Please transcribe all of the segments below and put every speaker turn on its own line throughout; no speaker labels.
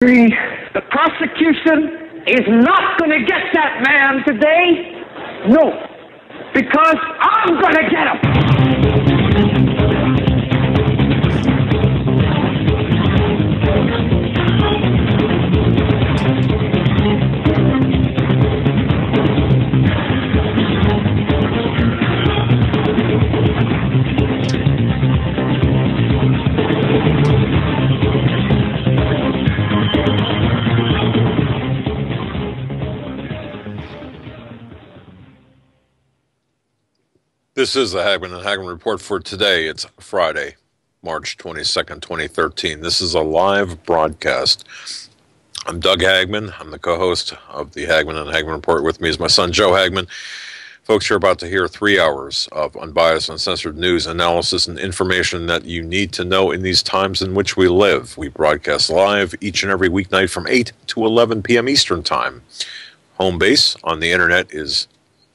The prosecution is not going to get that man today. No, because I'm going to get him.
This is the Hagmann and Hagmann Report for today. It's Friday, March 22nd, 2013. This is a live broadcast. I'm Doug Hagmann. I'm the co-host of the Hagmann and Hagmann Report. With me is my son, Joe Hagmann. Folks, you're about to hear 3 hours of unbiased, uncensored news, analysis, and information that you need to know in these times in which we live. We broadcast live each and every weeknight from 8 to 11 p.m. Eastern Time. Home base on the internet is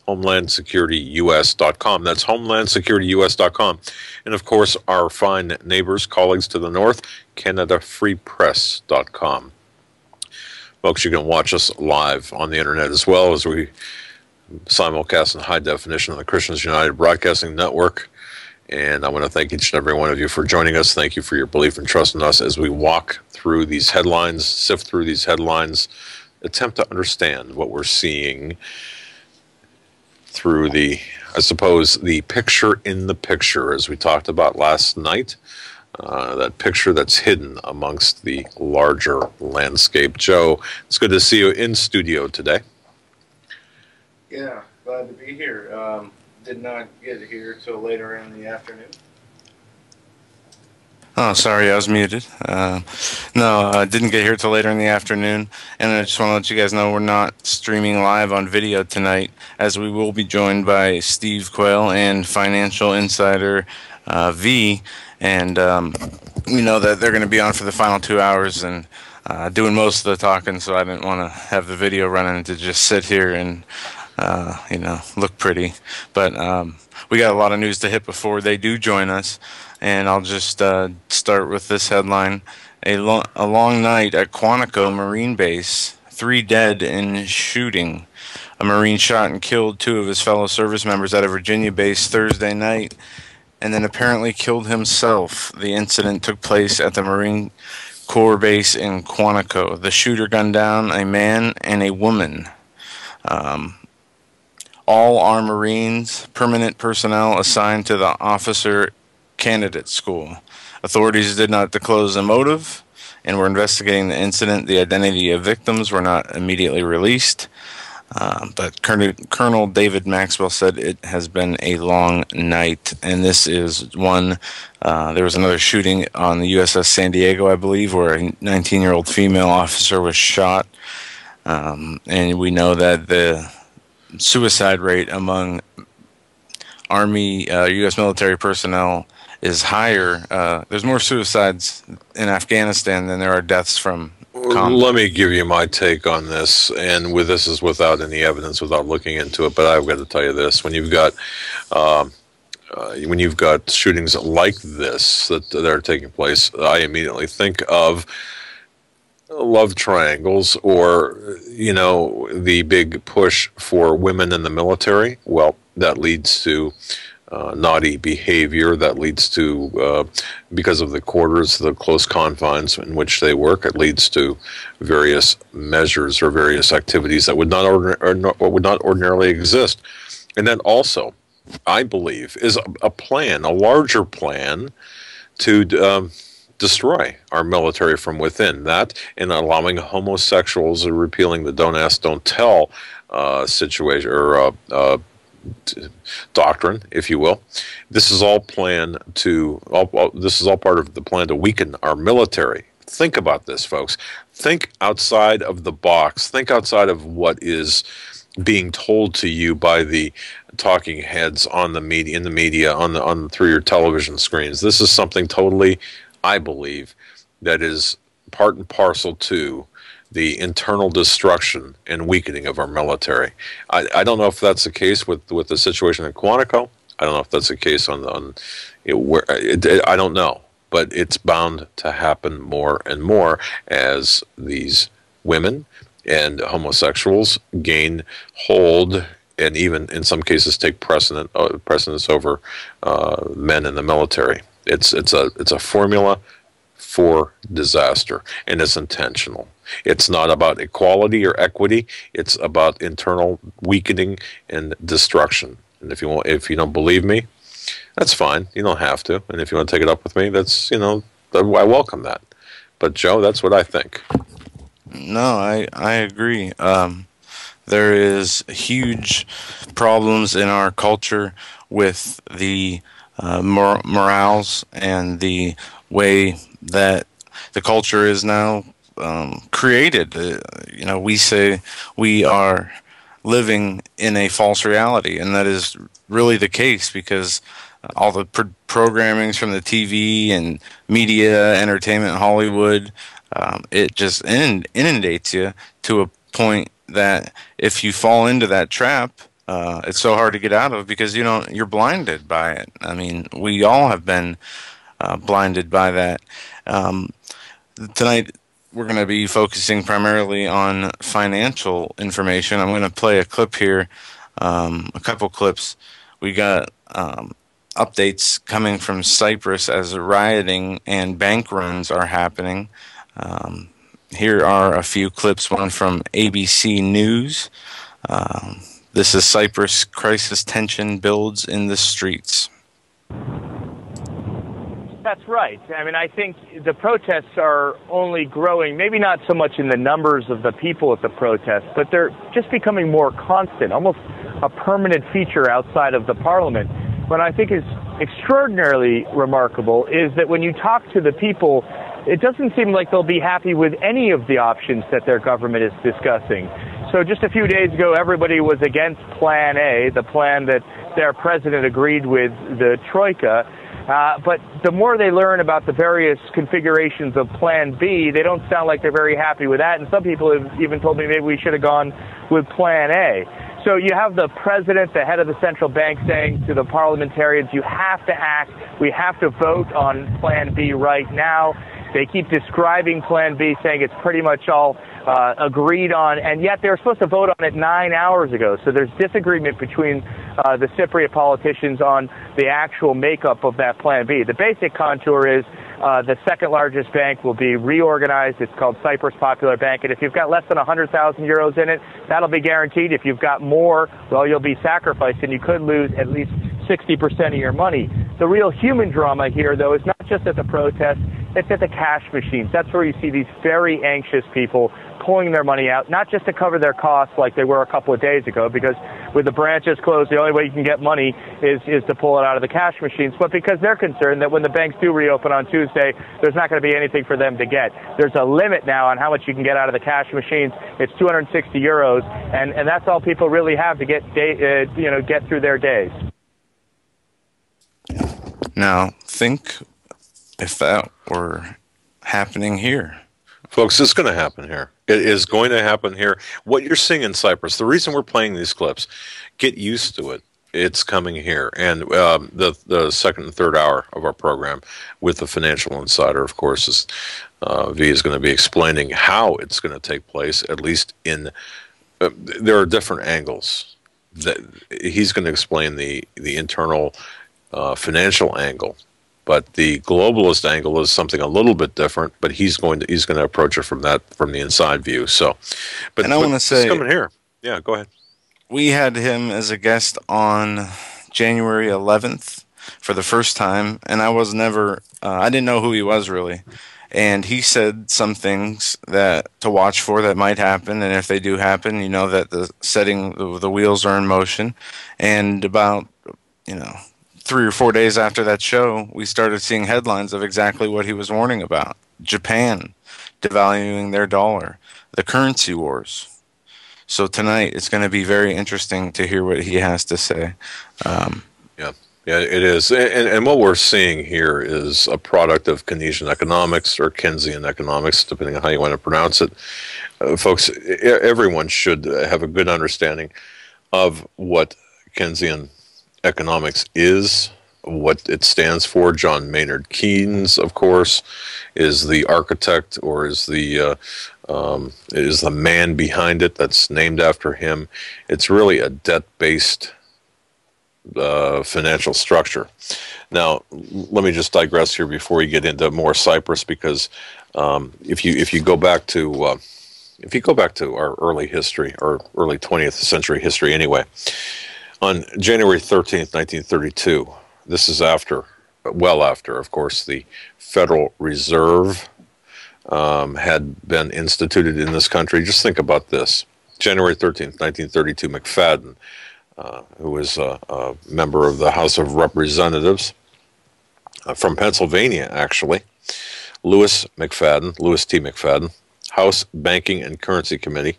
HomelandSecurityUS.com. That's HomelandSecurityUS.com. And of course, our fine neighbors, colleagues to the north, CanadaFreePress.com. Folks, you can watch us live on the internet as well as we simulcast in high definition on the Christians United Broadcasting Network. And I want to thank each and every one of you for joining us. Thank you for your belief and trust in us as we walk through these headlines, sift through these headlines, attempt to understand what we're seeing through the, I suppose, the picture in the picture, as we talked about last night, that picture that's hidden amongst the larger landscape. Joe, it's good to see you in studio today.
Yeah, glad to be here. Did not get here till later in the afternoon.
Oh, sorry, I was muted. No, I didn't get here till later in the afternoon, and I just want to let you guys know we're not streaming live on video tonight, as we will be joined by Steve Quayle and Financial Insider V, and we know that they're going to be on for the final 2 hours and doing most of the talking, so I didn't want to have the video running to just sit here and you know, look pretty. But we got a lot of news to hit before they do join us. And I'll just start with this headline. A long night at Quantico Marine Base. 3 dead in shooting. A Marine shot and killed 2 of his fellow service members at a Virginia base Thursday night, and then apparently killed himself. The incident took place at the Marine Corps base in Quantico. The shooter gunned down a man and a woman. All are Marines, permanent personnel assigned to the Officer Candidate School. Authorities did not disclose a motive and were investigating the incident. The identity of victims were not immediately released, but Colonel David Maxwell said it has been a long night, and this is one. There was another shooting on the USS San Diego, I believe, where a 19-year-old female officer was shot, and we know that the suicide rate among Army, U.S. military personnel is higher. There's more suicides in Afghanistan than there are deaths from combat.
Let me give you my take on this, and with this is without any evidence, without looking into it, but I've got to tell you this. When you've got shootings like this that are taking place, I immediately think of love triangles, or, you know, the big push for women in the military. Well, that leads to naughty behavior. That leads to, because of the quarters, the close confines in which they work, it leads to various measures or various activities that would not ordinarily exist. And that also, I believe, is a plan, a larger plan to destroy our military from within. That, and allowing homosexuals, or repealing the don't ask, don't tell situation, or doctrine, if you will. This is all planned to. This is all part of the plan to weaken our military. Think about this, folks. Think outside of the box. Think outside of what is being told to you by the talking heads on the media, in the media, on through your television screens. This is something totally, I believe, that is part and parcel to the internal destruction and weakening of our military. I don't know if that's the case with the situation in Quantico. I don't know if that's the case on I don't know. but it's bound to happen more and more as these women and homosexuals gain hold and even in some cases take precedence over men in the military. It's a formula for disaster, and it's intentional. It's not about equality or equity. It's about internal weakening and destruction. And if you don't believe me, that's fine. You don't have to. And if you want to take it up with me, that's I welcome that. But Joe, that's what I think.
No, I agree. There is huge problems in our culture with the morals and the way that the culture is now created. We say we are living in a false reality, and that is really the case because all the programmings from the TV and media, entertainment, Hollywood, it just inundates you to a point that if you fall into that trap, it's so hard to get out of because you're blinded by it. I mean, we all have been blinded by that. Tonight, we're going to be focusing primarily on financial information. I'm going to play a clip here, a couple clips. We got updates coming from Cyprus as rioting and bank runs are happening. Here are a few clips, one from ABC News. This is Cyprus crisis tension builds in the streets.
That's right. I mean, I think the protests are only growing, maybe not so much in the numbers of the people at the protests, but they're just becoming more constant, almost a permanent feature outside of the parliament. What I think is extraordinarily remarkable is that when you talk to the people, it doesn't seem like they'll be happy with any of the options that their government is discussing. So just a few days ago, everybody was against Plan A, the plan that their president agreed with the Troika. But the more they learn about the various configurations of Plan B, they don't sound like they're very happy with that. And some people have even told me maybe we should have gone with Plan A. So you have the president, the head of the central bank, saying to the parliamentarians, you have to act. We have to vote on Plan B right now. They keep describing Plan B, saying it's pretty much all agreed on, and yet they were supposed to vote on it 9 hours ago. So there's disagreement between the Cypriot politicians on the actual makeup of that Plan B. The basic contour is the second largest bank will be reorganized. It's called Cyprus Popular Bank, and if you've got less than 100,000 euros in it, that'll be guaranteed. If you've got more, well, you'll be sacrificed, and you could lose at least 60% of your money. The real human drama here, though, is not just at the protests, it's at the cash machines. That's where you see these very anxious people pulling their money out, not just to cover their costs like they were a couple of days ago, because with the branches closed, the only way you can get money is to pull it out of the cash machines, but because they're concerned that when the banks do reopen on Tuesday, there's not going to be anything for them to get. There's a limit now on how much you can get out of the cash machines. It's 260 euros, and that's all people really have to get through their days.
Now, think if that were happening here.
Folks, it's going to happen here. It is going to happen here. What you're seeing in Cyprus, the reason we're playing these clips, get used to it. It's coming here. And the second and third hour of our program with the Financial Insider, of course, is V is going to be explaining how it's going to take place, at least in there are different angles. He's going to explain the internal financial angle. But the globalist angle is something a little bit different. But he's going to approach it from the inside view. So, but
I want to say,
coming here, yeah, go ahead.
We had him as a guest on January 11th for the first time, and I was never, I didn't know who he was really. And he said some things that to watch for that might happen, and if they do happen, you know that the wheels are in motion. And about 3 or 4 days after that show, we started seeing headlines of exactly what he was warning about. Japan devaluing their dollar, the currency wars. So tonight it's going to be very interesting to hear what he has to say.
Yeah, it is. And what we're seeing here is a product of Keynesian economics or Keynesian economics, depending on how you want to pronounce it. Folks, everyone should have a good understanding of what Keynesian economics is what it stands for. John Maynard Keynes, of course, is the architect, or is the man behind it. That's named after him. It's really a debt-based financial structure. Now, let me just digress here before we get into more Cyprus, because if you go back to our early history, or early 20th century history anyway, on January 13th, 1932, this is well after, of course, the Federal Reserve had been instituted in this country. Just think about this. January 13th, 1932, McFadden, who was a member of the House of Representatives from Pennsylvania, actually, Louis T. McFadden, House Banking and Currency Committee.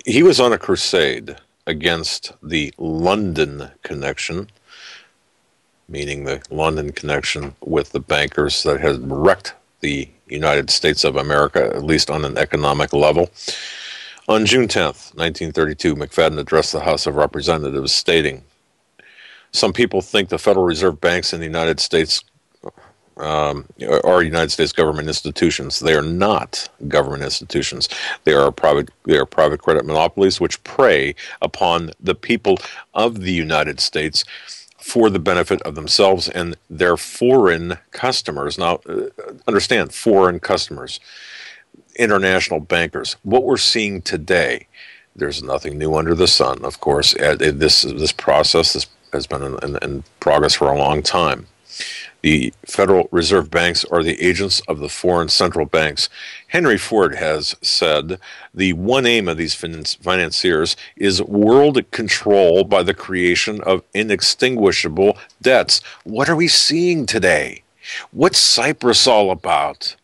He was on a crusade against the London connection, meaning the London connection with the bankers that had wrecked the United States of America, at least on an economic level. On June 10th, 1932, McFadden addressed the House of Representatives stating, "Some people think the Federal Reserve banks in the United States are United States government institutions. They are not government institutions. They are private credit monopolies which prey upon the people of the United States for the benefit of themselves and their foreign customers." Now, understand, foreign customers, international bankers. What we're seeing today, there's nothing new under the sun, of course. This process has been in progress for a long time. The Federal Reserve banks are the agents of the foreign central banks. Henry Ford has said the one aim of these financiers is world control by the creation of inextinguishable debts. What are we seeing today? What's Cyprus all about?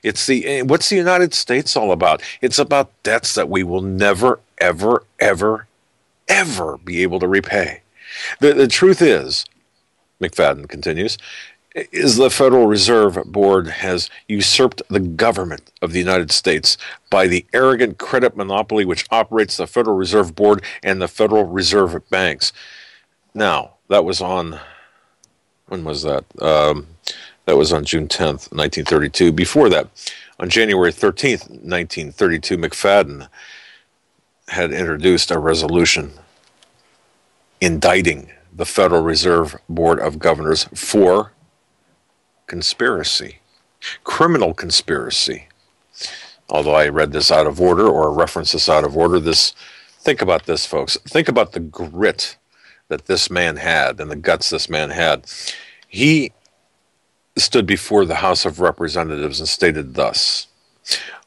What's the United States all about? It's about debts that we will never, ever, ever, ever be able to repay. The truth is, McFadden continues, is the Federal Reserve Board has usurped the government of the United States by the arrogant credit monopoly which operates the Federal Reserve Board and the Federal Reserve banks. Now, that was on, when was that? That was on June 10th, 1932. Before that, on January 13th, 1932, McFadden had introduced a resolution indicting the Federal Reserve Board of Governors for conspiracy, criminal conspiracy. Although I read this out of order, or referenced this out of order, think about this, folks. Think about the grit that this man had and the guts this man had. He stood before the House of Representatives and stated thus,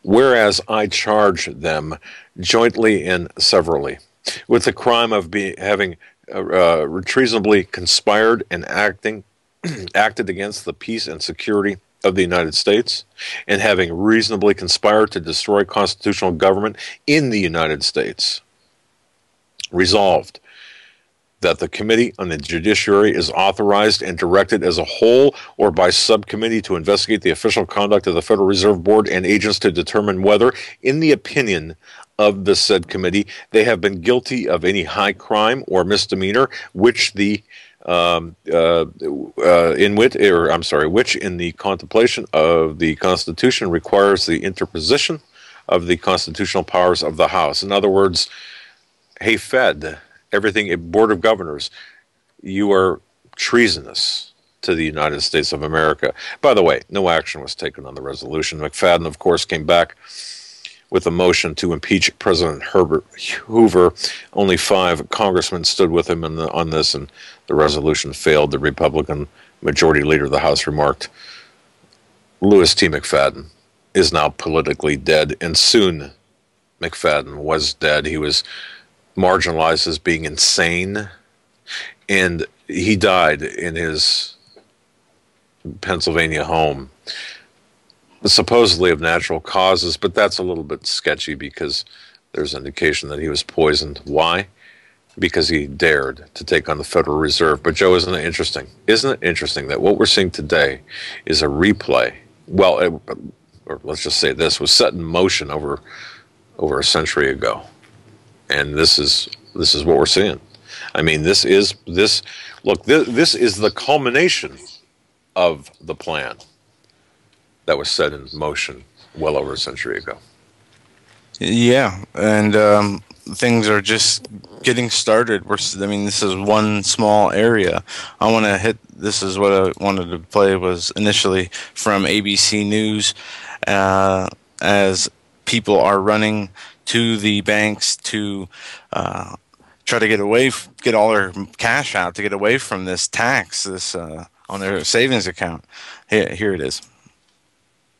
"Whereas I charge them jointly and severally with the crime of having treasonably conspired and acted against the peace and security of the United States, and having reasonably conspired to destroy constitutional government in the United States. Resolved, that the Committee on the Judiciary is authorized and directed as a whole or by subcommittee to investigate the official conduct of the Federal Reserve Board and agents to determine whether, in the opinion of the said committee, they have been guilty of any high crime or misdemeanor which in the contemplation of the Constitution requires the interposition of the constitutional powers of the House." In other words, hey, Fed, everything, a Board of Governors, you are treasonous to the United States of America. By the way, no action was taken on the resolution. McFadden, of course, came back with a motion to impeach President Herbert Hoover. Only 5 congressmen stood with him on this, and the resolution failed. The Republican Majority Leader of the House remarked, "Louis T. McFadden is now politically dead," and soon McFadden was dead. He was marginalized as being insane, and he died in his Pennsylvania home, supposedly of natural causes, but that's a little bit sketchy because there's indication that he was poisoned. Why? Because he dared to take on the Federal Reserve. But Joe, isn't it interesting? Isn't it interesting that what we're seeing today is a replay? Well, or let's just say this was set in motion over a century ago. And this is what we're seeing. I mean, this is this is the culmination of the plan that was set in motion well over a century ago.
Yeah, and things are just getting started. I mean, this is one small area. I want to hit. This is what I wanted to play. Was initially from ABC News, as people are running to the banks to try to get all their cash out to get away from this tax, on their savings account. Here it is.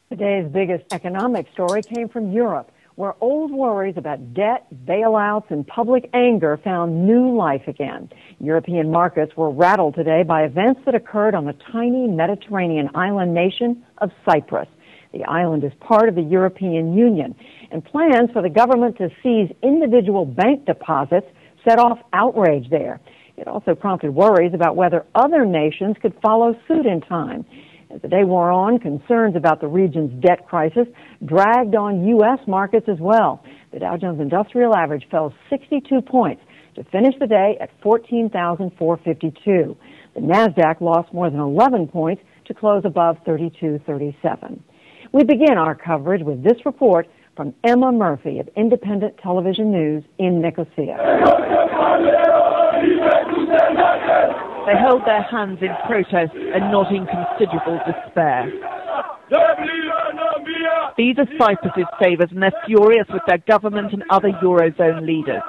Today's biggest economic story came from Europe, where old worries about debt, bailouts, and public anger found new life again. European markets were rattled today by events that occurred on the tiny Mediterranean island nation of Cyprus. The island is part of the European Union, and plans for the government to seize individual bank deposits set off outrage there. It also prompted worries about whether other nations could follow suit in time. As the day wore on, concerns about the region's debt crisis dragged on U.S. markets as well. The Dow Jones Industrial Average fell 62 points to finish the day at 14,452. The NASDAQ lost more than 11 points to close above 3237. We begin our coverage with this report from Emma Murphy of Independent Television News in Nicosia.
They held their hands in protest and not in considerable despair. These are Cyprus's saviours, and they're furious with their government and other Eurozone leaders.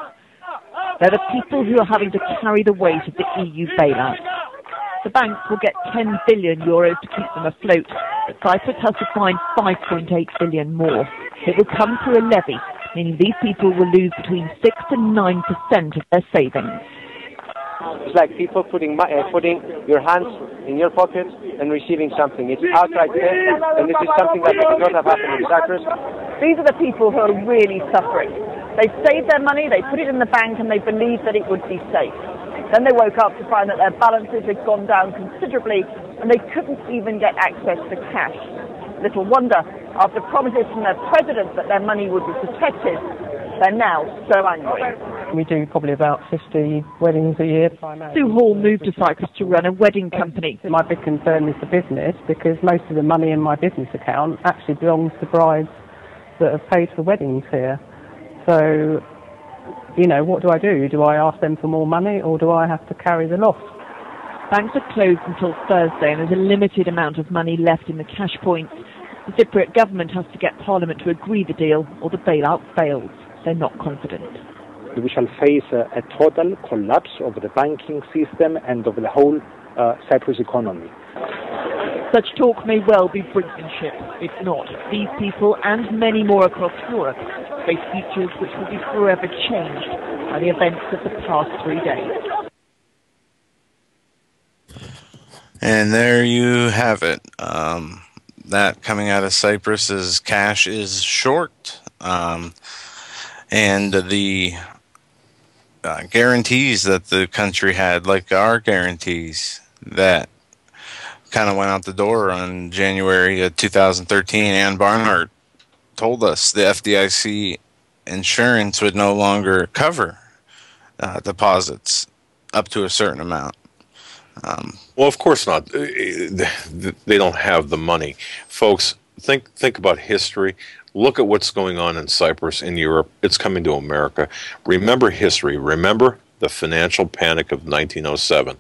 They're the people who are having to carry the weight of the EU bailout. The banks will get 10 billion euros to keep them afloat, but Cyprus has to find 5.8 billion more. It will come through a levy, meaning these people will lose between 6 and 9% of their savings.
It's like people putting your hands in your pocket and receiving something. It's outright theft, and this is something that could not have happened in Cyprus.
These are the people who are really suffering. They've saved their money, they put it in the bank, and they believed that it would be safe. Then they woke up to find that their balances had gone down considerably, and they couldn't even get access to cash. Little wonder, after promises from their president that their money would be protected, they're now so angry.
We do probably about 50 weddings a year.
Sue Hall moved to Cyprus to run a wedding company.
My big concern is the business, because most of the money in my business account actually belongs to brides that have paid for weddings here. So, what do I do? Do I ask them for more money, or do I have to carry the loss?
Banks are closed until Thursday, and there's a limited amount of money left in the cash points. The Cypriot government has to get Parliament to agree the deal, or the bailout fails. They're not confident.
We shall face a total collapse of the banking system and of the whole Cyprus economy.
Such talk may well be brinksmanship. If not, these people and many more across Europe face futures which will be forever changed by the events of the past 3 days.
And there you have it. That coming out of Cyprus is cash is short. And the guarantees that the country had, like our guarantees, that kind of went out the door on January of 2013. Ann Barnhart told us the FDIC insurance would no longer cover deposits up to a certain amount.
Well, of course not. They don't have the money. Folks, think about history. Look at what's going on in Cyprus, in Europe. It's coming to America. Remember history. Remember the financial panic of 1907.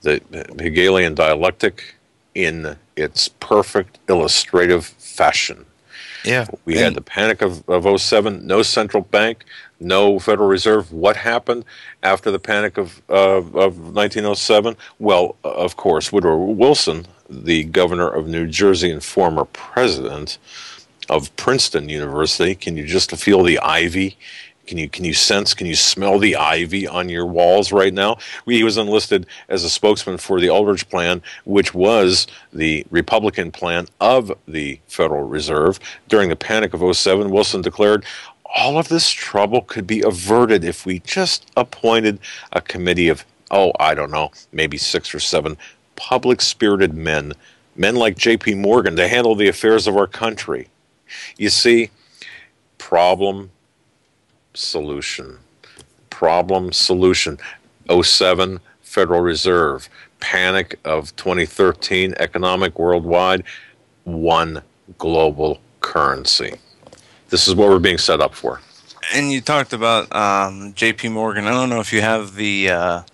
The Hegelian dialectic in its perfect illustrative fashion.
Yeah.
We had the panic of 07, no central bank, no Federal Reserve. What happened after the panic of 1907? Well, of course, Woodrow Wilson, the governor of New Jersey and former president of Princeton University. Can you just feel the ivy? Can you sense, can you smell the ivy on your walls right now? He was enlisted as a spokesman for the Aldrich Plan, which was the Republican plan of the Federal Reserve. During the panic of 07, Wilson declared, all of this trouble could be averted if we just appointed a committee of, I don't know, maybe 6 or 7 public-spirited men like J.P. Morgan, to handle the affairs of our country. You see, problem, solution. Problem, solution. '07 Federal Reserve, panic of 2013 economic worldwide, one global currency. This is what we're being set up for.
And you talked about J.P. Morgan. I don't know if you have the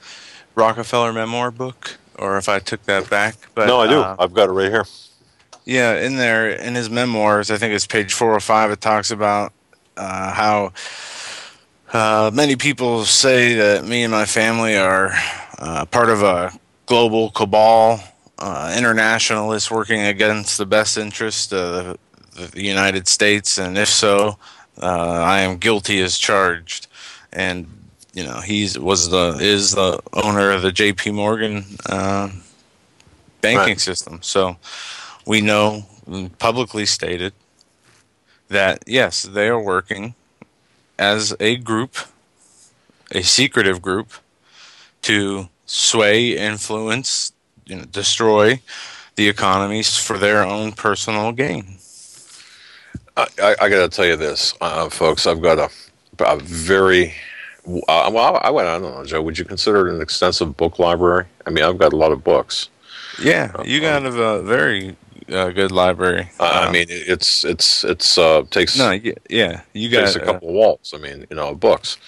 Rockefeller memoir book, or if I took that back. But
no, I do. I've got it right here.
Yeah, in there, in his memoirs, I think it's page 405, it talks about how many people say that me and my family are part of a global cabal, internationalists working against the best interest of the United States, and if so, I am guilty as charged. And you know, is the owner of the J.P. Morgan banking system. So we know, publicly stated, that yes, they are working as a group, a secretive group, to sway, influence, destroy the economies for their own personal gain.
I got to tell you this, folks. I've got a very I don't know, Joe. Would you consider it an extensive book library? I mean, I've got a lot of books.
Yeah, you got a very good library.
I mean, it takes
you got
a couple of walls. I mean, books.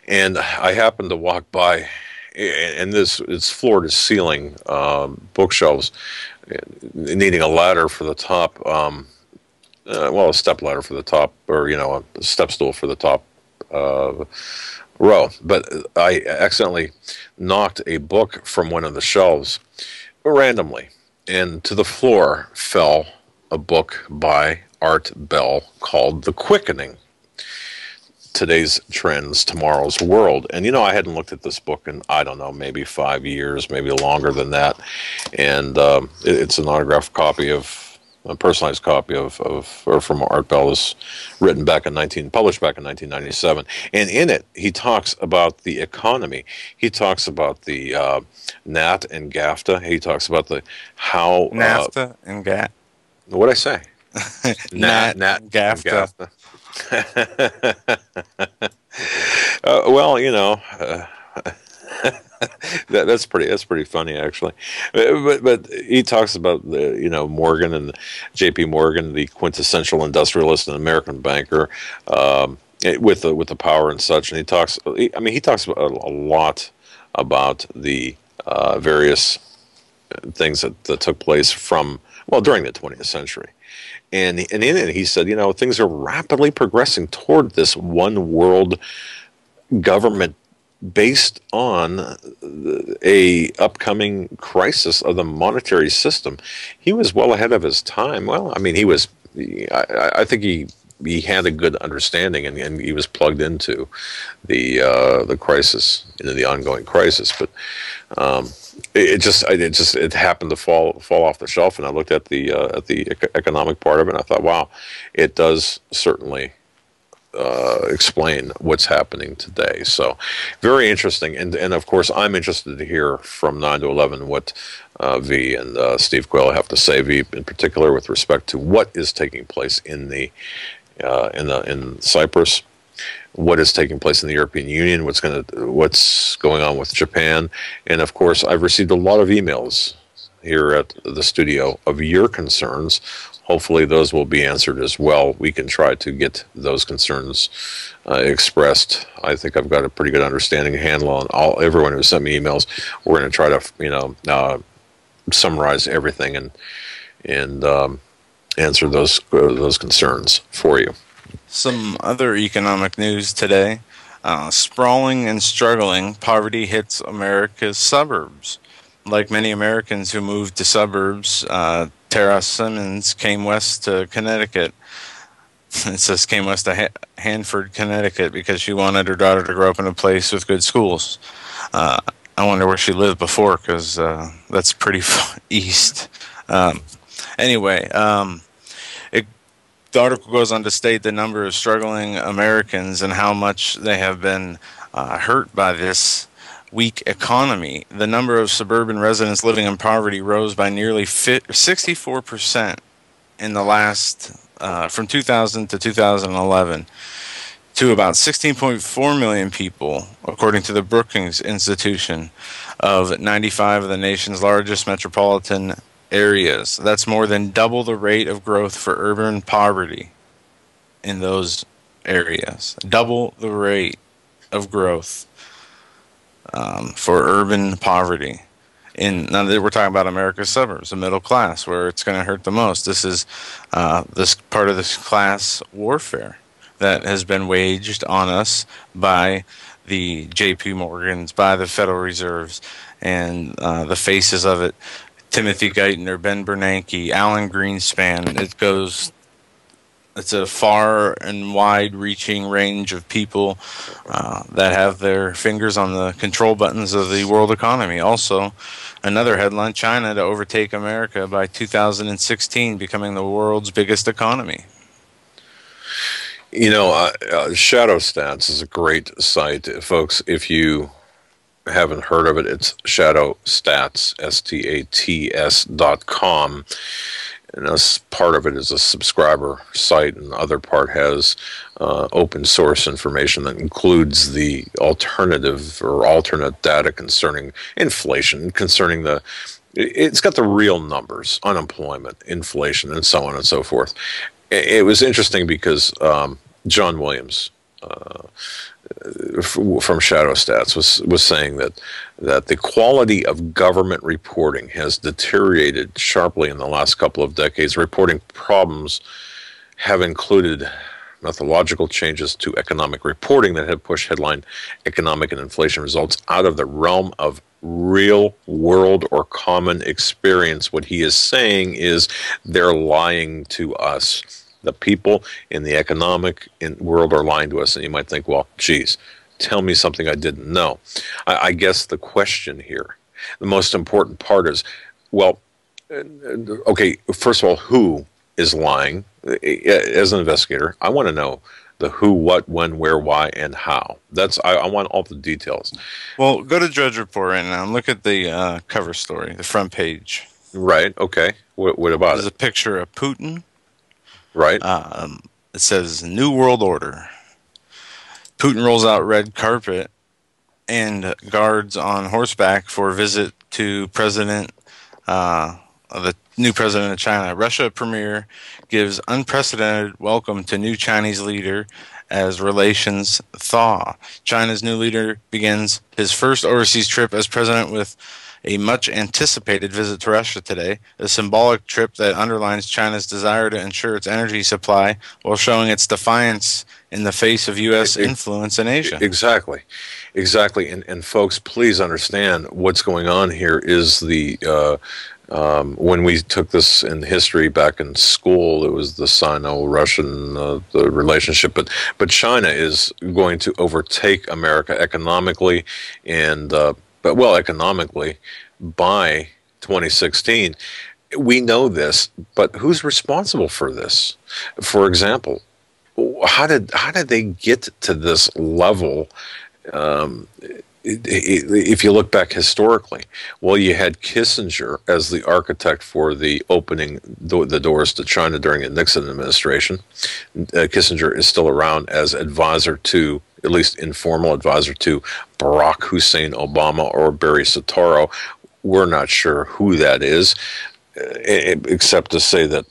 And I happened to walk by, and it's floor to ceiling bookshelves, needing a ladder for the top. A step ladder for the top, or a step stool for the top row. But I accidentally knocked a book from one of the shelves randomly, and to the floor fell a book by Art Bell called The Quickening: Today's Trends, Tomorrow's World. And I hadn't looked at this book in, I don't know, maybe 5 years, maybe longer than that. And it's an autographed copy of a personalized copy from Art Bell, is written published back in 1997, and in it he talks about the economy. He talks about the NAT and GAFTA. He talks about how
NAFTA and GATT.
What'd I say?
NAT, GAFTA.
That's pretty funny, actually. But he talks about Morgan and J.P. Morgan, the quintessential industrialist and American banker, with the power and such. And he talks about a lot about the various things that took place during the 20th century. And in it, he said, things are rapidly progressing toward this one world government based on a upcoming crisis of the monetary system. He was well ahead of his time. Well, I mean, I think he had a good understanding, and he was plugged into the crisis, into the ongoing crisis. But it happened to fall off the shelf, and I looked at the economic part of it, and I thought, wow, it does certainly explain what's happening today. So very interesting, and of course I'm interested to hear from 9 to 11 what V and Steve Quayle have to say, V in particular, with respect to what is taking place in Cyprus, what is taking place in the European Union, what's going on with Japan, and of course I've received a lot of emails here at the studio of your concerns. Hopefully those will be answered as well. We can try to get those concerns expressed. I think I've got a pretty good understanding, handle on everyone who sent me emails. We're going to try to, summarize everything and answer those concerns for you.
Some other economic news today: sprawling and struggling, poverty hits America's suburbs. Like many Americans who moved to suburbs, Tara Simmons came west to Connecticut. It says came west to Hanford, Connecticut, because she wanted her daughter to grow up in a place with good schools. I wonder where she lived before, because that's pretty east. Anyway, the article goes on to state the number of struggling Americans and how much they have been hurt by this weak economy. The number of suburban residents living in poverty rose by nearly 64% in the last from 2000 to 2011 to about 16.4 million people, according to the Brookings Institution, of 95 of the nation's largest metropolitan areas. That's more than double the rate of growth for urban poverty in those areas. Double the rate of growth for urban poverty. Now that we're talking about America's suburbs, the middle class, where it's going to hurt the most. This is this part of this class warfare that has been waged on us by the J.P. Morgans, by the Federal Reserves, and the faces of it, Timothy Geithner, Ben Bernanke, Alan Greenspan. It's a far and wide-reaching range of people that have their fingers on the control buttons of the world economy. Also, another headline, China to overtake America by 2016, becoming the world's biggest economy.
You know, Shadow Stats is a great site. Folks, if you haven't heard of it, it's Shadow Stats, STATS.com. And part of it is a subscriber site, and the other part has open source information that includes the alternative or alternate data concerning inflation, concerning it's got the real numbers, unemployment, inflation, and so on and so forth. It was interesting because John Williams from Shadow Stats was saying that the quality of government reporting has deteriorated sharply in the last couple of decades. Reporting problems have included methodological changes to economic reporting that have pushed headline economic and inflation results out of the realm of real world or common experience. What he is saying is they're lying to us. The people in the economic world are lying to us, and you might think, well, geez, tell me something I didn't know. I guess the question here, the most important part is, well, okay, first of all, who is lying? As an investigator, I want to know the who, what, when, where, why, and how. I want all the details.
Well, go to Drudge Report right now and look at the cover story, the front page.
Right, okay. What about
There's a picture of Putin.
Right.
It says New World Order. Putin rolls out red carpet and guards on horseback for a visit to the new president of China. Russia premier gives unprecedented welcome to new Chinese leader as relations thaw. China's new leader begins his first overseas trip as president with a much-anticipated visit to Russia today, a symbolic trip that underlines China's desire to ensure its energy supply while showing its defiance in the face of U.S. influence in Asia.
Exactly. And folks, please understand what's going on here is when we took this in history back in school, it was the Sino-Russian the relationship, but China is going to overtake America economically and economically by 2016. We know this, but who's responsible for this? For example, how did they get to this level? If you look back historically, well, you had Kissinger as the architect for the opening the doors to China during the Nixon administration. Kissinger is still around as advisor to, at least informal advisor to, Barack Hussein Obama or Barry Soetoro. We're not sure who that is, except to say that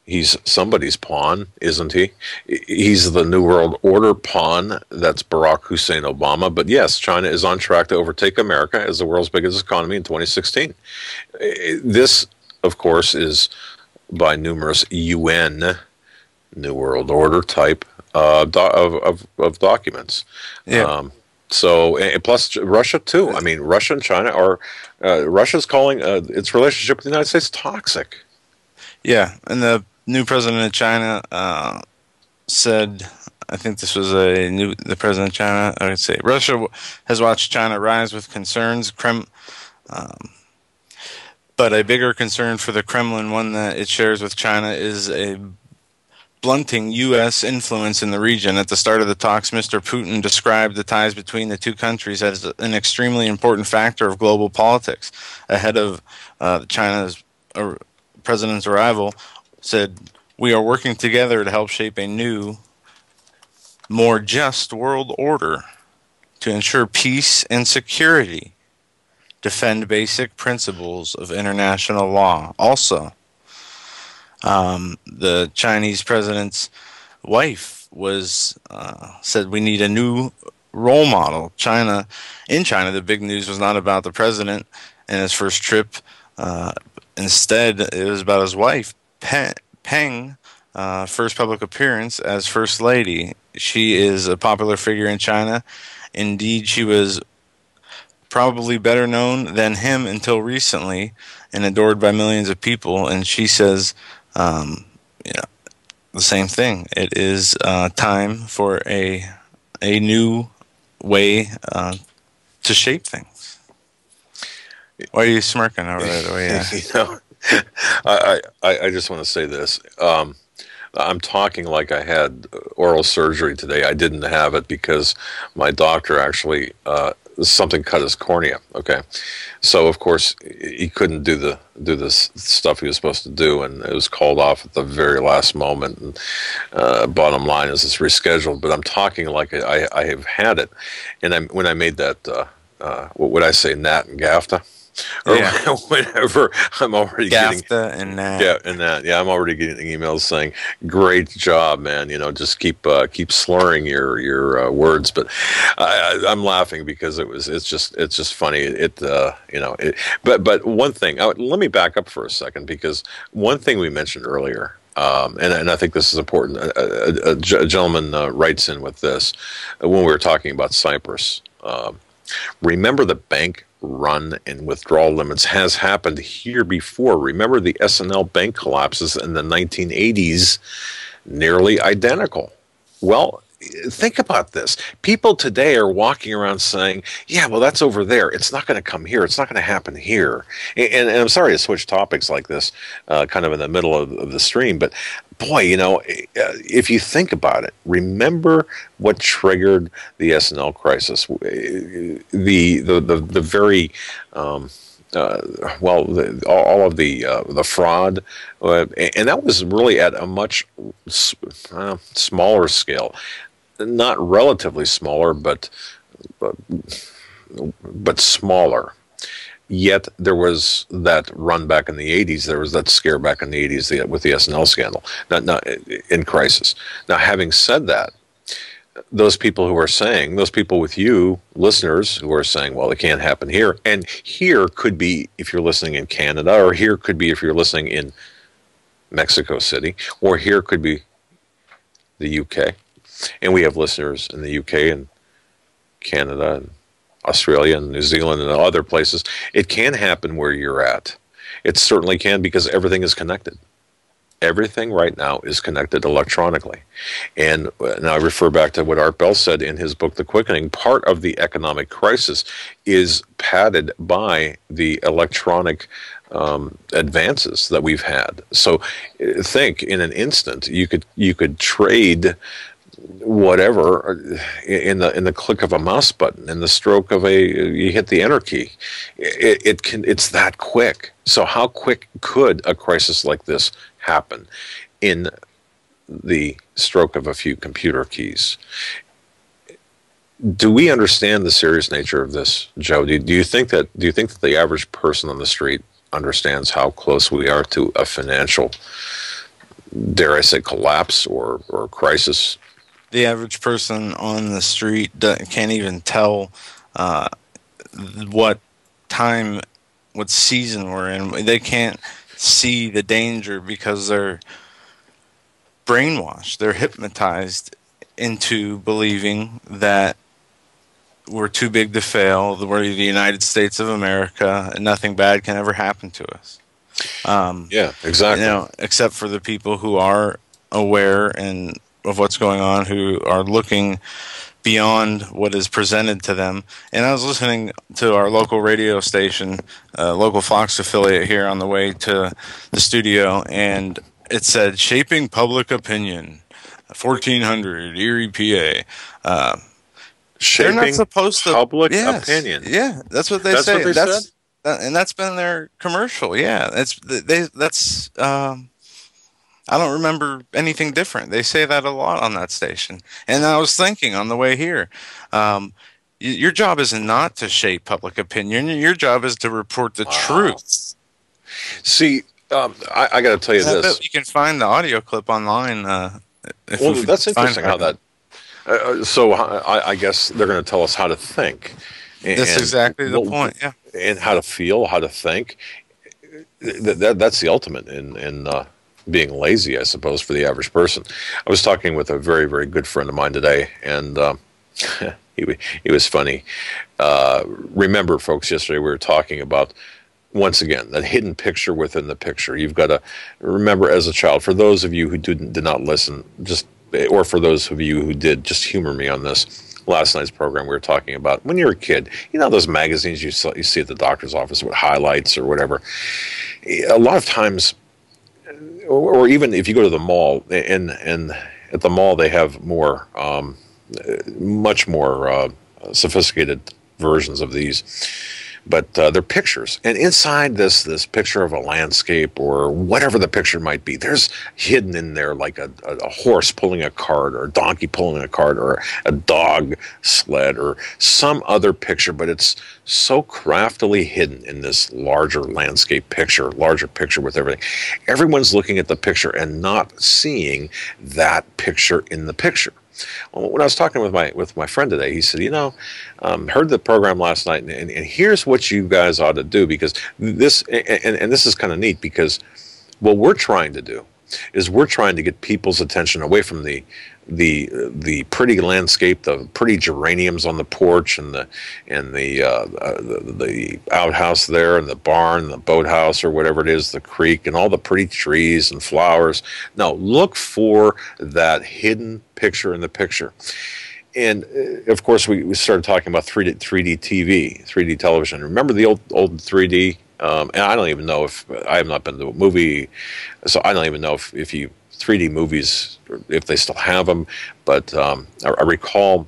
he's somebody's pawn, isn't he? He's the New World Order pawn. That's Barack Hussein Obama. But yes, China is on track to overtake America as the world's biggest economy in 2016. This, of course, is by numerous UN, New World Order type of documents.
Yeah.
Plus Russia too. I mean, Russia and China are. Russia's calling its relationship with the United States toxic.
Yeah, and the new president of China said, I think this was the president of China, I would say, Russia has watched China rise with concerns, but a bigger concern for the Kremlin, one that it shares with China, is a blunting U.S. influence in the region. At the start of the talks, Mr. Putin described the ties between the two countries as an extremely important factor of global politics. Ahead of China's president's arrival, said, "We are working together to help shape a new more just world order, to ensure peace and security, defend basic principles of international law. Also, the Chinese president's wife was said we need a new role model. In China, the big news was not about the president and his first trip. Instead, it was about his wife, Peng, first public appearance as First Lady. She is a popular figure in China. Indeed, she was probably better known than him until recently and adored by millions of people. And she says the same thing. It is time for a new way to shape things. Why are you smirking over there? The way,
I just want to say this. I'm talking like I had oral surgery today. I didn't have it because my doctor actually something cut his cornea. Okay, so of course he couldn't do this stuff he was supposed to do, and it was called off at the very last moment. And bottom line is it's rescheduled. But I'm talking like I have had it, and when I made that what would I say, Nat and GAFTA? Or whatever, I'm already
GAFTA and that.
Yeah, I'm already getting emails saying, "Great job, man! Just keep slurring your words." But I'm laughing because it's just funny. But one thing, let me back up for a second, because one thing we mentioned earlier, and I think this is important. A gentleman writes in with this when we were talking about Cyprus. Remember, the bank run and withdrawal limits has happened here before. Remember the S&L bank collapses in the 1980s, nearly identical. Well, think about this. People today are walking around saying, yeah, well, that's over there. It's not going to come here. It's not going to happen here. And I'm sorry to switch topics like this kind of in the middle of the stream, but boy, if you think about it, remember what triggered the S&L crisis. The very all of the fraud, and that was really at a much smaller scale, not relatively smaller, but smaller. Yet there was that run back in the 80s. There was that scare back in the 80s with the S&L scandal, not in crisis. Now, having said that, those people with you, listeners, who are saying, well, it can't happen here. And here could be if you're listening in Canada, or here could be if you're listening in Mexico City, or here could be the UK. And we have listeners in the UK and Canada and Australia and New Zealand and other places. It can happen where you're at. It certainly can, because everything is connected. Everything right now is connected electronically. And now I refer back to what Art Bell said in his book, The Quickening. Part of the economic crisis is padded by the electronic advances that we've had. So think, in an instant, you could trade whatever in the click of a mouse button, in the stroke of you hit the enter key. It's that quick. So how quick could a crisis like this happen in the stroke of a few computer keys? Do we understand the serious nature of this, Joe? Do you think that the average person on the street understands how close we are to a financial, dare I say, collapse or crisis?
The average person on the street can't even tell what season we're in. They can't see the danger because they're brainwashed. They're hypnotized into believing that we're too big to fail, that we're the United States of America, and nothing bad can ever happen to us.
Yeah, exactly.
Except for the people who are aware of what's going on, who are looking beyond what is presented to them. And I was listening to our local radio station, local Fox affiliate here on the way to the studio, and it said, "Shaping Public Opinion, 1400, Erie, PA."
Shaping
they're not supposed to,
public opinion.
Yeah, that's what they say. And that's been their commercial. Yeah, I don't remember anything different. They say that a lot on that station. And I was thinking on the way here, your job is not to shape public opinion. Your job is to report the truth.
See, I got to tell you
And I
this.
bet you can find the audio clip online.
Well, that's interesting how that. So I guess they're going to tell us how to think.
That's exactly the point. Yeah.
And how to feel, how to think. That's the ultimate in being lazy, I suppose, for the average person. I was talking with a very, very good friend of mine today, and he was funny. Remember, folks, yesterday we were talking about, once again, that hidden picture within the picture. You've got to remember as a child, for those of you who did not listen, or for those of you who did, just humor me on this. Last night's program, we were talking about when you're a kid, you know those magazines you see at the doctor's office with highlights or whatever. A lot of times, or even if you go to the mall, and at the mall they have more, much more sophisticated versions of these. But they're pictures, and inside this picture of a landscape or whatever the picture might be, there's hidden in there like a horse pulling a cart, or a donkey pulling a cart, or a dog sled, or some other picture, but it's so craftily hidden in this larger landscape picture, larger picture with everything. Everyone's looking at the picture and not seeing that picture in the picture. Well, when I was talking with my friend today, he said, heard the program last night, and here's what you guys ought to do, because this, and this is kind of neat, because what we're trying to do is we're trying to get people's attention away from the pretty landscape, the pretty geraniums on the porch, and the outhouse there, and the barn, the boathouse, or whatever it is, the creek, and all the pretty trees and flowers. No, look for that hidden picture in the picture. And of course, we started talking about 3D TV, 3D television. Remember the old 3D? And I don't even know if I have not been to a movie, so I don't even know if you 3D movies, if they still have them. But I recall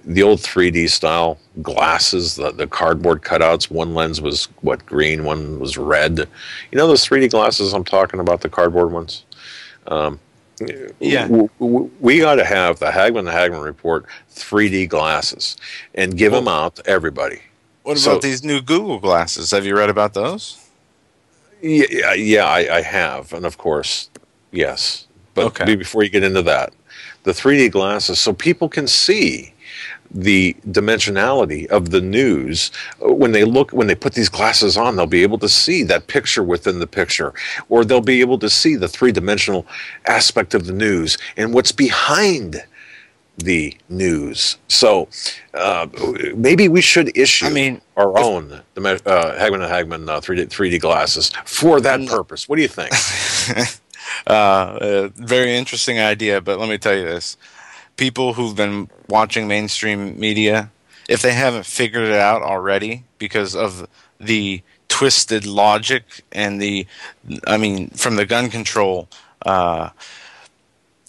the old 3D style glasses, the cardboard cutouts. One lens was green, one was red. You know those 3D glasses I'm talking about, the cardboard ones.
Yeah,
we got to have the Hagmann Report 3D glasses and give them out to everybody.
What about these new Google glasses? Have you read about those?
Yeah, I have, and of course, yes. But before you get into that, the 3D glasses, so people can see the dimensionality of the news. When they put these glasses on, they'll be able to see that picture within the picture, or they'll be able to see the three-dimensional aspect of the news and what's behind the news. So maybe we should issue our own Hagmann and Hagmann 3D glasses for that purpose. What do you think?
Very interesting idea, but let me tell you this. People who've been watching mainstream media, if they haven't figured it out already because of the twisted logic and from the gun control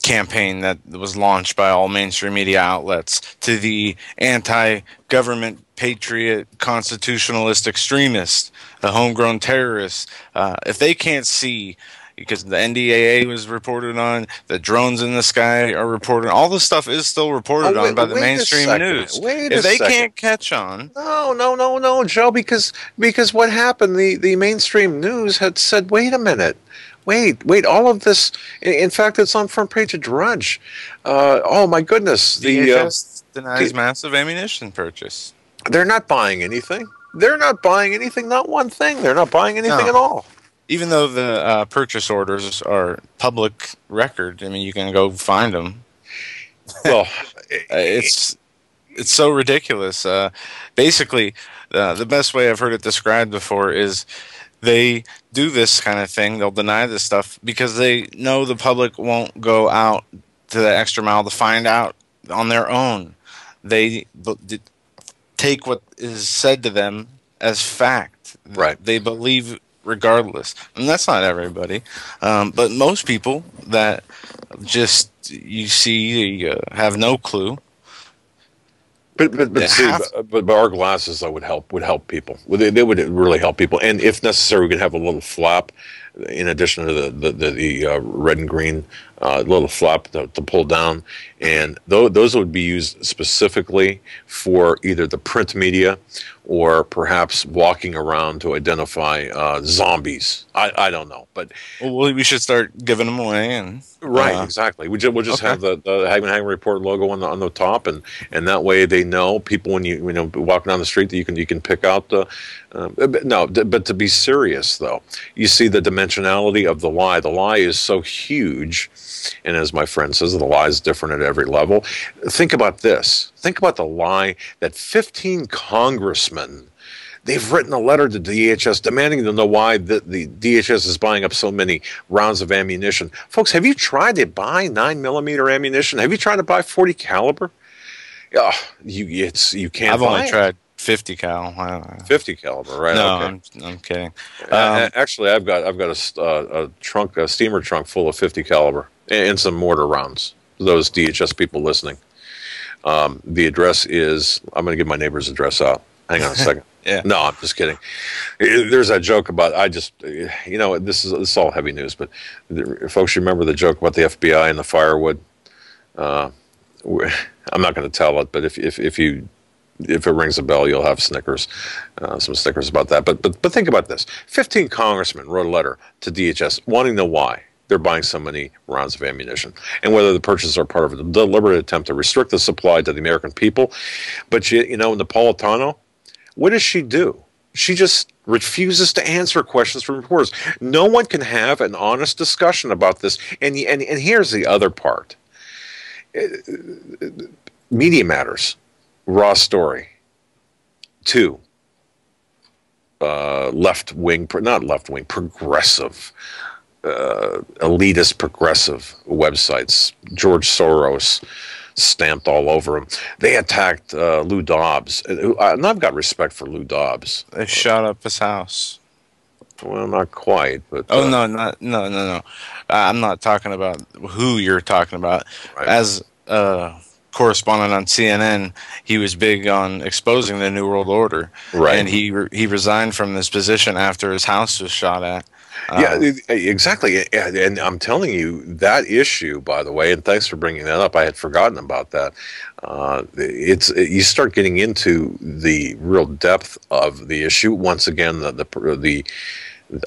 campaign that was launched by all mainstream media outlets to the anti-government patriot constitutionalist extremists, the homegrown terrorists, if they can't see, because the NDAA was reported on, the drones in the sky are reported, all this stuff is still reported on by the mainstream news. If they can't catch on.
No, Joe, because what happened, the mainstream news had said, wait a minute. Wait, all of this, in fact, it's on front page of Drudge. Oh, my goodness.
DHS denies massive ammunition purchase.
They're not buying anything. Not one thing. They're not buying anything at all.
Even though the purchase orders are public record, you can go find them.
Well,
it's so ridiculous. Basically, the best way I've heard it described before is they do this kind of thing. They'll deny this stuff because they know the public won't go out to the extra mile to find out on their own. They take what is said to them as fact.
Right.
They believe regardless. And that's not everybody. But most people that just you see have no clue.
But our glasses though would help people. They would really help people, and if necessary, we could have a little flap in addition to the red and green little flap to pull down, and those would be used specifically for either the print media or perhaps walking around to identify zombies. I don't know, but
well, we should start giving them away. And
right, exactly. We'll just
okay.
have the Hagmann Report logo on the top, and that way they know, people, when you walking down the street, that you can pick out the. But to be serious though, you see the dimensionality of the lie. The lie is so huge, and as my friend says, the lie is different at every level. Think about this. Think about the lie that 15 congressmen, they've written a letter to DHS demanding to know why the DHS is buying up so many rounds of ammunition. Folks, have you tried to buy 9mm ammunition? Have you tried to buy 40 caliber? You can't.
I've only tried 50 cal.
50 caliber, right?
No,
okay.
I'm kidding.
Actually, I've got a steamer trunk full of 50 caliber and some mortar rounds. Those DHS people listening. The address is, I'm going to give my neighbor's address out. Hang on a second.
Yeah.
No, I'm just kidding. There's that joke about, this is all heavy news, but folks, remember the joke about the FBI and the firewood? I'm not going to tell it, but if it rings a bell, you'll have Snickers, some stickers about that. But think about this: 15 congressmen wrote a letter to DHS wanting to know why they're buying so many rounds of ammunition, and whether the purchases are part of a deliberate attempt to restrict the supply to the American people. But Napolitano, what does she do? She just refuses to answer questions from reporters. No one can have an honest discussion about this. And here's the other part: Media Matters, raw story. 2, progressive, elitist progressive websites. George Soros stamped all over them. They attacked Lou Dobbs, and I've got respect for Lou Dobbs.
They shot up his house.
Well, not quite, but
no. I'm not talking about who you're talking about.
Right.
As correspondent on CNN, he was big on exposing the New World Order,
right?
And he resigned from this position after his house was shot at.
Yeah, exactly. And I'm telling you, that issue, by the way, and thanks for bringing that up, I had forgotten about that. You start getting into the real depth of the issue. Once again,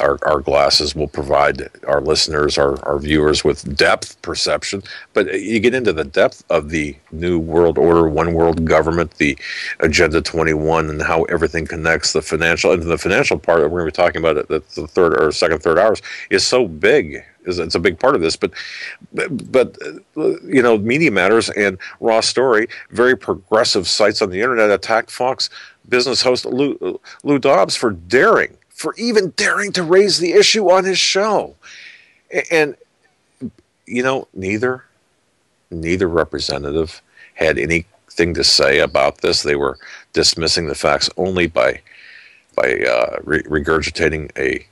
our glasses will provide our listeners, our viewers, with depth perception. But you get into the depth of the New World Order, one world government, the Agenda 21, and how everything connects. The financial part that we're going to be talking about at the third hours is so big. It's a big part of this. But Media Matters and Raw Story, very progressive sites on the internet, attacked Fox business host Lou Dobbs for even daring to raise the issue on his show. And, neither representative had anything to say about this. They were dismissing the facts only by regurgitating a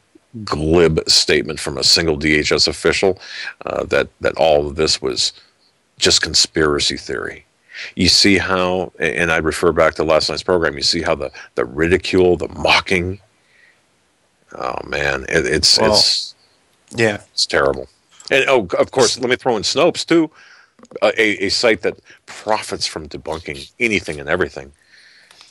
glib statement from a single DHS official that all of this was just conspiracy theory. You see how, and I refer back to last night's program, you see how the ridicule, the mocking, oh man, it's terrible. And of course, let me throw in Snopes too, a site that profits from debunking anything and everything.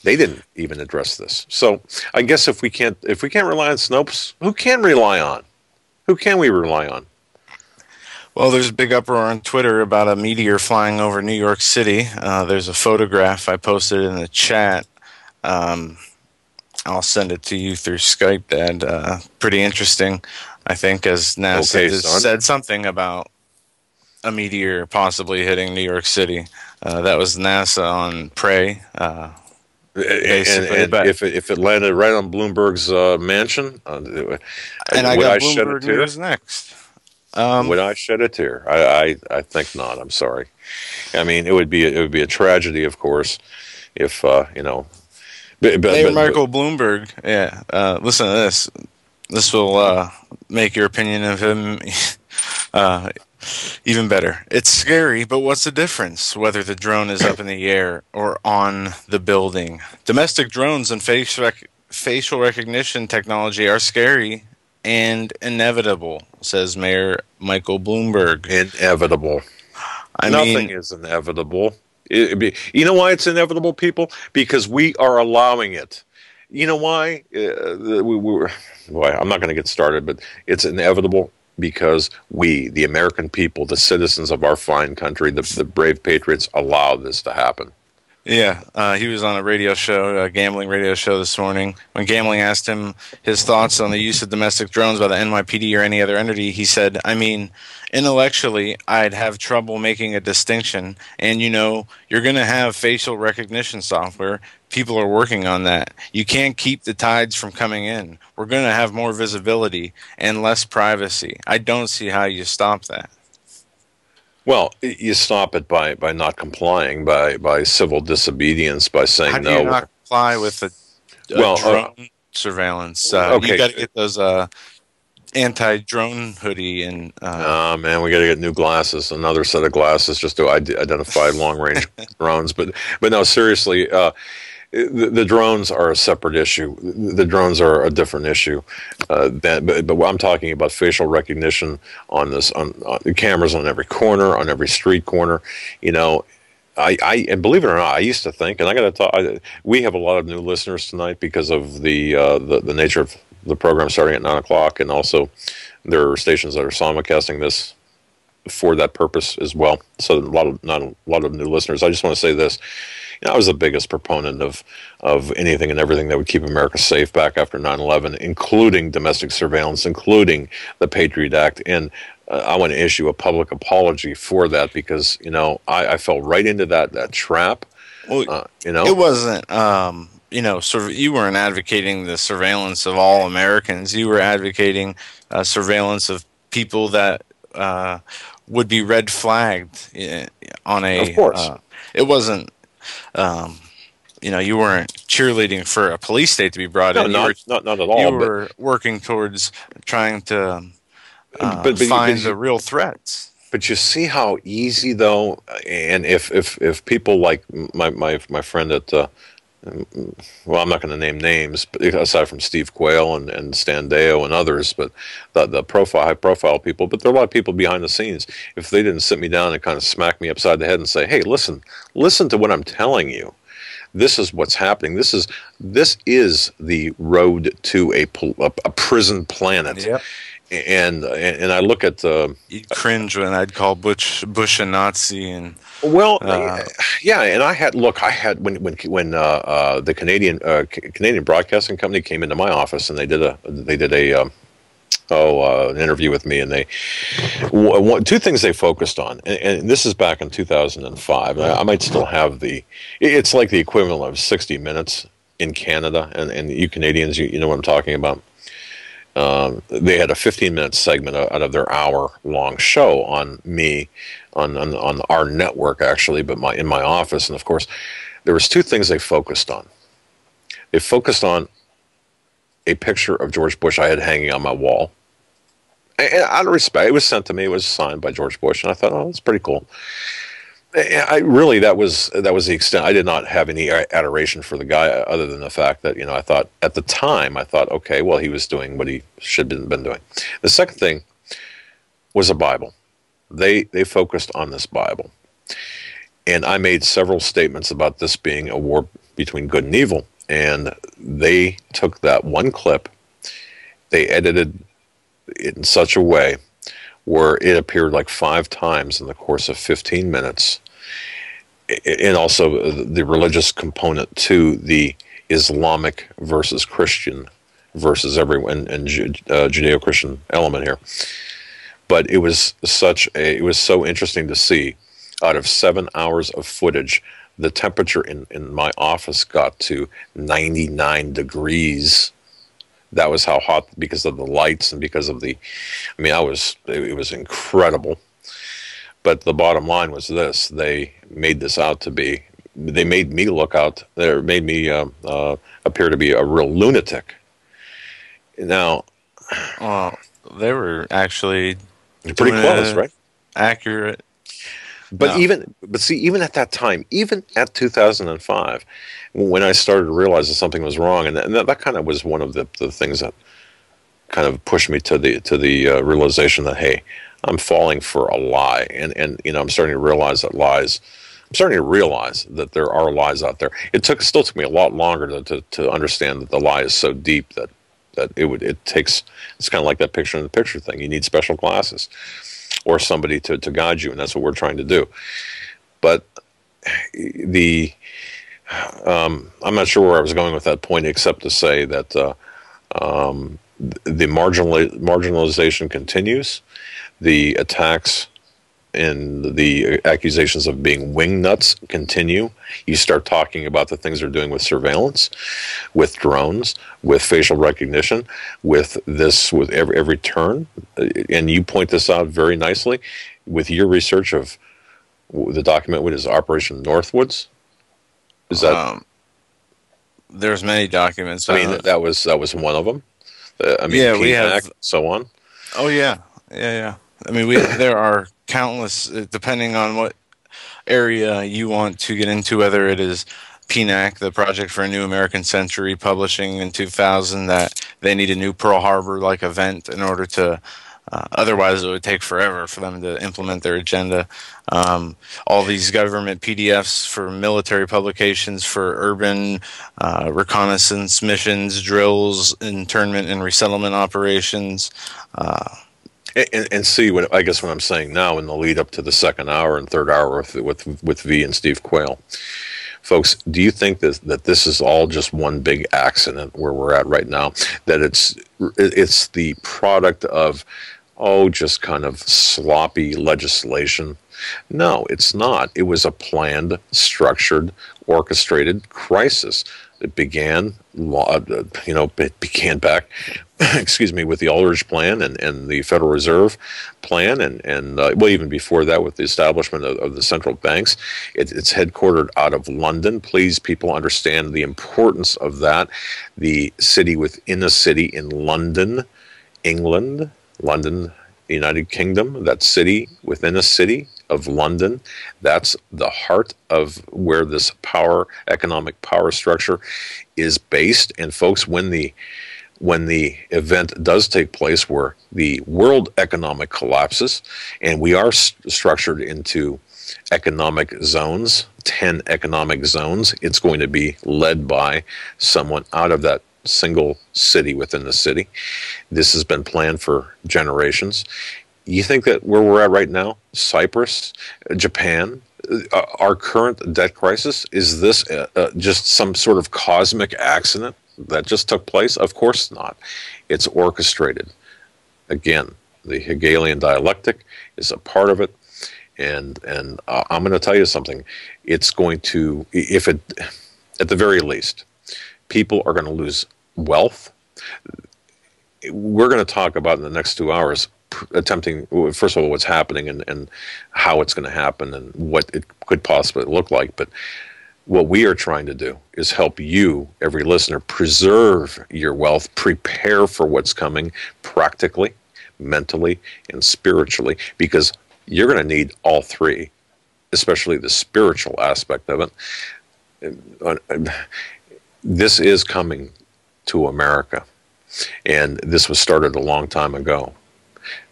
They didn't even address this. So I guess if we can't rely on Snopes, who can we rely on?
Well, there's a big uproar on Twitter about a meteor flying over New York City. There's a photograph I posted in the chat. I'll send it to you through Skype, Dad. Pretty interesting, I think, as NASA said something about a meteor possibly hitting New York City. That was NASA on Prey. Basically,
and if it landed right on Bloomberg's mansion,
and I got Bloomberg News next.
Would I shed a tear? I think not. I'm sorry. I mean, it would be a tragedy, of course, if Michael
Bloomberg. Yeah. Listen to this. This will make your opinion of him even better. It's scary, but what's the difference whether the drone is up in the air or on the building? Domestic drones and facial recognition technology are scary and inevitable, says Mayor Michael Bloomberg.
Inevitable. Nothing is inevitable. You know why it's inevitable, people? Because we are allowing it. You know why? I'm not going to get started, but it's inevitable because we, the American people, the citizens of our fine country, the brave patriots, allow this to happen.
Yeah, he was on a radio show, a gambling radio show this morning. When Gambling asked him his thoughts on the use of domestic drones by the NYPD or any other entity, he said, I mean, intellectually, I'd have trouble making a distinction. And, you know, you're going to have facial recognition software. People are working on that. You can't keep the tides from coming in. We're going to have more visibility and less privacy. I don't see how you stop that.
Well, you stop it by not complying, by civil disobedience, by saying no.
How do you not comply with a drone surveillance?
Okay.
You got to get those anti-drone hoodie and.
Man, we got to get new glasses, another set of glasses, just to identify long-range drones. But no, seriously. The drones are a separate issue. The drones are a different issue. But I'm talking about facial recognition on cameras on every corner, on every street corner. You know, and believe it or not, I used to think, and I got to talk. We have a lot of new listeners tonight because of the nature of the program starting at 9 o'clock, and also there are stations that are simulcasting this for that purpose as well. So not a lot of new listeners. I just want to say this. You know, I was the biggest proponent of anything and everything that would keep America safe back after 9/11, including domestic surveillance, including the Patriot Act. And I want to issue a public apology for that because, you know, I fell right into that trap.
Well,
you know,
it wasn't, you know, you weren't advocating the surveillance of all Americans. You were advocating surveillance of people that would be red flagged on a.
Of course.
It wasn't. You know, you weren't cheerleading for a police state to be brought in.
Not at all.
You were working towards trying to find the real threats.
But you see how easy, though, and if people like my friend at, well, I'm not going to name names, but aside from Steve Quayle and Stan Deo and others, but the high profile people, but there are a lot of people behind the scenes. If they didn't sit me down and kind of smack me upside the head and say, hey, listen to what I'm telling you. This is what's happening. This is the road to a prison planet.
Yep.
And I look at
you'd cringe when I'd call Bush a Nazi and
yeah, and I had when the Canadian Broadcasting Company came into my office and they did an interview with me, and two things they focused on, and this is back in 2005. I might still have it's like the equivalent of 60 Minutes in Canada, and you Canadians, you know what I'm talking about. They had a 15-minute segment out of their hour-long show on me, on our network actually, but in my office, and of course, there was two things they focused on. They focused on a picture of George Bush I had hanging on my wall. And out of respect, it was sent to me. It was signed by George Bush, and I thought, oh, that's pretty cool. That was the extent. I did not have any adoration for the guy, other than the fact that, you know, I thought at the time, okay, well, he was doing what he should have been doing. The second thing was a Bible. They focused on this Bible, and I made several statements about this being a war between good and evil. And they took that one clip, they edited it in such a way where it appeared like 5 times in the course of 15 minutes. And also the religious component to the Islamic versus Christian versus everyone and Judeo-Christian element here. But it was so interesting to see. Out of 7 hours of footage, the temperature in my office got to 99 degrees. That was how hot, because of the lights and because of it was incredible. But the bottom line was this: they made me appear to be a real lunatic. Now,
they were actually
pretty close, right?
Accurate.
But no. Even at that time, even at 2005, when I started to realize that something was wrong, and that kind of was one of the things that kind of pushed me to the realization that, hey, I'm falling for a lie, and I'm starting to realize that lies. I'm starting to realize that there are lies out there. Still took me a lot longer to understand that the lie is so deep that it's kind of like that picture in the picture thing. You need special glasses or somebody to guide you, and that's what we're trying to do. But I'm not sure where I was going with that point, except to say that the marginalization continues. The attacks and the accusations of being wing nuts continue. You start talking about the things they're doing with surveillance, with drones, with facial recognition, with every turn. And you point this out very nicely with your research of the document, what is Operation Northwoods? Is that?
There's many documents.
I mean, that was one of them.
Yeah, we have
so on.
Oh yeah. I mean, there are countless, depending on what area you want to get into, whether it is PNAC, the Project for a New American Century, publishing in 2000 that they need a new Pearl Harbor-like event in order to, otherwise it would take forever for them to implement their agenda. All these government PDFs for military publications, for urban reconnaissance missions, drills, internment and resettlement operations.
And see what I'm saying now in the lead up to the second hour and third hour with V and Steve Quayle, folks. Do you think that this is all just one big accident where we're at right now? That it's the product of just kind of sloppy legislation? No, it's not. It was a planned, structured, orchestrated crisis. It began back, excuse me, with the Aldrich Plan and the Federal Reserve Plan, and even before that with the establishment of the central banks. It's headquartered out of London. Please, people, understand the importance of that. The city within a city in London, England, London, United Kingdom, that city within a city of London, that's the heart of where this economic power structure is based. And folks, when the event does take place where the world economic collapses, and we are structured into economic zones, 10 economic zones, it's going to be led by someone out of that single city within the city. This has been planned for generations. You think that where we're at right now, Cyprus, Japan, our current debt crisis, is this just some sort of cosmic accident that just took place? Of course not. It's orchestrated. Again, the Hegelian dialectic is a part of it. And I'm going to tell you something. It's going to, at the very least, people are going to lose wealth. We're going to talk about in the next 2 hours attempting, first of all, what's happening and how it's going to happen and what it could possibly look like. But what we are trying to do is help you, every listener, preserve your wealth, prepare for what's coming practically, mentally, and spiritually, because you're going to need all three, especially the spiritual aspect of it. This is coming to America, and this was started a long time ago.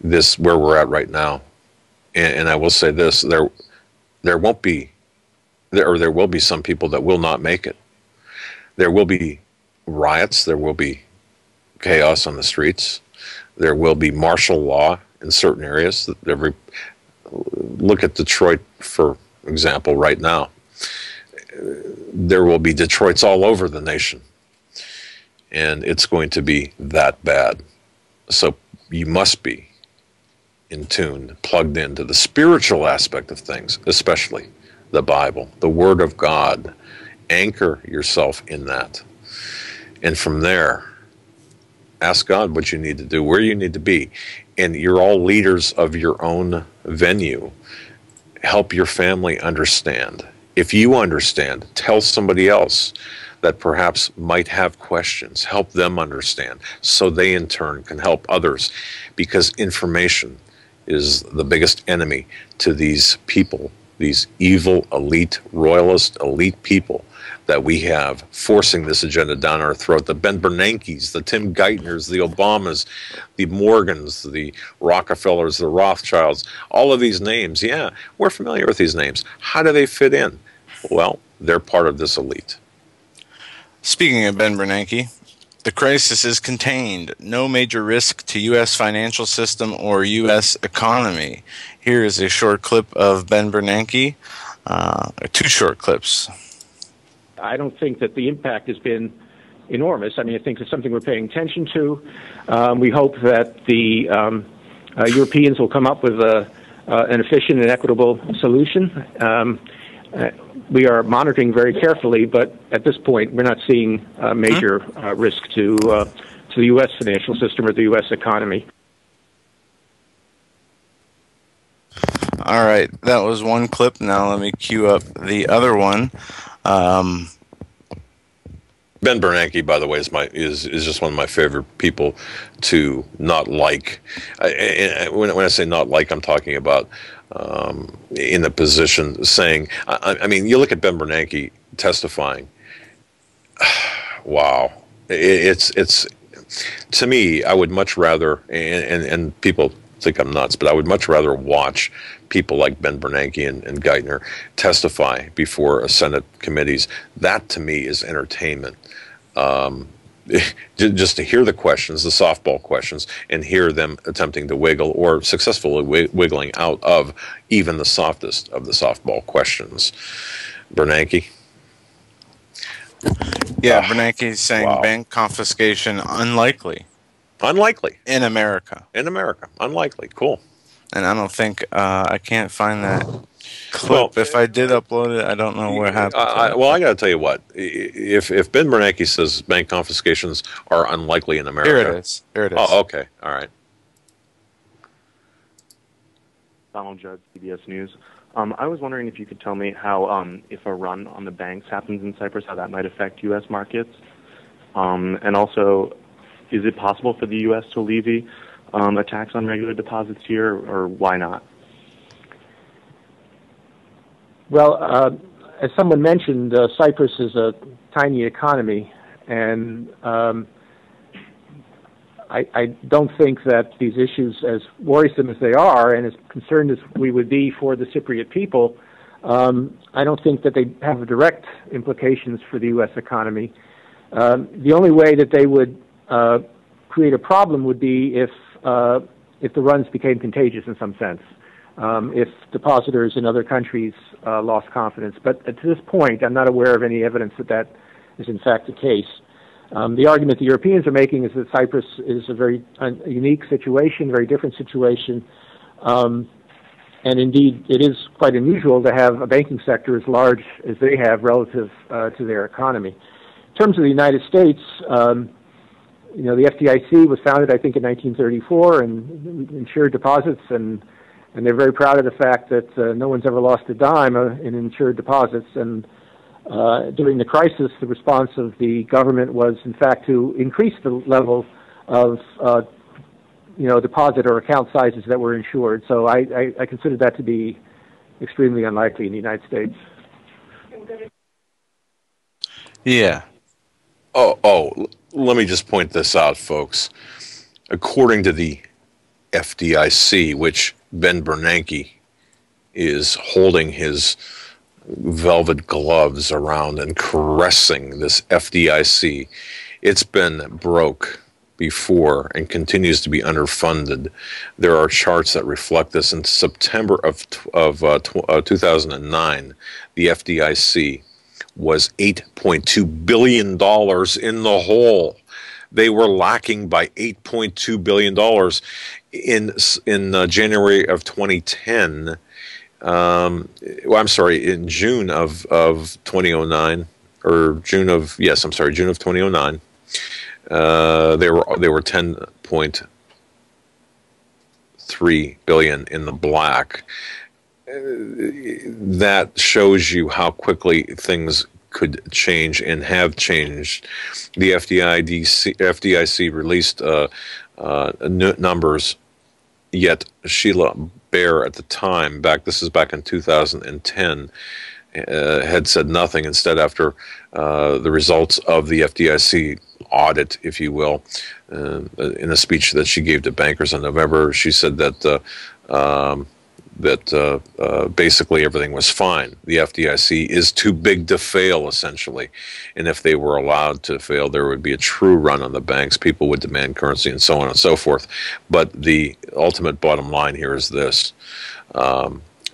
This where we're at right now, and I will say this: there will be some people that will not make it. There will be riots. There will be chaos on the streets. There will be martial law in certain areas. Look at Detroit, for example, right now. There will be Detroits all over the nation, and it's going to be that bad. So you must be in tune, plugged into the spiritual aspect of things, especially the Bible, the Word of God. Anchor yourself in that. And from there, ask God what you need to do, where you need to be. And you're all leaders of your own venue. Help your family understand. If you understand, tell somebody else that perhaps might have questions. Help them understand so they in turn can help others, because information is the biggest enemy to these people these evil, elite, royalist, elite people that we have forcing this agenda down our throat. The Ben Bernankes, the Tim Geithners, the Obamas, the Morgans, the Rockefellers, the Rothschilds, all of these names, yeah, we're familiar with these names. How do they fit in? Well, they're part of this elite.
Speaking of Ben Bernanke, the crisis is contained. No major risk to U.S. financial system or U.S. economy. Here is a short clip of Ben Bernanke, 2 short clips.
I don't think that the impact has been enormous. I mean, I think it's something we're paying attention to. We hope that the Europeans will come up with an efficient and equitable solution. We are monitoring very carefully, but at this point, we're not seeing a major risk to the U.S. financial system or the U.S. economy.
All right, that was one clip. Now let me cue up the other one.
Ben Bernanke, by the way, is just one of my favorite people to not like. When I say not like, I'm talking about in the position saying. I mean, you look at Ben Bernanke testifying. Wow, it's to me. I would much rather, and people think I'm nuts, but I would much rather watch people like Ben Bernanke and Geithner testify before a Senate committees. That to me is entertainment. Just to hear the questions, the softball questions, and hear them attempting to wiggle or successfully wiggling out of even the softest of the softball questions. Bernanke?
Yeah, Bernanke is saying bank confiscation unlikely.
Unlikely.
In America.
In America. Unlikely. Cool.
And I don't think, I can't find that clip. If I did upload it, I don't know what happened.
Well, I got to tell you what. If Ben Bernanke says bank confiscations are unlikely in America.
Here it is. Here it is.
Oh, okay. All right.
Donald Judd, CBS News. I was wondering if you could tell me how, if a run on the banks happens in Cyprus, how that might affect U.S. markets. And also, is it possible for the U.S. to levy a tax on regular deposits here, or why not?
Well, as someone mentioned, Cyprus is a tiny economy, and I don't think that these issues, as worrisome as they are, and as concerned as we would be for the Cypriot people, I don't think that they have direct implications for the U.S. economy. The only way that they would create a problem would be if the runs became contagious in some sense, if depositors in other countries lost confidence. But to this point, I'm not aware of any evidence that that is in fact the case. The argument the Europeans are making is that Cyprus is a very unique situation, very different situation, and indeed it is quite unusual to have a banking sector as large as they have relative to their economy. In terms of the United States, the FDIC was founded, I think, in 1934 and insured deposits, and they're very proud of the fact that no one's ever lost a dime in insured deposits. And during the crisis, the response of the government was, in fact, to increase the level of deposit or account sizes that were insured. So I consider that to be extremely unlikely in the United States.
Yeah.
Let me just point this out, folks. According to the FDIC, which Ben Bernanke is holding his velvet gloves around and caressing this FDIC, it's been broke before and continues to be underfunded. There are charts that reflect this. In September of 2009, the FDIC was $8.2 billion in the hole. They were lacking by $8.2 billion in January of 2010. In June of 2009, or June of 2009. They were 10.3 billion in the black. That shows you how quickly things could change and have changed. The FDIC released numbers, yet Sheila Baer at the time, this is back in 2010, had said nothing. Instead, after the results of the FDIC audit, if you will, in a speech that she gave to bankers in November, she said that basically everything was fine. The FDIC is too big to fail, essentially. And if they were allowed to fail, there would be a true run on the banks. People would demand currency and so on and so forth. But the ultimate bottom line here is this.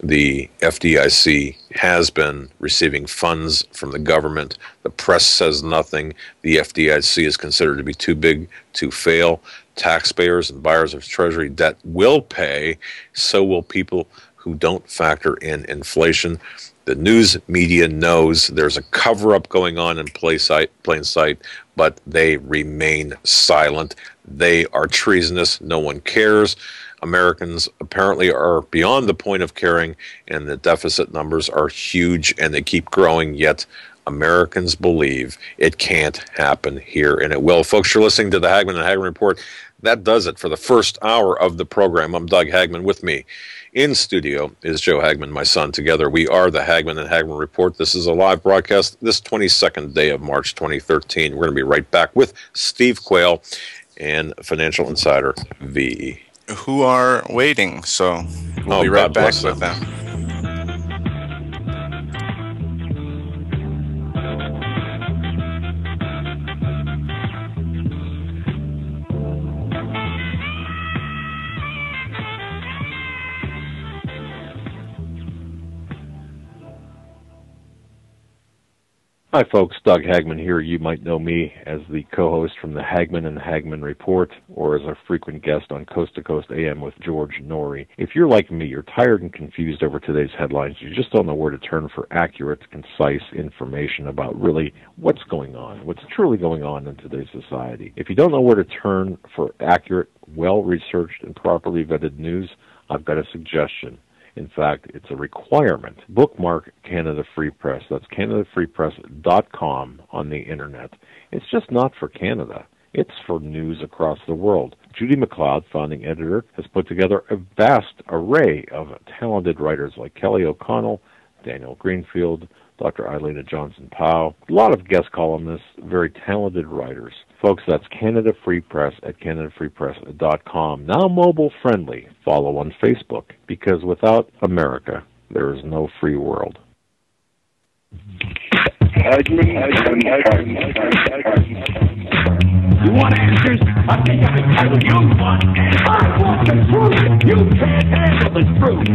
The FDIC has been receiving funds from the government. The press says nothing. The FDIC is considered to be too big to fail. Taxpayers and buyers of Treasury debt will pay. So will people who don't factor in inflation. The news media knows there's a cover-up going on in plain sight, but they remain silent. They are treasonous. No one cares. Americans apparently are beyond the point of caring, and the deficit numbers are huge, and they keep growing, yet Americans believe it can't happen here, and it will. Folks, you're listening to the Hagmann and Hagmann Report. That does it for the first hour of the program. I'm Doug Hagmann. With me in studio is Joe Hagmann, my son. Together we are the Hagmann and Hagmann Report. This is a live broadcast this 22nd day of March 2013. We're going to be right back with Steve Quayle and Financial Insider V,
who are waiting, so we'll be right back with them.
Hi folks, Doug Hagmann here. You might know me as the co-host from the Hagmann and Hagmann Report, or as a frequent guest on Coast to Coast AM with George Norrie. If you're like me, you're tired and confused over today's headlines. You just don't know where to turn for accurate, concise information about really what's going on, what's truly going on in today's society. If you don't know where to turn for accurate, well-researched, and properly vetted news, I've got a suggestion. In fact, it's a requirement. Bookmark Canada Free Press. That's CanadaFreePress.com on the internet. It's just not for Canada. It's for news across the world. Judy McLeod, founding editor, has put together a vast array of talented writers like Kelly O'Connell, Daniel Greenfield, Dr. Eilena Johnson-Powell, a lot of guest columnists, very talented writers. Folks, that's Canada Free Press at CanadaFreePress.com. Now mobile friendly. Follow on Facebook, because without America, there is no free world.
You want answers? I think I can tell you want answers. I want the truth. You can't handle the truth.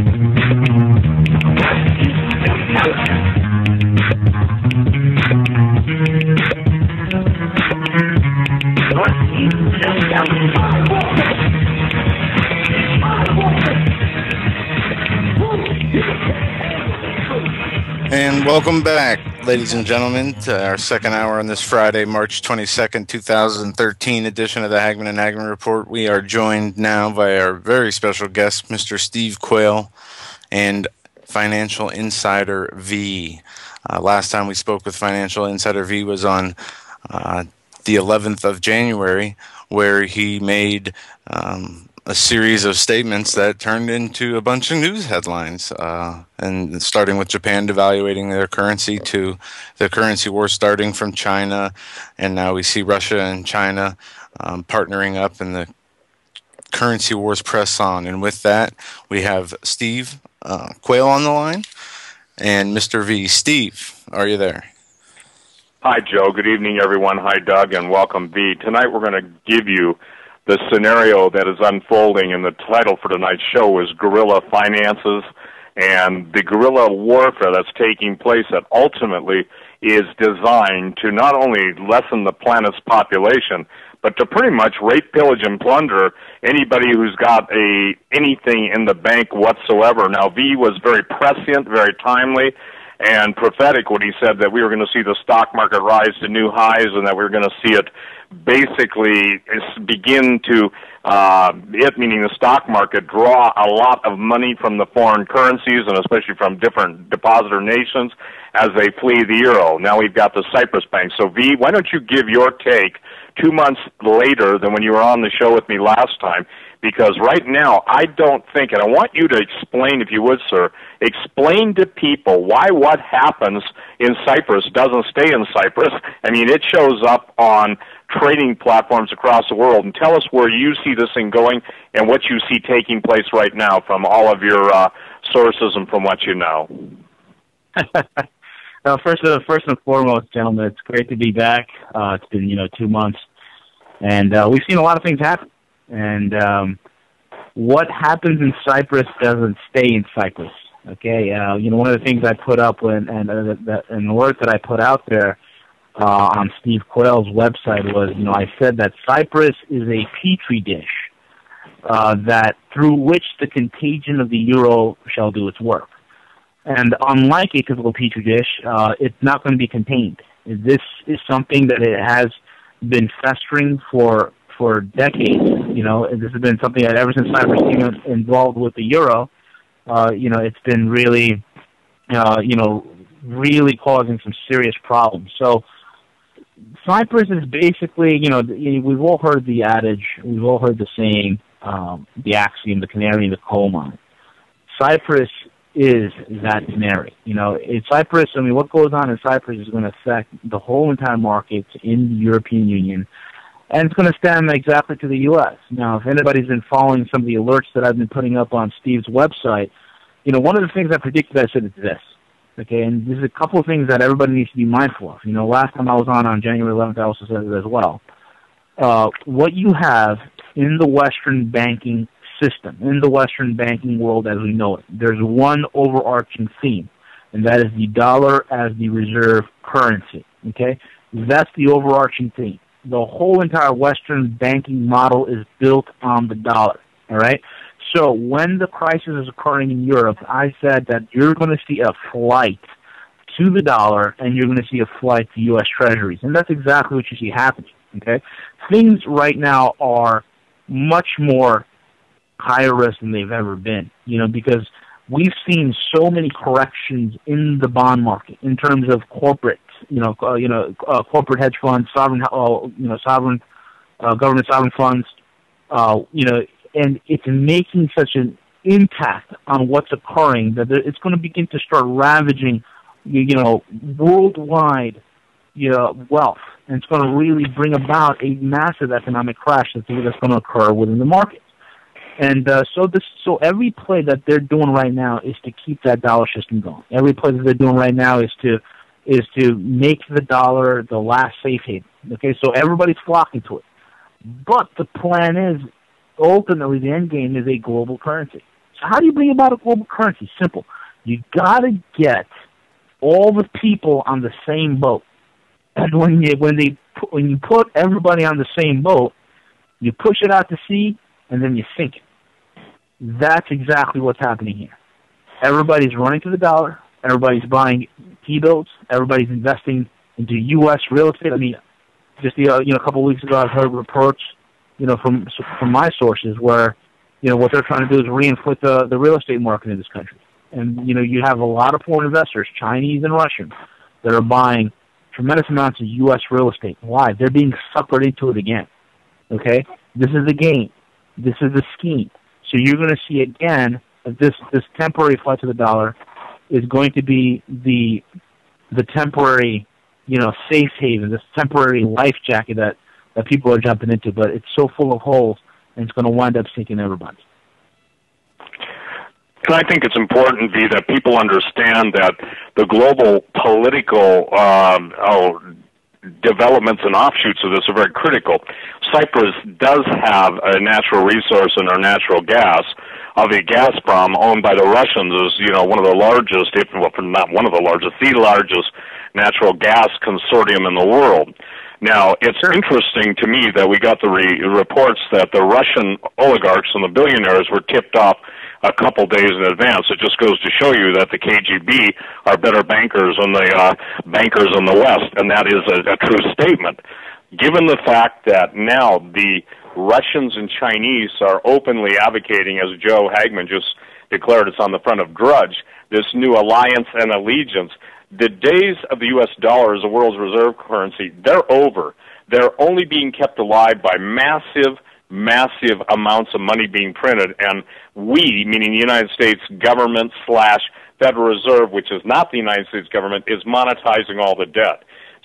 And welcome back, ladies and gentlemen, to our second hour on this Friday, March 22nd, 2013 edition of the Hagmann and Hagmann Report. We are joined now by our very special guest, Mr. Steve Quayle and Financial Insider V. Last time we spoke with Financial Insider V was on the 11th of January, where he made a series of statements that turned into a bunch of news headlines, and starting with Japan devaluating their currency to the currency war starting from China, and now we see Russia and China partnering up, and the currency wars press on. And with that, we have Steve Quayle on the line and Mr. V. Steve, are you there?
Hi, Joe. Good evening, everyone. Hi, Doug, and welcome, V. Tonight we're going to give you the scenario that is unfolding, and the title for tonight's show is Guerrilla Finances, and the guerrilla warfare that's taking place that ultimately is designed to not only lessen the planet's population, but to pretty much rape, pillage, and plunder anybody who's got anything in the bank whatsoever. Now, V was very prescient, very timely, and prophetic when he said that we were going to see the stock market rise to new highs and that we were going to see it basically begin to, it meaning the stock market, draw a lot of money from the foreign currencies and especially from different depositor nations as they flee the euro. Now we've got the Cyprus Bank. So, V, why don't you give your take 2 months later than when you were on the show with me last time, Because right now, I don't think, and I want you to explain, if you would, sir, explain to people why what happens in Cyprus doesn't stay in Cyprus. I mean, it shows up on trading platforms across the world. And tell us where you see this thing going and what you see taking place right now from all of your sources and from what you know.
Well, first and foremost, gentlemen, it's great to be back. It's been 2 months, and we've seen a lot of things happen. And what happens in Cyprus doesn't stay in Cyprus. Okay, one of the things I put up and the alert that I put out there on Steve Quayle's website was, I said that Cyprus is a petri dish that through which the contagion of the euro shall do its work. And unlike a typical petri dish, it's not going to be contained. This is something that it has been festering for decades. This has been something that ever since Cyprus became involved with the euro, it's been really, really causing some serious problems. So Cyprus is basically, we've all heard the adage, we've all heard the saying, the axiom, the canary in the coal mine. Cyprus is that canary. In Cyprus, what goes on in Cyprus is going to affect the whole entire market in the European Union, and it's going to stem exactly to the U.S. Now, if anybody's been following some of the alerts that I've been putting up on Steve's website, one of the things I predicted, I said, is this. Okay, and there's a couple of things that everybody needs to be mindful of. Last time I was on January 11th, I also said it as well. What you have in the Western banking system, in the Western banking world as we know it, there's one overarching theme, and that is the dollar as the reserve currency. Okay, that's the overarching theme. The whole entire Western banking model is built on the dollar. All right. So when the crisis is occurring in Europe, I said that you're going to see a flight to the dollar, and you're going to see a flight to U.S. Treasuries, and that's exactly what you see happening. Okay, things right now are much more higher risk than they've ever been. Because we've seen so many corrections in the bond market in terms of corporate, corporate hedge funds, sovereign government sovereign funds, and it's making such an impact on what's occurring that it's going to begin to start ravaging, worldwide, wealth, and it's going to really bring about a massive economic crash that's going to occur within the market. And so every play that they're doing right now is to keep that dollar system going. Every play that they're doing right now is to make the dollar the last safe haven. Okay, so everybody's flocking to it. But the plan is, ultimately, the end game is a global currency. So how do you bring about a global currency? Simple. You got to get all the people on the same boat. And when you put everybody on the same boat, you push it out to sea, and then you sink it. That's exactly what's happening here. Everybody's running to the dollar. Everybody's buying T-bills. Everybody's investing into U.S. real estate. Just a couple of weeks ago, I've heard reports, from my sources where, what they're trying to do is reinflate the real estate market in this country. And, you have a lot of foreign investors, Chinese and Russian, that are buying tremendous amounts of U.S. real estate. Why? They're being suckered into it again. Okay? This is the game. This is the scheme. So you're going to see again that this temporary flight to the dollar is going to be the temporary, safe haven, this temporary life jacket that people are jumping into. But it's so full of holes, and it's going to wind up sinking everybody.
And I think it's important, V, that people understand that the global political developments and offshoots of this are very critical. Cyprus does have a natural resource in our natural gas. The Gazprom, owned by the Russians, is one of the largest, if not one of the largest, the largest natural gas consortium in the world. Now, it's interesting to me that we got the reports that the Russian oligarchs and the billionaires were tipped off a couple days in advance. It just goes to show you that the KGB are better bankers than the bankers in the West, and that is a true statement. Given the fact that now the Russians and Chinese are openly advocating, as Joe Hagmann just declared, it's on the front of Drudge, this new alliance and allegiance, the days of the U.S. dollar as the world's reserve currency, they're over. They're only being kept alive by massive massive amounts of money being printed, and we, meaning the United States government / Federal Reserve, which is not the United States government, is monetizing all the debt.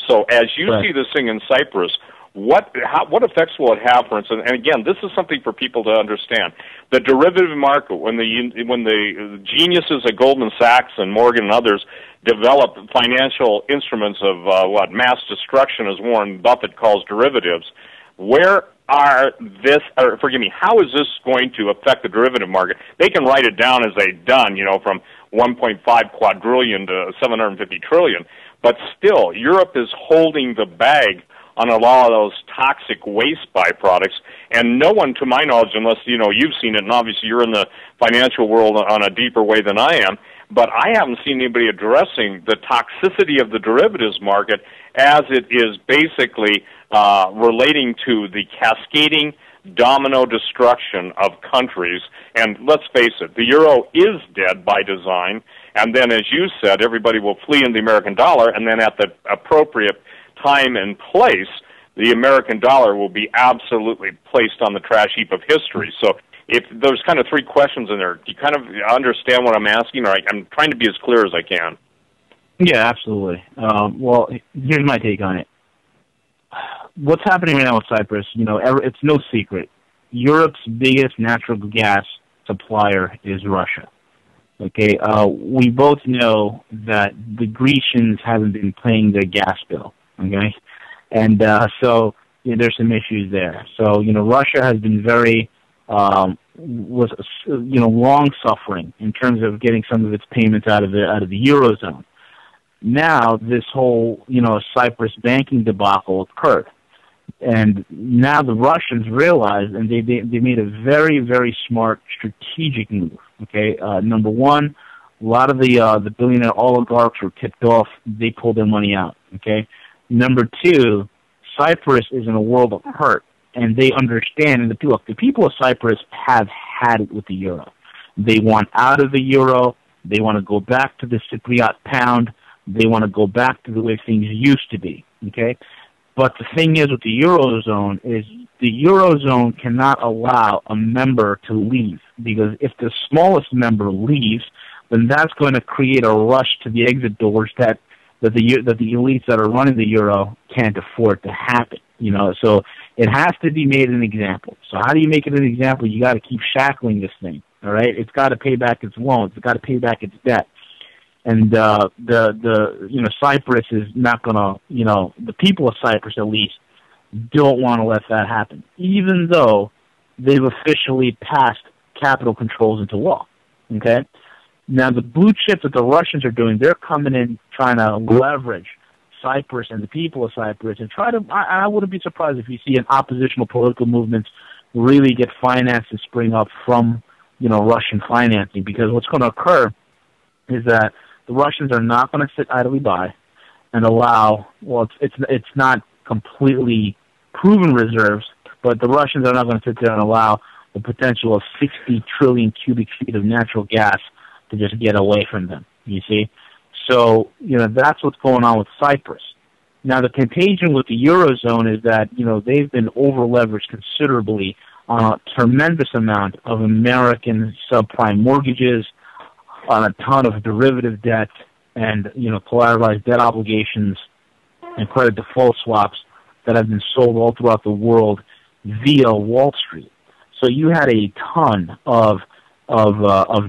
So as you see this thing in Cyprus, what effects will it have, for instance? And again, this is something for people to understand. The derivative market, when the geniuses at Goldman Sachs and Morgan and others develop financial instruments of mass destruction, as Warren Buffett calls derivatives, how is this going to affect the derivative market? They can write it down as they've done, from 1.5 quadrillion to 750 trillion. But still, Europe is holding the bag on a lot of those toxic waste byproducts, and no one, to my knowledge, unless you've seen it, and obviously you're in the financial world on a deeper way than I am, but I haven't seen anybody addressing the toxicity of the derivatives market as it is basically relating to the cascading domino destruction of countries. And let's face it, the euro is dead by design, and then, as you said, everybody will flee in the American dollar, and then at the appropriate time and place, the American dollar will be absolutely placed on the trash heap of history. So if there's kind of three questions in there, do you kind of understand what I'm asking? Or I'm trying to be as clear as I can.
Yeah, absolutely. Well, here's my take on it. What's happening right now with Cyprus, it's no secret. Europe's biggest natural gas supplier is Russia. Okay, we both know that the Grecians haven't been paying their gas bill. Okay, and so there's some issues there. So Russia has been very long suffering in terms of getting some of its payments out of the eurozone. Now this whole Cyprus banking debacle occurred, and now the Russians realized, and they made a very, very smart strategic move. Okay, number one, a lot of the billionaire oligarchs were tipped off. They pulled their money out. Okay. Number two, Cyprus is in a world of hurt, and they understand, and the people of Cyprus have had it with the euro. They want out of the euro. They want to go back to the Cypriot pound. They want to go back to the way things used to be, okay? But the thing is with the Eurozone is the Eurozone cannot allow a member to leave, because if the smallest member leaves, then that's going to create a rush to the exit doors that the elites that are running the euro can't afford to happen. So it has to be made an example. So how do you make it an example? You got to keep shackling this thing. All right, it's got to pay back its loans. It's got to pay back its debt. And Cyprus is not going to. The people of Cyprus at least don't want to let that happen, even though they've officially passed capital controls into law. Okay. Now, the blue chips that the Russians are doing, they're coming in trying to leverage Cyprus and the people of Cyprus and try to, I wouldn't be surprised if you see an oppositional political movement really get financed and spring up from, Russian financing, because what's going to occur is that the Russians are not going to sit idly by and allow, it's not completely proven reserves, but the Russians are not going to sit there and allow the potential of 60 trillion cubic feet of natural gas to just get away from them, you see? So, that's what's going on with Cyprus. Now, the contagion with the Eurozone is that, they've been over-leveraged considerably on a tremendous amount of American subprime mortgages, on a ton of derivative debt, and, collateralized debt obligations and credit default swaps that have been sold all throughout the world via Wall Street. So you had a ton of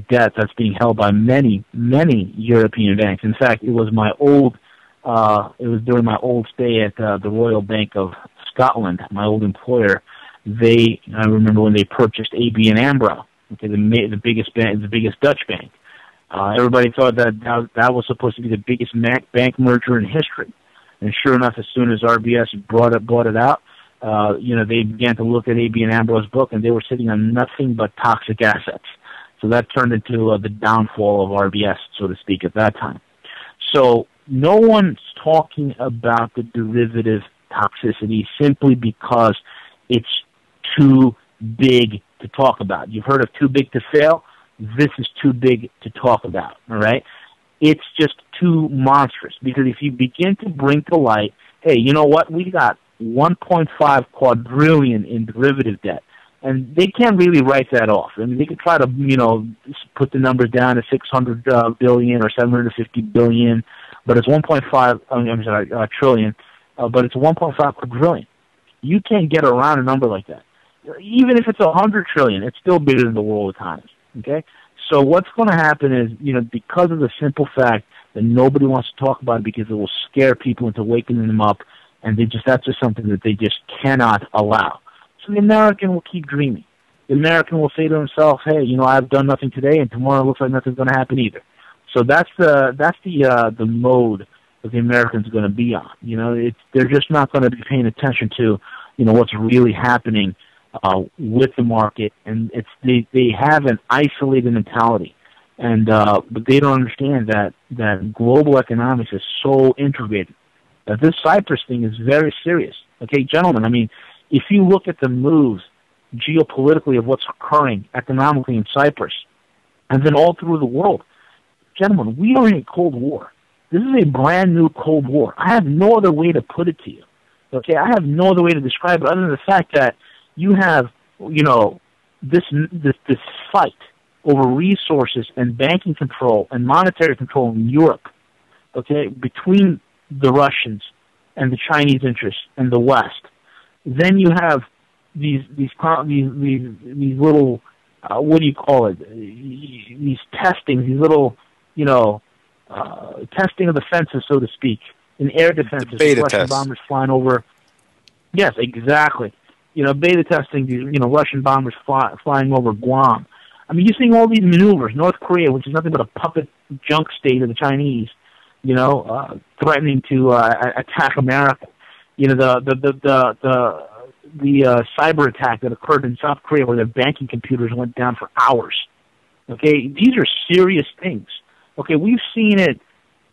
debt that's being held by many European banks. In fact, it was during my old stay at the Royal Bank of Scotland, my old employer. I remember when they purchased ABN AMRO, okay, the biggest bank, the biggest Dutch bank. Everybody thought that was supposed to be the biggest bank merger in history, and sure enough, as soon as RBS bought it out, they began to look at ABN AMRO's book, and they were sitting on nothing but toxic assets. So that turned into the downfall of RBS, so to speak, at that time. So no one's talking about the derivative toxicity simply because it's too big to talk about. You've heard of too big to fail? This is too big to talk about, all right? It's just too monstrous, because if you begin to bring to light, hey, you know what? We got 1.5 quadrillion in derivative debt. And they can't really write that off. I mean, they could try to, put the numbers down to 600 billion or 750 billion, but it's 1.5 trillion, but it's 1.5 quadrillion. You can't get around a number like that. Even if it's 100 trillion, it's still bigger than the world economy. Okay? So what's going to happen is, because of the simple fact that nobody wants to talk about it because it will scare people into waking them up, and that's just something that they just cannot allow. So the American will keep dreaming. The American will say to himself, "Hey, I've done nothing today, and tomorrow it looks like nothing's going to happen either." So that's the mode that the Americans are going to be on. They're just not going to be paying attention to what's really happening with the market, and they have an isolated mentality, and but they don't understand that global economics is so integrated. That this Cyprus thing is very serious. Okay, gentlemen, I mean, if you look at the moves geopolitically of what's occurring economically in Cyprus, and then all through the world, gentlemen, we are in a Cold War. This is a brand new Cold War. I have no other way to put it to you. Okay, I have no other way to describe it other than the fact that you have, this fight over resources and banking control and monetary control in Europe, okay, between the Russians and the Chinese interests and the West. Then you have these little what do you call it? These testings, these little testing of the fences, so to speak, in air defenses.
Beta
Russian
test.
Bombers flying over. Yes, exactly. Beta testing. Russian bombers flying over Guam. I mean, you're seeing all these maneuvers. North Korea, which is nothing but a puppet junk state of the Chinese, threatening to attack America. The cyber attack that occurred in South Korea where their banking computers went down for hours. Okay, these are serious things. Okay, we've seen it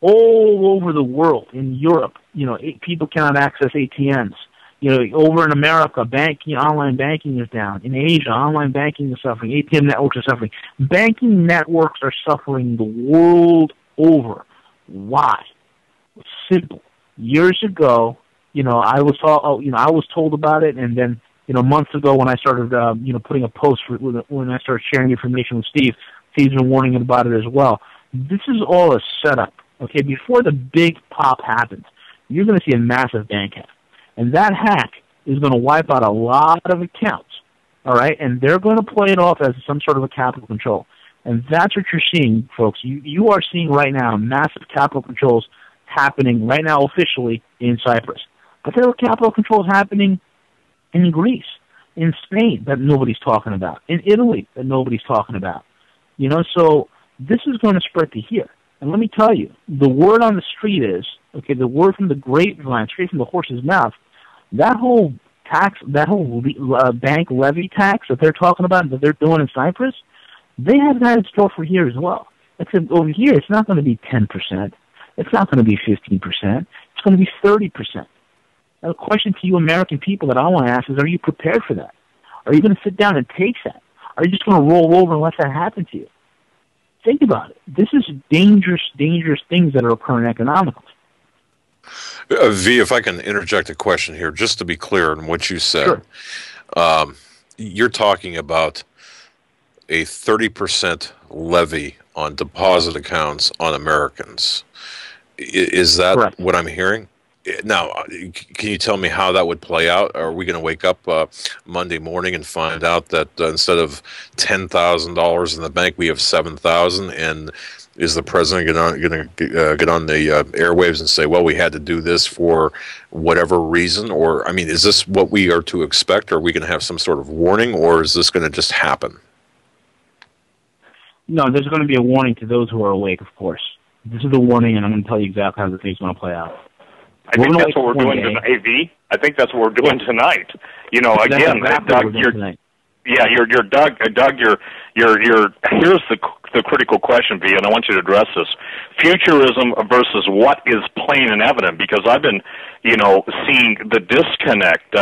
all over the world. In Europe, people cannot access ATMs. Over in America, online banking is down. In Asia, online banking is suffering. ATM networks are suffering. Banking networks are suffering the world over. Why? It's simple. Years ago, I was told about it, and then, months ago when I started, putting a post when I started sharing information with Steve, Steve's been warning about it as well. This is all a setup. Okay, before the big pop happens, you're going to see a massive bank hack, and that hack is going to wipe out a lot of accounts. All right, and they're going to play it off as some sort of a capital control, and that's what you're seeing, folks. You are seeing right now massive capital controls happening right now officially in Cyprus. But there are capital controls happening in Greece, in Spain that nobody's talking about, in Italy that nobody's talking about. So this is going to spread to here. And let me tell you, the word on the street is, okay, the word from the grapevine, straight from the horse's mouth, that whole tax, bank levy tax that they're talking about, that they're doing in Cyprus, they have that in store for here as well. Except over here, it's not going to be 10%. It's not going to be 15%. It's going to be 30%. Now, the question to you American people that I want to ask is, are you prepared for that? Are you going to sit down and take that? Are you just going to roll over and let that happen to you? Think about it. This is dangerous, dangerous things that are occurring economically.
V, if I can interject a question here, just to be clear on what you said.
Sure.
You're talking about a 30% levy on deposit accounts on Americans. Is that
Correct.
What I'm hearing? Now, can you tell me how that would play out? Are we going to wake up Monday morning and find out that instead of $10,000 in the bank, we have $7,000? And is the president going to get on the airwaves and say, well, we had to do this for whatever reason? Or, I mean, is this what we are to expect? Are we going to have some sort of warning, or is this going to just happen?
No, there's going to be a warning to those who are awake, of course. This is the warning, and I'm going to tell you exactly how the thing's going to play out.
I think that's what we're doing tonight, AV. I think that's what we're doing tonight. Again, Doug, you're Doug. Doug, here's the critical question, V, and I want you to address this: futurism versus what is plain and evident. Because I've been, seeing the disconnect.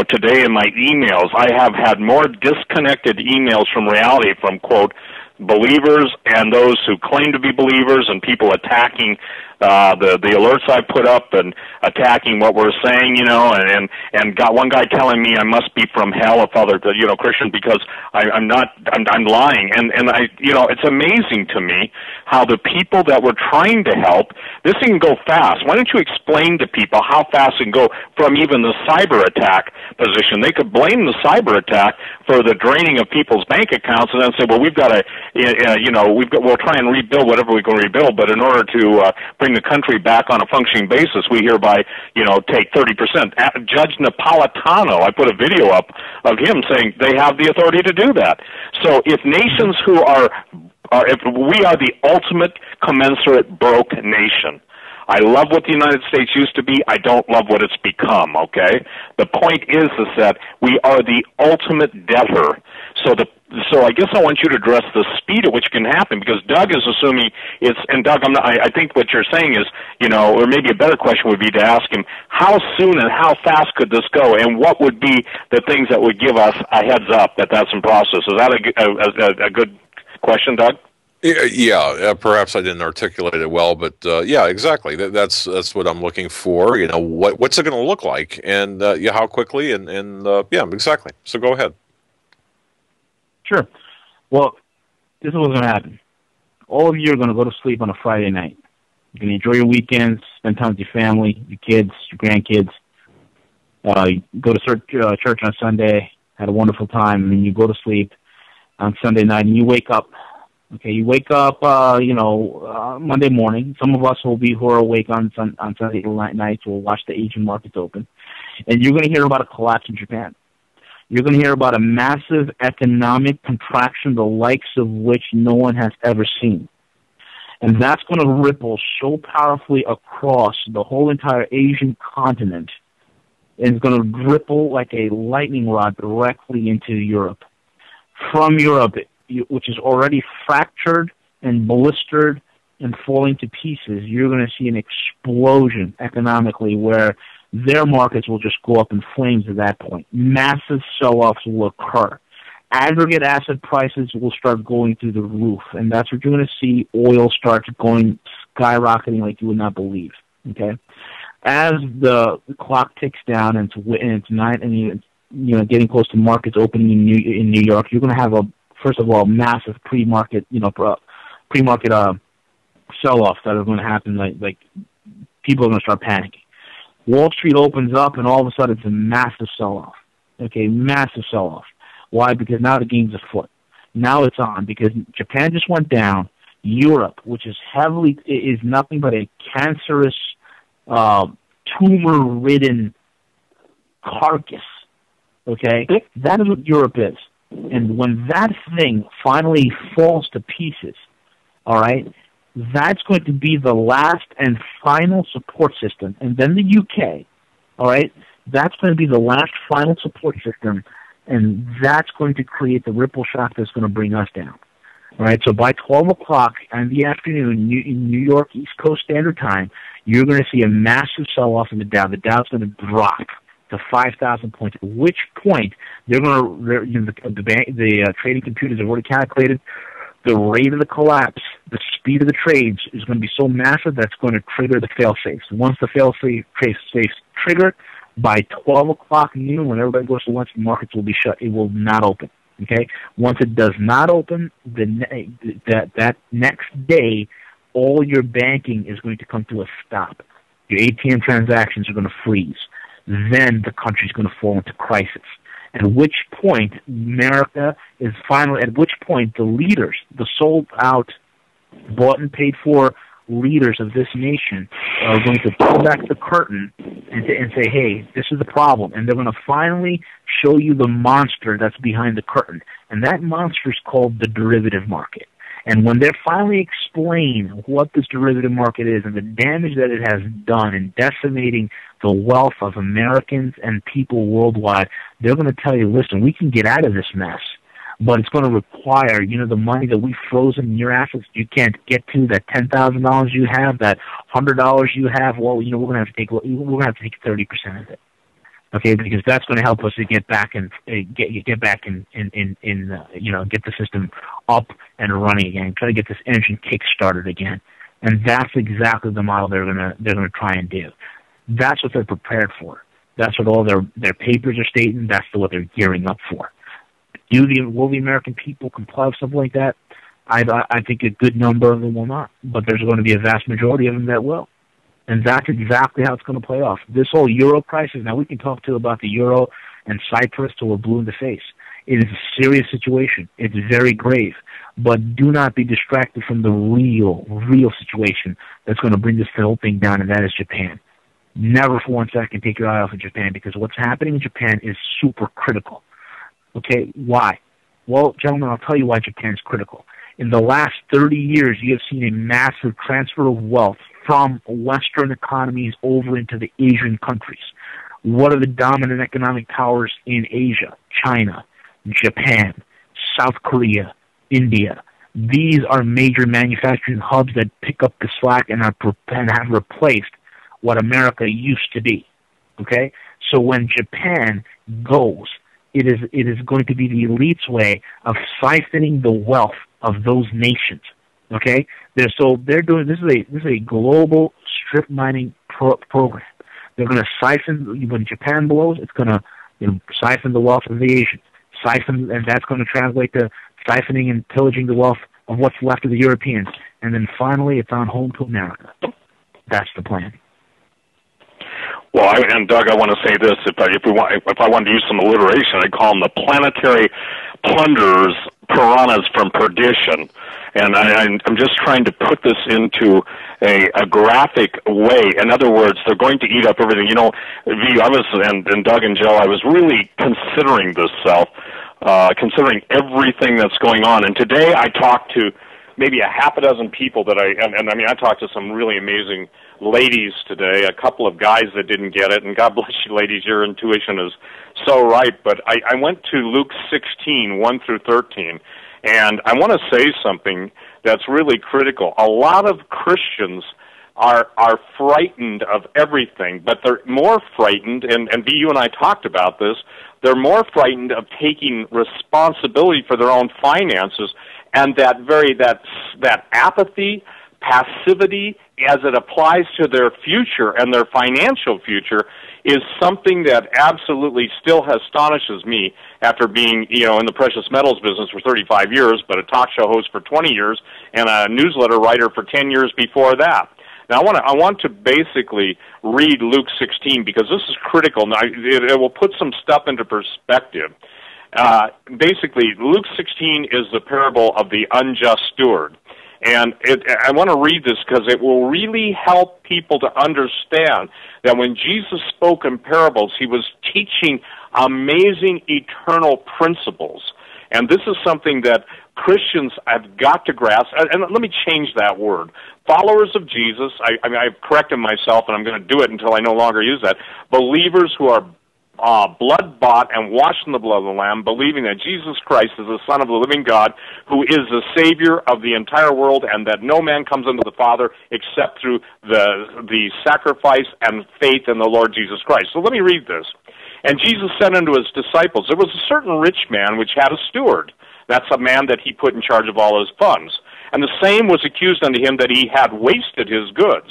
Today in my emails, I have had more disconnected emails from reality from quote believers and those who claim to be believers, and people attacking the alerts I put up and attacking what we're saying, and got one guy telling me I must be from hell if other, Christian, because I'm lying, and it's amazing to me how the people that were trying to help, this can go fast. Why don't you explain to people how fast it can go from even the cyber attack position? They could blame the cyber attack for the draining of people's bank accounts, and then say, well, we've got to, we'll try and rebuild whatever we can rebuild, but in order to bring the country back on a functioning basis, we hereby, take 30%. Judge Napolitano, I put a video up of him saying they have the authority to do that. So if nations who if we are the ultimate commensurate broke nation, I love what the United States used to be. I don't love what it's become, okay? The point is that we are the ultimate debtor. So I guess I want you to address the speed at which it can happen, because Doug is assuming and Doug, I think what you're saying is, or maybe a better question would be to ask him, how soon and how fast could this go, and what would be the things that would give us a heads up that that's in process? Is that a good question, Doug?
Yeah, perhaps I didn't articulate it well, but yeah, exactly. That's what I'm looking for. What's it going to look like, and how quickly, and yeah, exactly. So go ahead.
Sure. Well, this is what's going to happen. All of you are going to go to sleep on a Friday night. You're going to enjoy your weekends, spend time with your family, your kids, your grandkids. Go to church on Sunday, had a wonderful time, and then you go to sleep on Sunday night, and you wake up. Okay, you wake up, Monday morning. Some of us who are awake on Sunday nights will watch the Asian markets open, and you're going to hear about a collapse in Japan. You're going to hear about a massive economic contraction, the likes of which no one has ever seen. And that's going to ripple so powerfully across the whole entire Asian continent, and it's going to ripple like a lightning rod directly into Europe. From Europe, which is already fractured and blistered and falling to pieces, you're going to see an explosion economically where their markets will just go up in flames at that point. Massive sell-offs will occur. Aggregate asset prices will start going through the roof, and that's what you're going to see. Oil starts skyrocketing like you would not believe. Okay, as the clock ticks down and it's night, and getting close to markets opening in New York, you're going to have first of all massive pre-market sell-offs that are going to happen. Like people are going to start panicking. Wall Street opens up, and all of a sudden it's a massive sell-off. Okay, massive sell-off. Why? Because now the game's afoot. Now it's on, because Japan just went down. Europe, which is nothing but a cancerous, tumor-ridden carcass. Okay? That is what Europe is. And when that thing finally falls to pieces, all right, that's going to be the last and final support system. And then the UK, all right, that's going to be the last final support system, and that's going to create the ripple shock that's going to bring us down. All right, so by 12 o'clock in the afternoon in New York East Coast Standard Time, you're going to see a massive sell-off in the Dow. The Dow's going to drop to 5,000 points, at which point the trading computers have already calculated the rate of the collapse, the speed of the trades is going to be so massive that's going to trigger the fail-safes. Once the fail-safes trigger, by 12 o'clock noon, when everybody goes to lunch, the markets will be shut. It will not open. Okay? Once it does not open, that next day, all your banking is going to come to a stop. Your ATM transactions are going to freeze. Then the country's going to fall into crisis. At which point, America is finally, at which point the leaders, the sold-out, bought and paid-for leaders of this nation are going to pull back the curtain and say, hey, this is the problem. And they're going to finally show you the monster that's behind the curtain. And that monster is called the derivative market. And when they finally explain what this derivative market is and the damage that it has done in decimating the wealth of Americans and people worldwide, they're going to tell you, listen, we can get out of this mess, but it's going to require, the money that we've frozen in your assets you can't get to, that $10,000 you have, that $100 you have, well, we're going to have to take 30% of it. Okay, because that's going to help us to get back and get the system up and running again. Try to get this engine kick-started again. And that's exactly the model they're gonna try and do. That's what they're prepared for. That's what all their papers are stating. That's what they're gearing up for. Will the American people comply with something like that? I think a good number of them will not, but there's going to be a vast majority of them that will. And that's exactly how it's going to play off. This whole euro crisis, now we can talk to about the euro and Cyprus till we're blue in the face. It is a serious situation. It's very grave. But do not be distracted from the real situation that's going to bring this whole thing down, and that is Japan. Never for 1 second take your eye off of Japan, because what's happening in Japan is super critical. Okay, why? Well, gentlemen, I'll tell you why Japan's critical. In the last 30 years, you have seen a massive transfer of wealth from Western economies over into the Asian countries. What are the dominant economic powers in Asia? China, Japan, South Korea, India. These are major manufacturing hubs that pick up the slack and have replaced what America used to be. Okay? So when Japan goes, it is going to be the elite's way of siphoning the wealth of those nations. Okay? They're doing this is a global strip mining program. They're going to siphon, when Japan blows, it's going to siphon the wealth of the Asians. And that's going to translate to siphoning and pillaging the wealth of what's left of the Europeans. And then finally, it's on home to America. That's the plan.
Well, and Doug, I want to say this: if I wanted to use some alliteration, I'd call them the planetary plunderers, piranhas from perdition. And I'm just trying to put this into a graphic way. In other words, they're going to eat up everything. You know, and Doug and Joe, I was really considering this, considering everything that's going on. And today I talked to maybe a half a dozen people that I talked to some really amazing ladies today, a couple of guys that didn't get it, and God bless you ladies, your intuition is so right. But I went to Luke 16, 1 through 13, and I want to say something that's really critical. A lot of Christians are frightened of everything, but they're more frightened, and B, you and I talked about this, they're more frightened of taking responsibility for their own finances, and that apathy, passivity, as it applies to their future and their financial future, is something that absolutely still astonishes me after being, in the precious metals business for 35 years, but a talk show host for 20 years and a newsletter writer for 10 years before that. Now, I want to basically read Luke 16 because this is critical. Now, it will put some stuff into perspective. Basically, Luke 16 is the parable of the unjust steward. And I want to read this because it will really help people to understand that when Jesus spoke in parables, he was teaching amazing eternal principles. And this is something that Christians have got to grasp. And let me change that word. Followers of Jesus, I've corrected myself, and I'm going to do it until I no longer use that. Believers who are blood-bought and washed in the blood of the Lamb, believing that Jesus Christ is the Son of the living God, who is the Savior of the entire world, and that no man comes unto the Father except through the sacrifice and faith in the Lord Jesus Christ. So let me read this. And Jesus said unto his disciples, there was a certain rich man which had a steward. That's a man that he put in charge of all his funds. And the same was accused unto him that he had wasted his goods.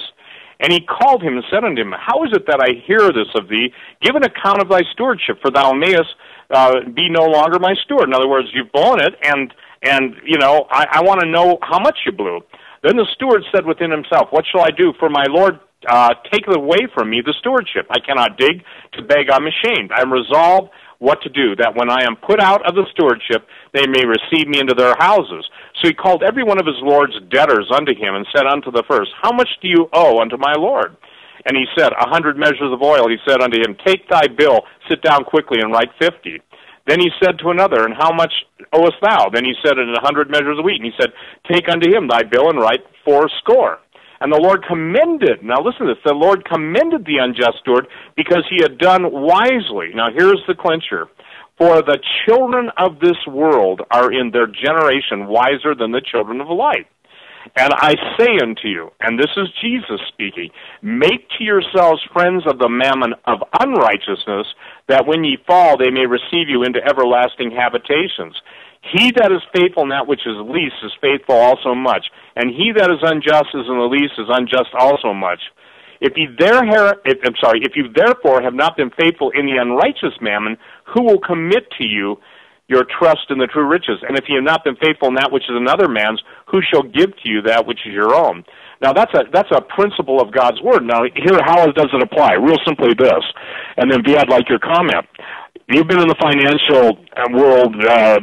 And he called him and said unto him, how is it that I hear this of thee? Give an account of thy stewardship, for thou mayest be no longer my steward. In other words, you've blown it, and I want to know how much you blew. Then the steward said within himself, what shall I do? For my Lord taketh away from me the stewardship. I cannot dig to beg, I'm ashamed. I am resolved what to do, that when I am put out of the stewardship, they may receive me into their houses. So he called every one of his Lord's debtors unto him, and said unto the first, how much do you owe unto my Lord? And he said, 100 measures of oil. He said unto him, take thy bill, sit down quickly, and write 50. Then he said to another, and how much owest thou? Then he said, 100 measures of wheat. And he said, take unto him thy bill, and write 80. And the Lord commended, now listen to this, the Lord commended the unjust steward because he had done wisely. Now here's the clincher. For the children of this world are in their generation wiser than the children of light. And I say unto you, and this is Jesus speaking, make to yourselves friends of the mammon of unrighteousness, that when ye fall they may receive you into everlasting habitations. He that is faithful in that which is least is faithful also much, and he that is unjust is in the least is unjust also much. If you therefore have not been faithful in the unrighteous mammon, who will commit to you your trust in the true riches? And if you have not been faithful in that which is another man's, who shall give to you that which is your own? Now that's a principle of God's word. Now here, how does it apply? Real simply this, and then V, I'd like your comment. You've been in the financial world,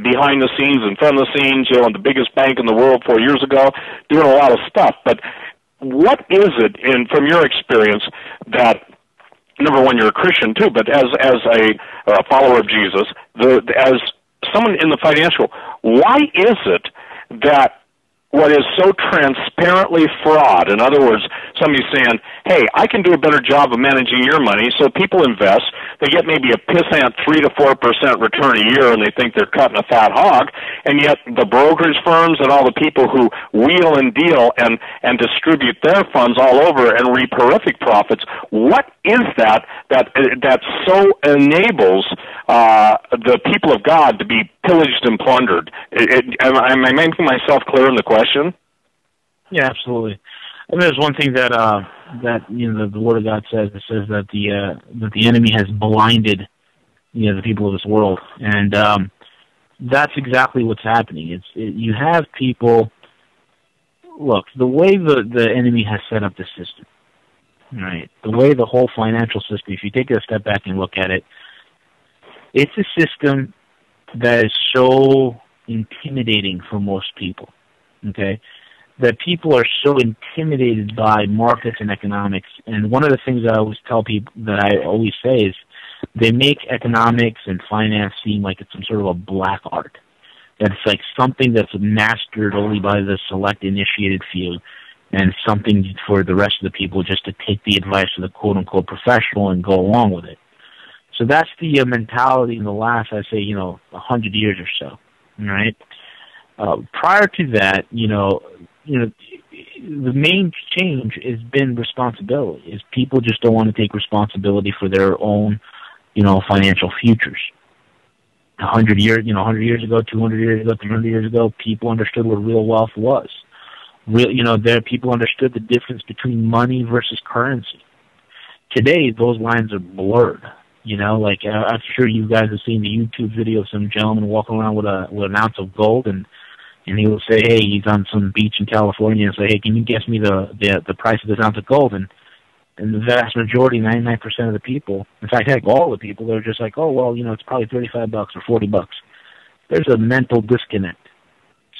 behind the scenes, in front of the scenes, in the biggest bank in the world 4 years ago, doing a lot of stuff. But what is it, from your experience, that, number one, you're a Christian too, but as a follower of Jesus, as someone in the financial, why is it that what is so transparently fraud, in other words, somebody's saying, hey, I can do a better job of managing your money, so people invest, they get maybe a pissant 3 to 4% return a year, and they think they're cutting a fat hog, and yet the brokerage firms and all the people who wheel and deal and distribute their funds all over and reap horrific profits, what is that so enables the people of God to be pillaged and plundered? Am I making myself clear in the question?
Yeah, absolutely. And there's one thing that the Word of God says. It says that the enemy has blinded the people of this world, and that's exactly what's happening. You have people. Look, the way the enemy has set up the system, right? The way the whole financial system. If you take a step back and look at it, it's a system that is so intimidating for most people. Okay, that people are so intimidated by markets and economics. And one of the things I always tell people, that I always say, is they make economics and finance seem like it's some sort of a black art. That it's like something that's mastered only by the select initiated few, and something for the rest of the people just to take the advice of the quote-unquote professional and go along with it. So that's the mentality in the last, I'd say, 100 years or so, right? Prior to that, the main change has been responsibility. Is people just don't want to take responsibility for their own, financial futures. 100 years ago, 200 years ago, 300 years ago, people understood what real wealth was. People understood the difference between money versus currency. Today, those lines are blurred. I'm sure you guys have seen the YouTube video of some gentleman walking around with an ounce of gold, and he will say, hey, he's on some beach in California, and say, hey, can you guess me the price of this ounce of gold? And the vast majority, 99% of the people, in fact, heck, all the people, they're just like, oh, well, it's probably $35 or $40. There's a mental disconnect.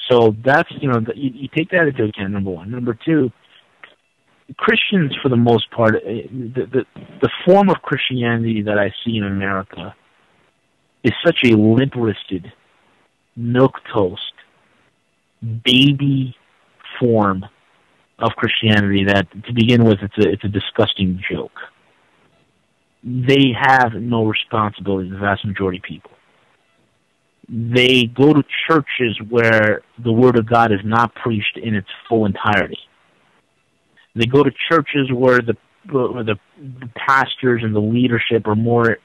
So that's, you take that into account, number one. Number two, Christians, for the most part, the form of Christianity that I see in America is such a limp-wristed, milquetoast, baby form of Christianity that, to begin with, it's a disgusting joke. They have no responsibility, the vast majority of people. They go to churches where the Word of God is not preached in its full entirety. They go to churches where the pastors and the leadership are more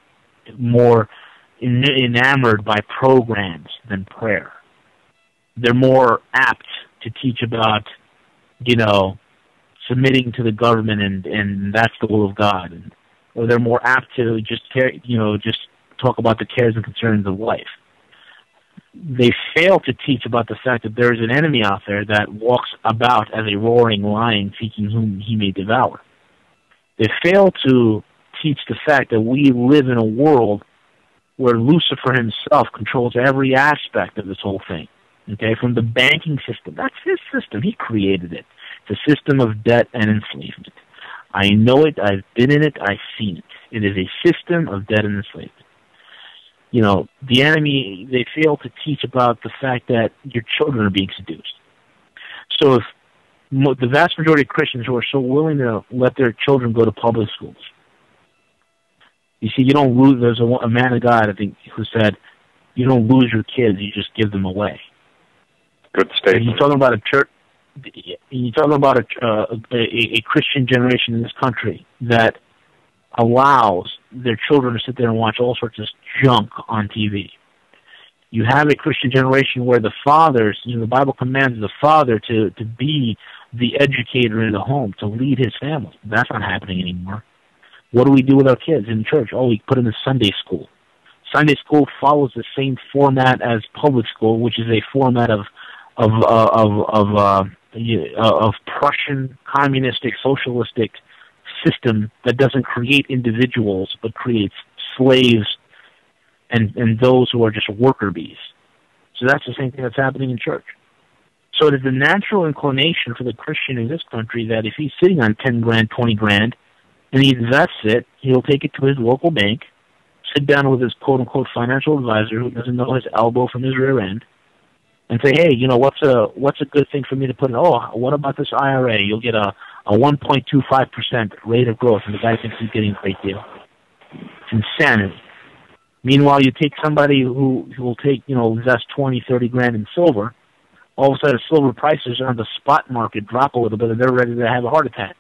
enamored by programs than prayer. They're more apt to teach about, submitting to the government and that's the will of God, or they're more apt to just talk about the cares and concerns of life. They fail to teach about the fact that there is an enemy out there that walks about as a roaring lion seeking whom he may devour. They fail to teach the fact that we live in a world where Lucifer himself controls every aspect of this whole thing. Okay, from the banking system. That's his system. He created it. It's a system of debt and enslavement. I know it. I've been in it. I've seen it. It is a system of debt and enslavement. The enemy, they fail to teach about the fact that your children are being seduced. So if the vast majority of Christians who are so willing to let their children go to public schools, you see, you don't lose. There's a man of God, I think, who said, you don't lose your kids, you just give them away.
Good statement.
You're talking about a church. You're talking about a Christian generation in this country that allows their children to sit there and watch all sorts of junk on TV. You have a Christian generation where the fathers, the Bible commands the father to be the educator in the home, to lead his family. That's not happening anymore. What do we do with our kids in church? Oh, we put them in Sunday school. Sunday school follows the same format as public school, which is a format of Prussian communistic socialistic system that doesn't create individuals but creates slaves and those who are just worker bees. So that's the same thing that's happening in church. So it is the natural inclination for the Christian in this country that if he's sitting on 10 grand, 20 grand, and he invests it, he'll take it to his local bank, sit down with his quote-unquote financial advisor who doesn't know his elbow from his rear end, and say, hey, what's a good thing for me to put in? Oh, what about this IRA? You'll get a 1.25% rate of growth, and the guy thinks he's getting a great deal. It's insanity. Meanwhile, you take somebody who will take, invest 20, 30 grand in silver, all of a sudden silver prices on the spot market drop a little bit and they're ready to have a heart attack.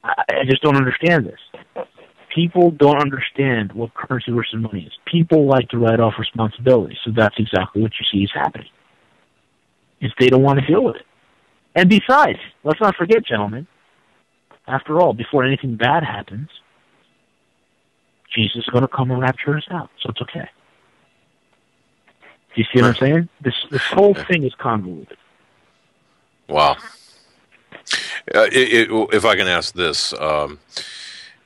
I just don't understand this. People don't understand what currency versus money is. People like to write off responsibility, so that's exactly what you see is happening. Is they don't want to deal with it. And besides, let's not forget, gentlemen, after all, before anything bad happens, Jesus is going to come and rapture us out, so it's okay. Do you see what I'm saying? This whole thing is convoluted.
Wow. If I can ask this,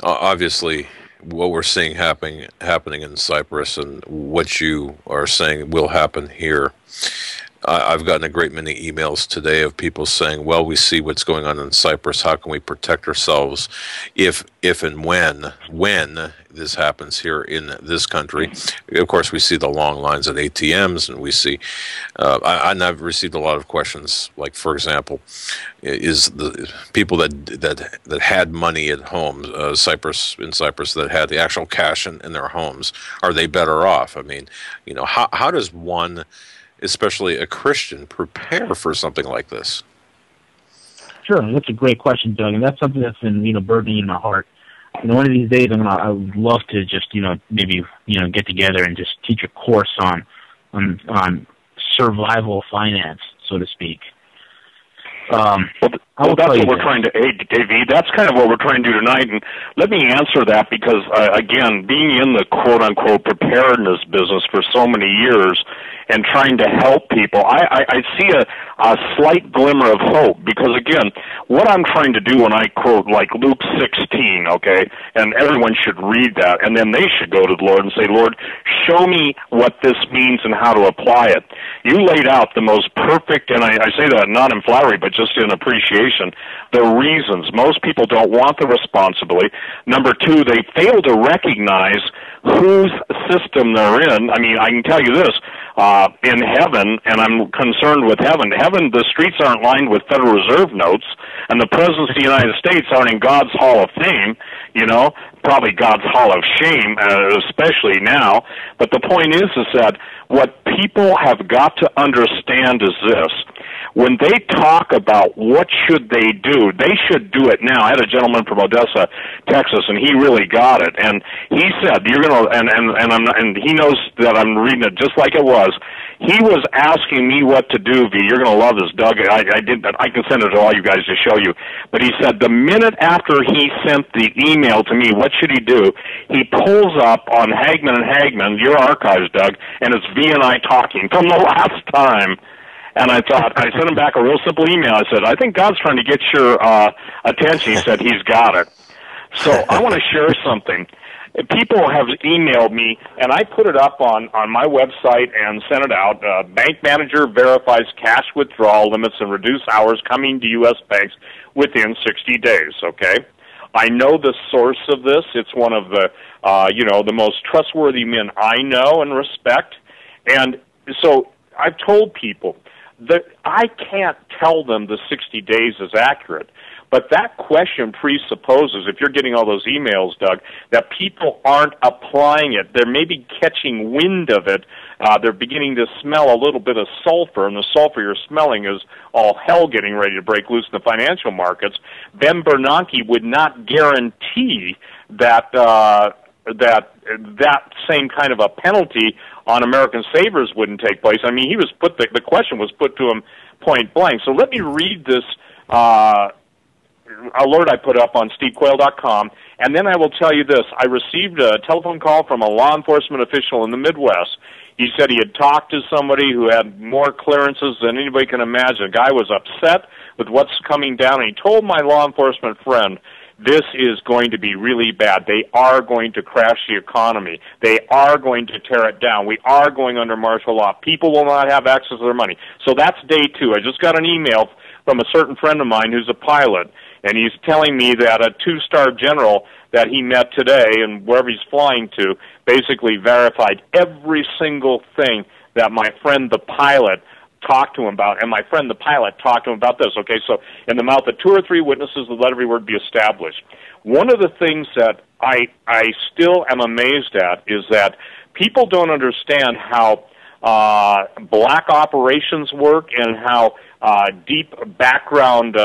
obviously what we're seeing happening in Cyprus and what you are saying will happen here, I've gotten a great many emails today of people saying, well, we see what's going on in Cyprus. How can we protect ourselves if and when this happens here in this country? Of course, we see the long lines at ATMs, and we see, I've received a lot of questions, like, for example, is the people that had money at home, in Cyprus, that had the actual cash in their homes, are they better off? I mean, how does one, especially a Christian, prepare for something like this?
Sure, that's a great question, Doug, and that's something that's been burdening in my heart. One of these days, I would love to just maybe get together and just teach a course on survival finance, so to speak.
That's what we're trying to, Davey, that's kind of what we're trying to do tonight. And let me answer that because, again, being in the quote-unquote preparedness business for so many years and trying to help people, I see a slight glimmer of hope because, again, what I'm trying to do when I quote like Luke 16, okay, and everyone should read that, and then they should go to the Lord and say, Lord, show me what this means and how to apply it. You laid out the most perfect, and I say that not in flattery, but just in appreciation, the reasons. Most people don't want the responsibility. Number two, they fail to recognize whose system they're in. I mean, I can tell you this, in heaven, and I'm concerned with heaven, the streets aren't lined with Federal Reserve notes, and the presidents of the United States aren't in God's Hall of Fame, probably God's Hall of Shame, especially now. But the point is that what people have got to understand is this. When they talk about what should they do, they should do it now. I had a gentleman from Odessa, Texas, and he really got it. And he said, "You're gonna," and he knows that I'm reading it just like it was. He was asking me what to do. V, you're gonna love this, Doug. I can send it to all you guys to show you. But he said the minute after he sent the email to me, what should he do? He pulls up on Hagmann and Hagmann, your archives, Doug, and it's V and I talking from the last time. And I sent him back a real simple email. I said, I think God's trying to get your attention. He said, he's got it. So I want to share something. People have emailed me, and I put it up on my website and sent it out. Bank manager verifies cash withdrawal limits and reduced hours coming to U.S. banks within 60 days, okay? I know the source of this. It's one of the, the most trustworthy men I know and respect. And so I've told people that I can't tell them the 60 days is accurate. But that question presupposes, if you're getting all those emails, Doug, that people aren't applying it. They're maybe catching wind of it. They're beginning to smell a little bit of sulfur, and the sulfur you're smelling is all hell getting ready to break loose in the financial markets. Ben Bernanke would not guarantee that that same kind of a penalty on American Savers wouldn't take place. I mean, he was put the question was put to him point blank. So let me read this alert I put up on stevequail.com, and then I will tell you this. I received a telephone call from a law enforcement official in the Midwest. He said he had talked to somebody who had more clearances than anybody can imagine. The guy was upset with what's coming down, and he told my law enforcement friend, this is going to be really bad. They are going to crash the economy. They are going to tear it down. We are going under martial law. People will not have access to their money. So that's day two. I just got an email from a certain friend of mine who's a pilot, and he's telling me that a two-star general that he met today and wherever he's flying to basically verified every single thing that my friend the pilot talked to him about, and my friend the pilot talked to him about this. Okay, so in the mouth of 2 or 3 witnesses, let every word be established. One of the things that I still am amazed at is that people don't understand how black operations work and how deep background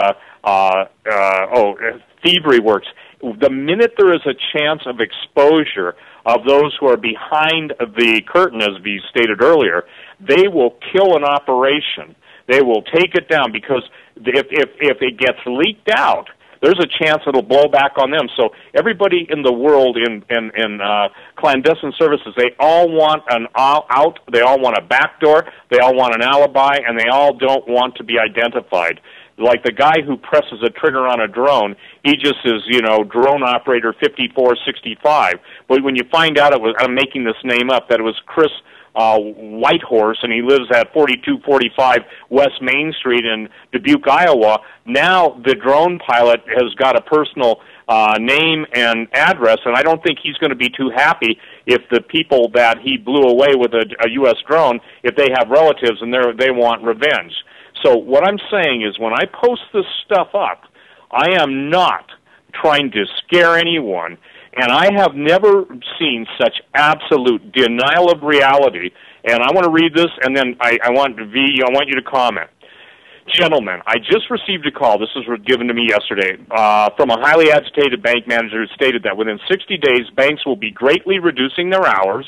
thievery works. The minute there is a chance of exposure of those who are behind the curtain, as we stated earlier, they will kill an operation. They will take it down, because if it gets leaked out, there's a chance it'll blow back on them. So everybody in the world in clandestine services, they all want an out, they all want a backdoor, they all want an alibi, and they all don't want to be identified. Like the guy who presses a trigger on a drone, he just is, drone operator 5465. But when you find out it was, I'm making this name up, that it was Chris Whitehorse, and he lives at 4245 West Main Street in Dubuque, Iowa, now the drone pilot has got a personal name and address, and I don't think he's going to be too happy if the people that he blew away with a U.S. drone, if they have relatives and they want revenge. So what I'm saying is, when I post this stuff up, I am not trying to scare anyone, and I have never seen such absolute denial of reality. And I want to read this, and then I want you to comment. Gentlemen, I just received a call, this was given to me yesterday, from a highly agitated bank manager who stated that within 60 days, banks will be greatly reducing their hours,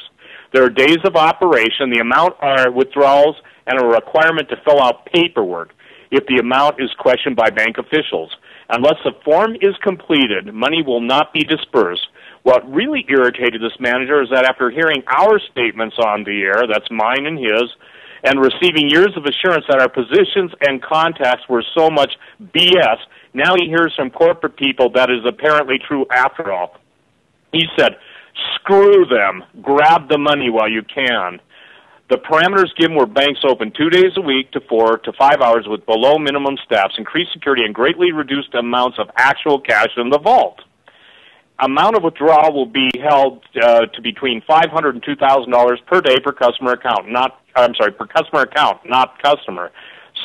their days of operation, the amount are withdrawals, and a requirement to fill out paperwork if the amount is questioned by bank officials. Unless the form is completed, money will not be dispersed. What really irritated this manager is that after hearing our statements on the air, that's mine and his, and receiving years of assurance that our positions and contacts were so much BS, now he hears from corporate people that is apparently true after all. He said, screw them, grab the money while you can. The parameters given were banks open 2 days a week to 4 to 5 hours with below minimum staffs, increased security, and greatly reduced amounts of actual cash in the vault. Amount of withdrawal will be held to between $500 and $2,000 per day per customer account, per customer account, not customer.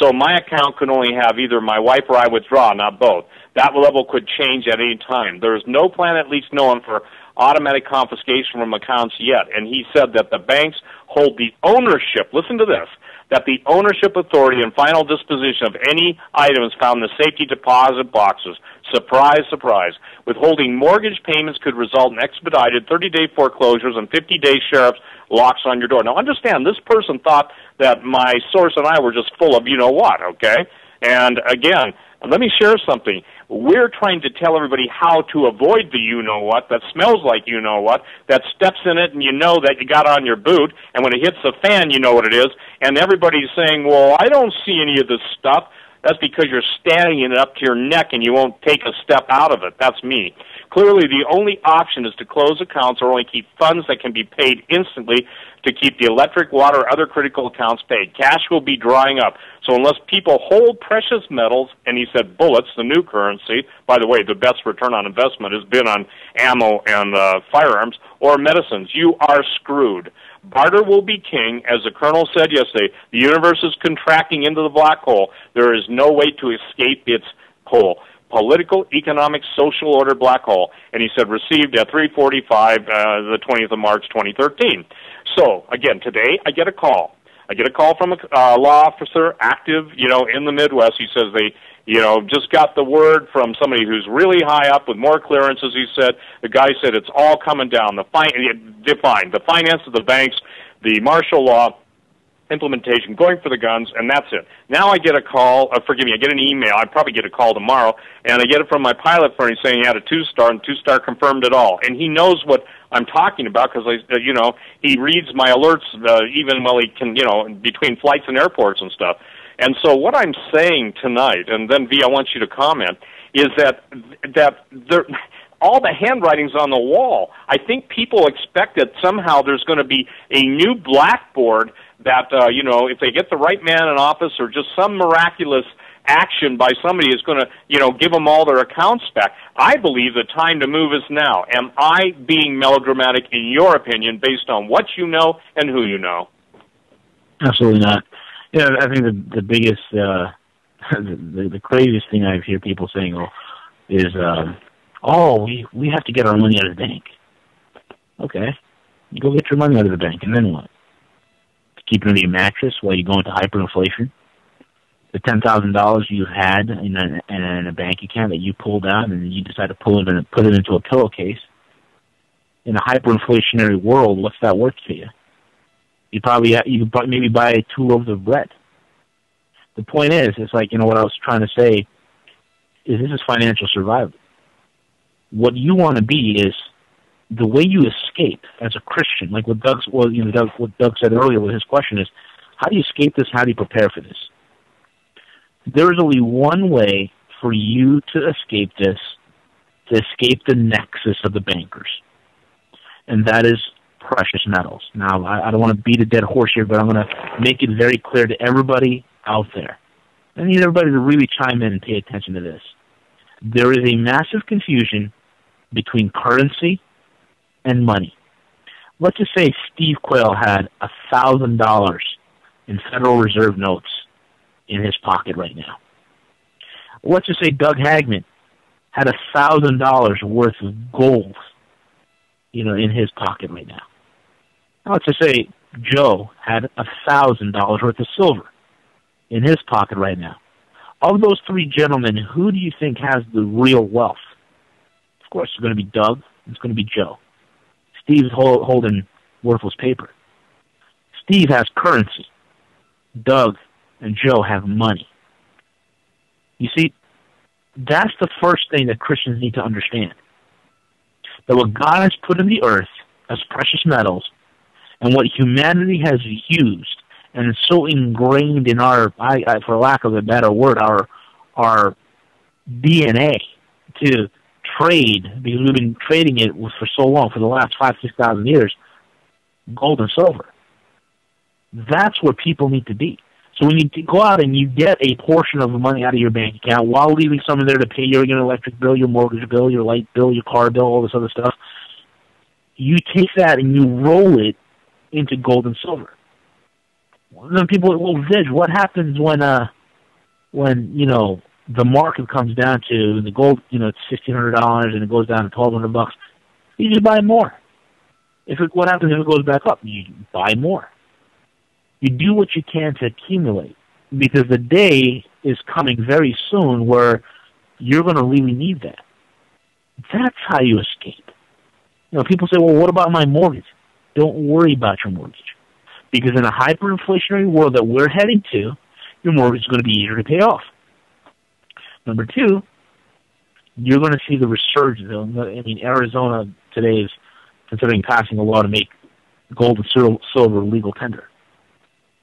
So my account could only have either my wife or I withdraw, not both. That level could change at any time. There is no plan, at least known, for automatic confiscation from accounts yet. And he said that the banks hold the ownership, listen to this, that the ownership authority and final disposition of any items found in the safety deposit boxes. Surprise, surprise. Withholding mortgage payments could result in expedited 30-day foreclosures and 50-day sheriff's locks on your door. Now understand, this person thought that my source and I were just full of you-know-what, okay? And again, let me share something. We're trying to tell everybody how to avoid the you-know-what that smells like you-know-what, that steps in it and you know that you got on your boot, and when it hits the fan, you know what it is, and everybody's saying, well, I don't see any of this stuff. That's because you're standing it up to your neck and you won't take a step out of it. That's me. Clearly, the only option is to close accounts or only keep funds that can be paid instantly to keep the electric, water, or other critical accounts paid. Cash will be drying up. So unless people hold precious metals, and he said bullets, the new currency, by the way, the best return on investment has been on ammo and firearms, or medicines, you are screwed. Barter will be king. As the Colonel said yesterday, the universe is contracting into the black hole. There is no way to escape its hole. Political, economic, social order black hole. And he said received at 3:45, the 20th of March, 2013. So, again, today I get a call. I get a call from a law officer active, in the Midwest. He says they, just got the word from somebody who's really high up with more clearances. He said, the guy said it's all coming down. The finance of the banks, the martial law implementation, going for the guns, and that's it. Now I get a call, forgive me, I get an email, I probably get a call tomorrow, and I get it from my pilot friend saying he had a 2-star, and 2-star confirmed it all. And he knows what I'm talking about because, he reads my alerts even while he can, between flights and airports and stuff. And so what I'm saying tonight, and then V, I want you to comment, is that there, all the handwriting's on the wall. I think people expect that somehow there's going to be a new blackboard that, if they get the right man in office or just some miraculous action by somebody is going to, give them all their accounts back. I believe the time to move is now. Am I being melodramatic in your opinion based on what you know and who you know?
Absolutely not. Yeah, I think the biggest, the craziest thing I hear people saying is, we have to get our money out of the bank. Okay. You go get your money out of the bank, and then what? Keep it under your mattress while you go into hyperinflation? The $10,000 you had in a bank account that you pulled out and you decide to put it into a pillowcase. In a hyperinflationary world, what's that worth to you? You could maybe buy 2 loaves of bread. The point is, it's like, what I was trying to say is this is financial survival. What you want to be is the way you escape as a Christian, like what Doug said earlier with his question is, how do you escape this? How do you prepare for this? There is only one way for you to escape this, to escape the nexus of the bankers, and that is precious metals. Now, I don't want to beat a dead horse here, but I'm going to make it very clear to everybody out there. I need everybody to really chime in and pay attention to this. There is a massive confusion between currency and money. Let's just say Steve Quayle had $1,000 in Federal Reserve notes in his pocket right now. Let's just say Doug Hagmann had $1,000 worth of gold, in his pocket right now. Now let's just say Joe had $1,000 worth of silver in his pocket right now. Of those 3 gentlemen, who do you think has the real wealth? Of course, it's going to be Doug. It's going to be Joe. Steve's holding worthless paper. Steve has currency. Doug and Joe have money. You see, that's the first thing that Christians need to understand. That what God has put in the earth as precious metals and what humanity has used and is so ingrained in our, for lack of a better word, our DNA to trade, because we've been trading it for so long, for the last 5,000-6,000 years, gold and silver. That's where people need to be. So when you go out and you get a portion of the money out of your bank account while leaving some in there to pay your electric bill, your mortgage bill, your light bill, your car bill, all this other stuff, you take that and you roll it into gold and silver. Then people, well, Vij, what happens when the market comes down to the gold, it's $1,500 and it goes down to $1,200? You just buy more. What happens if it goes back up? You buy more. You do what you can to accumulate, because the day is coming very soon where you're going to really need that. That's how you escape. People say, well, what about my mortgage? Don't worry about your mortgage. Because in a hyperinflationary world that we're heading to, your mortgage is going to be easier to pay off. Number 2, you're going to see the resurgence. Arizona today is considering passing a law to make gold and silver legal tender.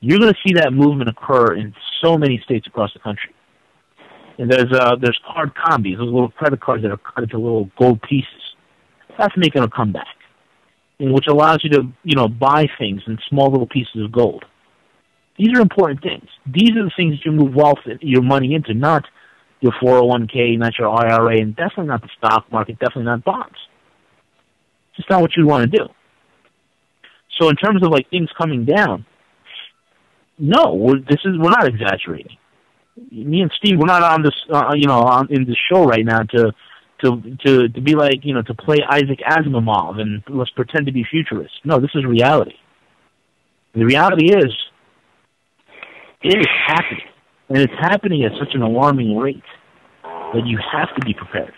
You're going to see that movement occur in so many states across the country. And there's card combis, those little credit cards that are cut into little gold pieces. That's making a comeback, which allows you to, buy things in small little pieces of gold. These are important things. These are the things that you move your money into, not your 401k, not your IRA, and definitely not the stock market, definitely not bonds. It's just not what you want to do. So in terms of things coming down, no, we're not exaggerating. Me and Steve, we're not on this, in this show right now to be like, to play Isaac Asimov and let's pretend to be futurists. No, this is reality. The reality is, it is happening. And it's happening at such an alarming rate that you have to be prepared.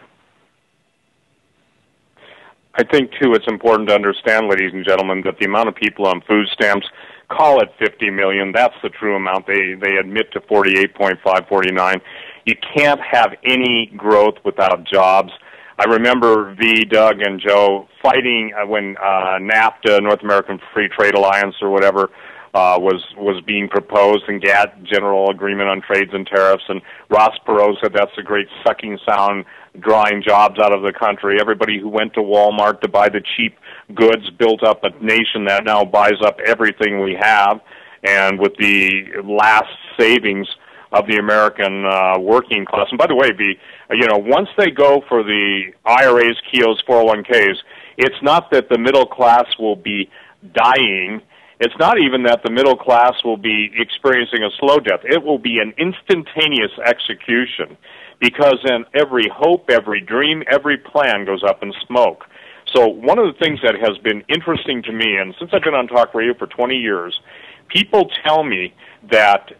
I think, too, it's important to understand, ladies and gentlemen, that the amount of people on food stamps, call it 50 million, that's the true amount. They admit to 48.5, 49. You can't have any growth without jobs. I remember V, Doug, and Joe fighting when NAFTA, North American Free Trade Alliance, or whatever, was being proposed, and GATT, General Agreement on Trades and Tariffs, and Ross Perot said that's a great sucking sound, drawing jobs out of the country. Everybody who went to Walmart to buy the cheap goods built up a nation that now buys up everything we have, and with the last savings of the American working class. And by the way, once they go for the IRAs, KIOs, 401ks, it's not that the middle class will be dying. It's not even that the middle class will be experiencing a slow death. It will be an instantaneous execution, because then every hope, every dream, every plan goes up in smoke. So one of the things that has been interesting to me, and since I've been on talk radio for 20 years, people tell me that,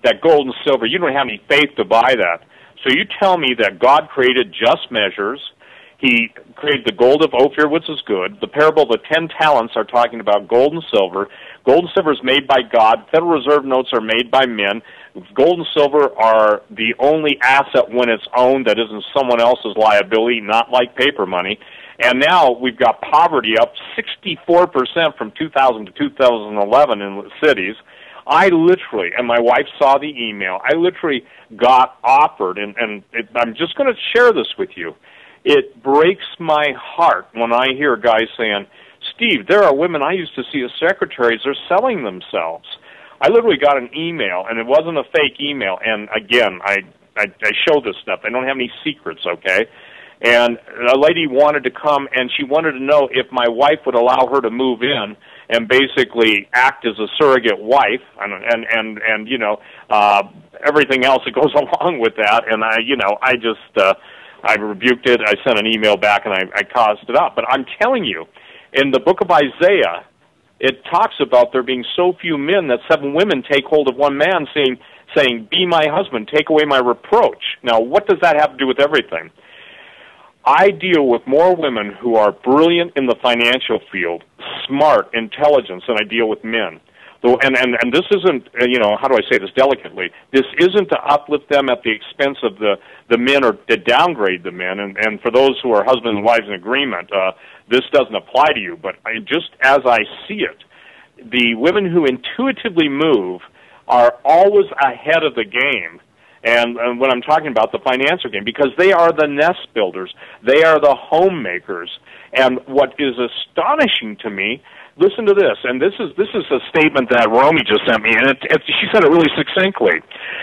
that gold and silver, you don't have any faith to buy that. So you tell me that God created just measures. He created the gold of Ophir, which is good. The parable of the 10 talents are talking about gold and silver. Gold and silver is made by God. Federal Reserve notes are made by men. Gold and silver are the only asset when it's owned that isn't someone else's liability, not like paper money. And now we've got poverty up 64% from 2000 to 2011 in the cities. I literally, and my wife saw the email, I literally got offered, and I'm just going to share this with you. It breaks my heart when I hear guys saying, Steve, there are women I used to see as secretaries, they're selling themselves. I literally got an email, and it wasn't a fake email, and again, I show this stuff. I don't have any secrets, okay? And a lady wanted to come, and she wanted to know if my wife would allow her to move in and basically act as a surrogate wife, and everything else that goes along with that. And I rebuked it. I sent an email back, and I caused it up. But I'm telling you, in the book of Isaiah, it talks about there being so few men that 7 women take hold of one man, saying, "Be my husband, take away my reproach." Now, what does that have to do with everything? I deal with more women who are brilliant in the financial field, smart, intelligence, than I deal with men. And this isn't, how do I say this delicately? This isn't to uplift them at the expense of the men or to downgrade the men. And for those who are husbands and wives in agreement, this doesn't apply to you. But just as I see it, the women who intuitively move are always ahead of the game. And when I'm talking about the financial game, because they are the nest builders, they are the homemakers. And what is astonishing to me, listen to this, and this is a statement that Romy just sent me, and she said it really succinctly.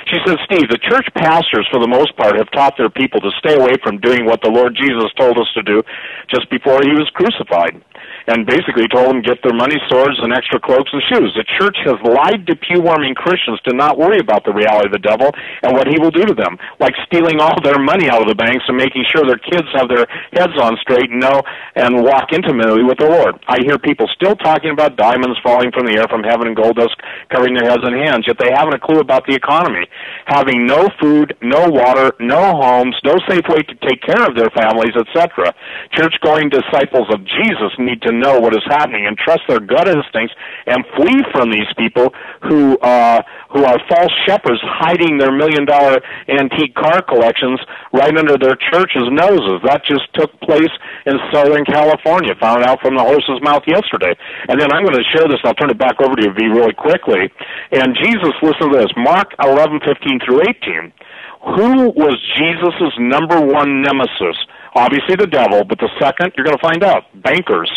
She said, Steve, the church pastors, for the most part, have taught their people to stay away from doing what the Lord Jesus told us to do just before he was crucified, and basically told them get their money, swords, and extra cloaks and shoes. The church has lied to pew-warming Christians to not worry about the reality of the devil and what he will do to them, like stealing all their money out of the banks and making sure their kids have their heads on straight and walk intimately with the Lord. I hear people still talking about diamonds falling from the air from heaven and gold dust covering their heads and hands, yet they haven't a clue about the economy. Having no food, no water, no homes, no safe way to take care of their families, etc. Church-going disciples of Jesus need to know what is happening and trust their gut instincts and flee from these people who are false shepherds hiding their $1 million antique car collections right under their churches' noses. That just took place in Southern California, found out from the horse's mouth yesterday. And then I'm going to share this, and I'll turn it back over to you, V, really quickly. And Jesus, listen to this, Mark 11:15 through 18. Who was Jesus' number one nemesis? Obviously the devil, but the second, you're going to find out, bankers.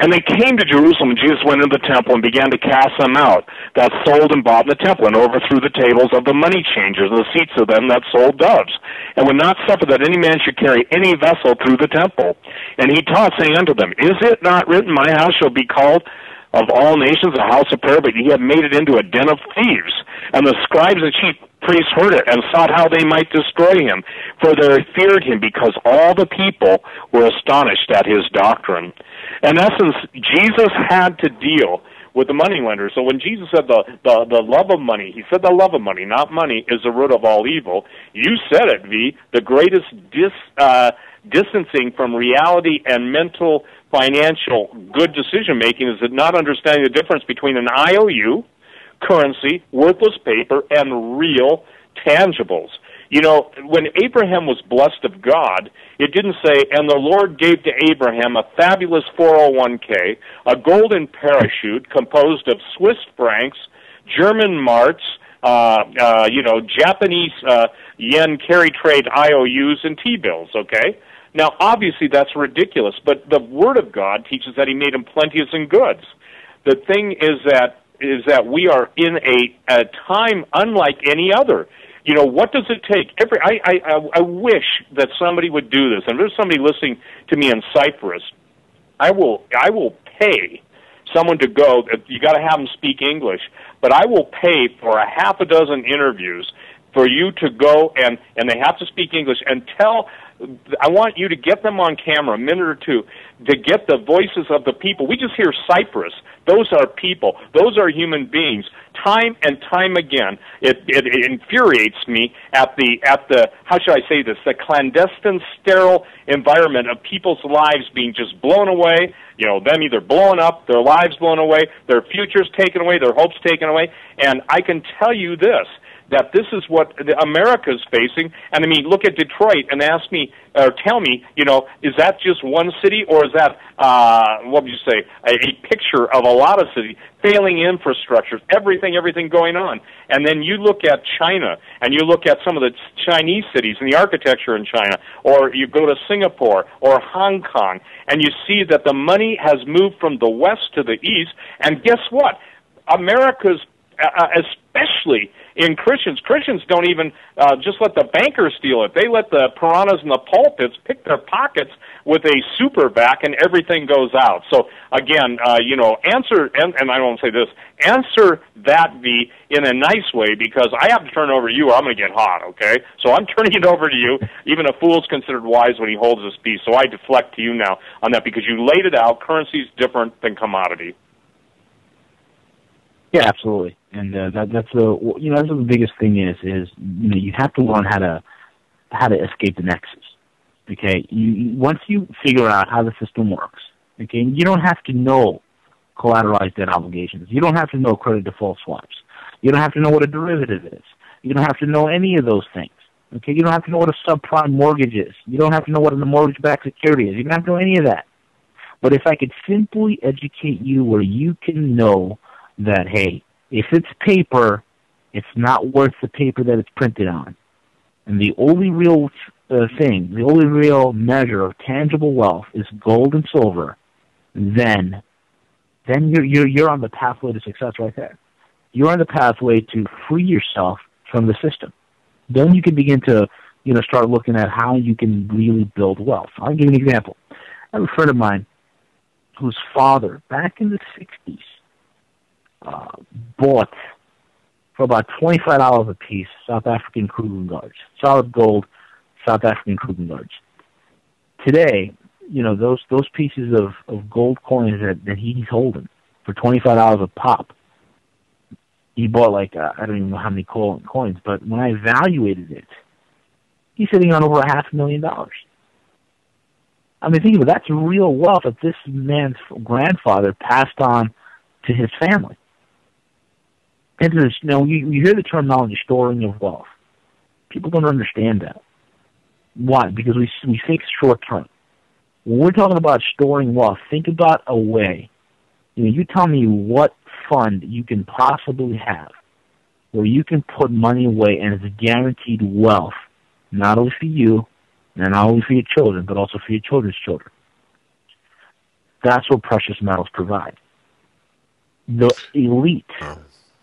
And they came to Jerusalem, and Jesus went into the temple and began to cast them out that sold and bought in the temple, and overthrew the tables of the money changers and the seats of them that sold doves, and would not suffer that any man should carry any vessel through the temple. And he taught, saying unto them, Is it not written, My house shall be called of all nations a house of prayer, but ye have made it into a den of thieves? And the scribes and chief priests heard it, and sought how they might destroy him, for they feared him, because all the people were astonished at his doctrine. In essence, Jesus had to deal with the money lender. So when Jesus said the love of money, he said the love of money, not money, is the root of all evil. You said it, V. The greatest distancing from reality and mental, financial, good decision-making is not understanding the difference between an IOU, currency, worthless paper, and real tangibles. You know, when Abraham was blessed of God, it didn't say, and the Lord gave to Abraham a fabulous 401k, a golden parachute composed of Swiss francs, German marks, Japanese yen carry trade IOUs and T-bills, okay? Now, obviously, that's ridiculous, but the Word of God teaches that He made them plenteous in goods. The thing is that we are in a time unlike any other. You know, what does it take? I wish that somebody would do this. And there's somebody listening to me in Cyprus. I will pay someone to go. You got to have them speak English, but I will pay for a half a dozen interviews for you to go and they have to speak English and tell. I want you to get them on camera, a minute or two, to get the voices of the people. We just hear Cyprus. Those are people. Those are human beings. Time and time again, it infuriates me at the how should I say this? The clandestine, sterile environment of people's lives being just blown away. You know, them either blowing up, their lives blown away, their futures taken away, their hopes taken away. And I can tell you this, that this is what America's facing. And I mean, look at Detroit and ask me, or tell me, you know, is that just one city, or is that, what would you say, a picture of a lot of cities, failing infrastructures, everything going on. And then you look at China, and you look at some of the Chinese cities and the architecture in China, or you go to Singapore or Hong Kong, and you see that the money has moved from the west to the east, and guess what? America's, especially in Christians don't even just let the bankers steal it. They let the piranhas in the pulpits pick their pockets with a super PAC, and everything goes out. So again, answer, and I don't say this, answer that, V, in a nice way, because I have to turn it over to you or I'm going to get hot, okay? So I'm turning it over to you. Even a fool's considered wise when he holds his peace. So I deflect to you now on that, because you laid it out. Currency is different than commodity.
Yeah, absolutely, and that's the biggest thing is you have to learn how to escape the nexus. Okay, once you figure out how the system works, okay, you don't have to know collateralized debt obligations. You don't have to know credit default swaps. You don't have to know what a derivative is. You don't have to know any of those things. Okay, you don't have to know what a subprime mortgage is. You don't have to know what a mortgage-backed security is. You don't have to know any of that. But if I could simply educate you where you can know that, hey, if it's paper, it's not worth the paper that it's printed on. And the only real the only real measure of tangible wealth is gold and silver, then you're on the pathway to success right there. You're on the pathway to free yourself from the system. Then you can begin to start looking at how you can really build wealth. I'll give you an example. I have a friend of mine whose father, back in the 60s, bought for about $25 a piece South African Kruger guards, solid gold South African Kruger guards. Today, those pieces of gold coins that he's holding for $25 a pop, he bought I don't even know how many coins, but when I evaluated it, he's sitting on over $500,000. I mean, think of it, that's real wealth that this man's grandfather passed on to his family. And you hear the terminology storing of wealth. People don't understand that. Why? Because we think short term. When we're talking about storing wealth, think about a way. You tell me what fund you can possibly have where you can put money away and it's guaranteed wealth, not only for you, and not only for your children, but also for your children's children. That's what precious metals provide. The elite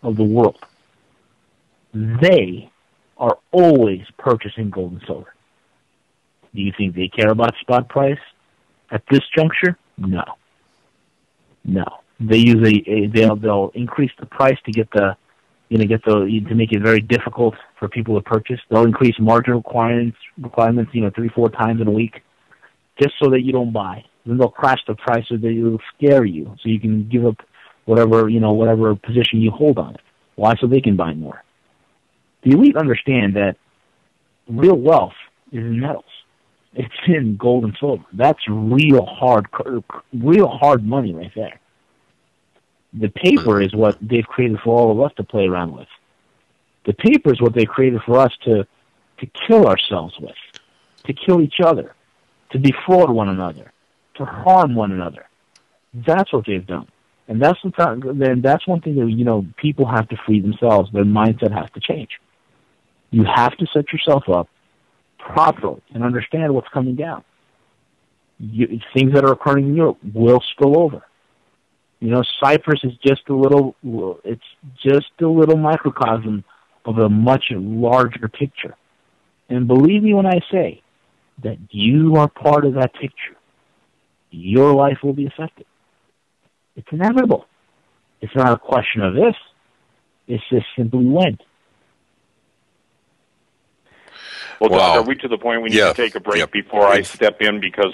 of the world, they are always purchasing gold and silver. Do you think they care about spot price at this juncture? No. They use they'll increase the price to get to make it very difficult for people to purchase. They'll increase margin requirements 3-4 times in a week, just so that you don't buy. Then they'll crash the price so that it'll scare you, so you can give up whatever position you hold on it. Why? So they can buy more. The elite understand that real wealth is in metals. It's in gold and silver. That's real hard money right there. The paper is what they've created for all of us to play around with. The paper is what they created for us to kill ourselves with, to kill each other, to defraud one another, to harm one another. That's what they've done. And that's one thing that, people have to free themselves. Their mindset has to change. You have to set yourself up properly and understand what's coming down. Things that are occurring in Europe will spill over. Cyprus is just a little microcosm of a much larger picture. And believe me when I say that you are part of that picture, your life will be affected. It's inevitable. It's not a question of if, it's just simply when.
Well, Doug, are we to the point we need to take a break before I step in? Because,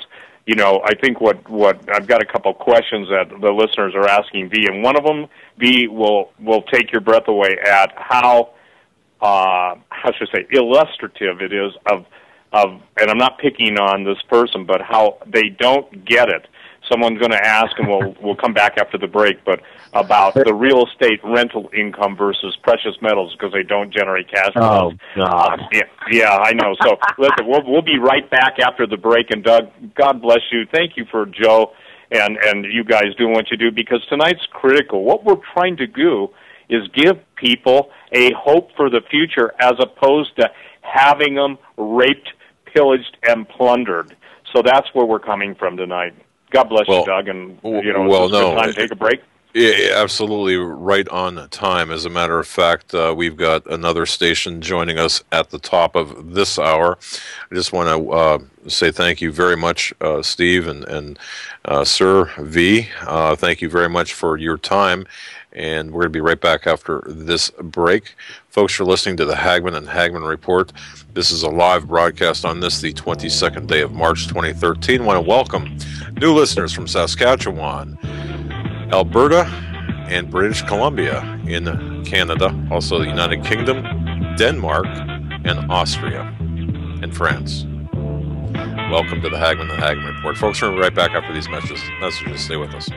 I think what I've got a couple of questions that the listeners are asking V, and one of them, V, will take your breath away at how should I say, illustrative it is of, and I'm not picking on this person, but how they don't get it. Someone's going to ask, and we'll come back after the break, but about the real estate rental income versus precious metals because they don't generate cash flow.
Oh, God.
Yeah, I know. So, listen, we'll be right back after the break, and Doug, God bless you. Thank you for Joe and you guys doing what you do, because tonight's critical. What we're trying to do is give people a hope for the future as opposed to having them raped, pillaged, and plundered. So that's where we're coming from tonight. God bless you, Doug, and it's a good time to take a break.
Yeah, absolutely right on time. As a matter of fact, we've got another station joining us at the top of this hour. I just want to say thank you very much, Steve and Sir V. Thank you very much for your time, and we're going to be right back after this break. Folks, you're listening to the Hagmann and Hagmann Report. This is a live broadcast on the 22nd day of March 2013. I want to welcome new listeners from Saskatchewan, Alberta, and British Columbia in Canada, also the United Kingdom, Denmark, and Austria, and France. Welcome to the Hagmann and Hagmann Report. Folks, we're right back after these messages. Stay with us.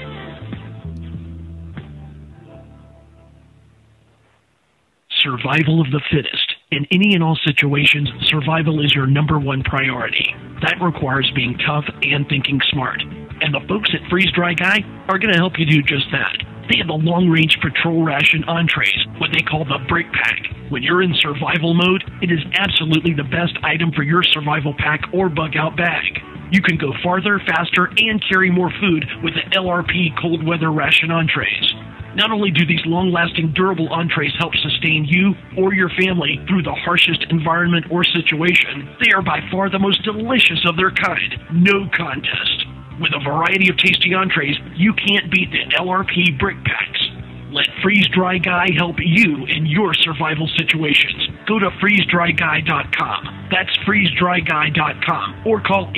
Survival of the fittest. In any and all situations, survival is your #1 priority. That requires being tough and thinking smart. And the folks at Freeze Dry Guy are going to help you do just that. They have the long-range patrol ration entrees, what they call the Brick Pack. When you're in survival mode, it is absolutely the best item for your survival pack or bug-out bag. You can go farther, faster, and carry more food with the LRP cold weather ration entrees. Not only do these long-lasting, durable entrees help sustain you or your family through the harshest environment or situation, they are by far the most delicious of their kind. No contest. With a variety of tasty entrees, you can't beat the LRP Brick Packs. Let Freeze Dry Guy help you in your survival situations. Go to freezedryguy.com. That's freezedryguy.com. Or call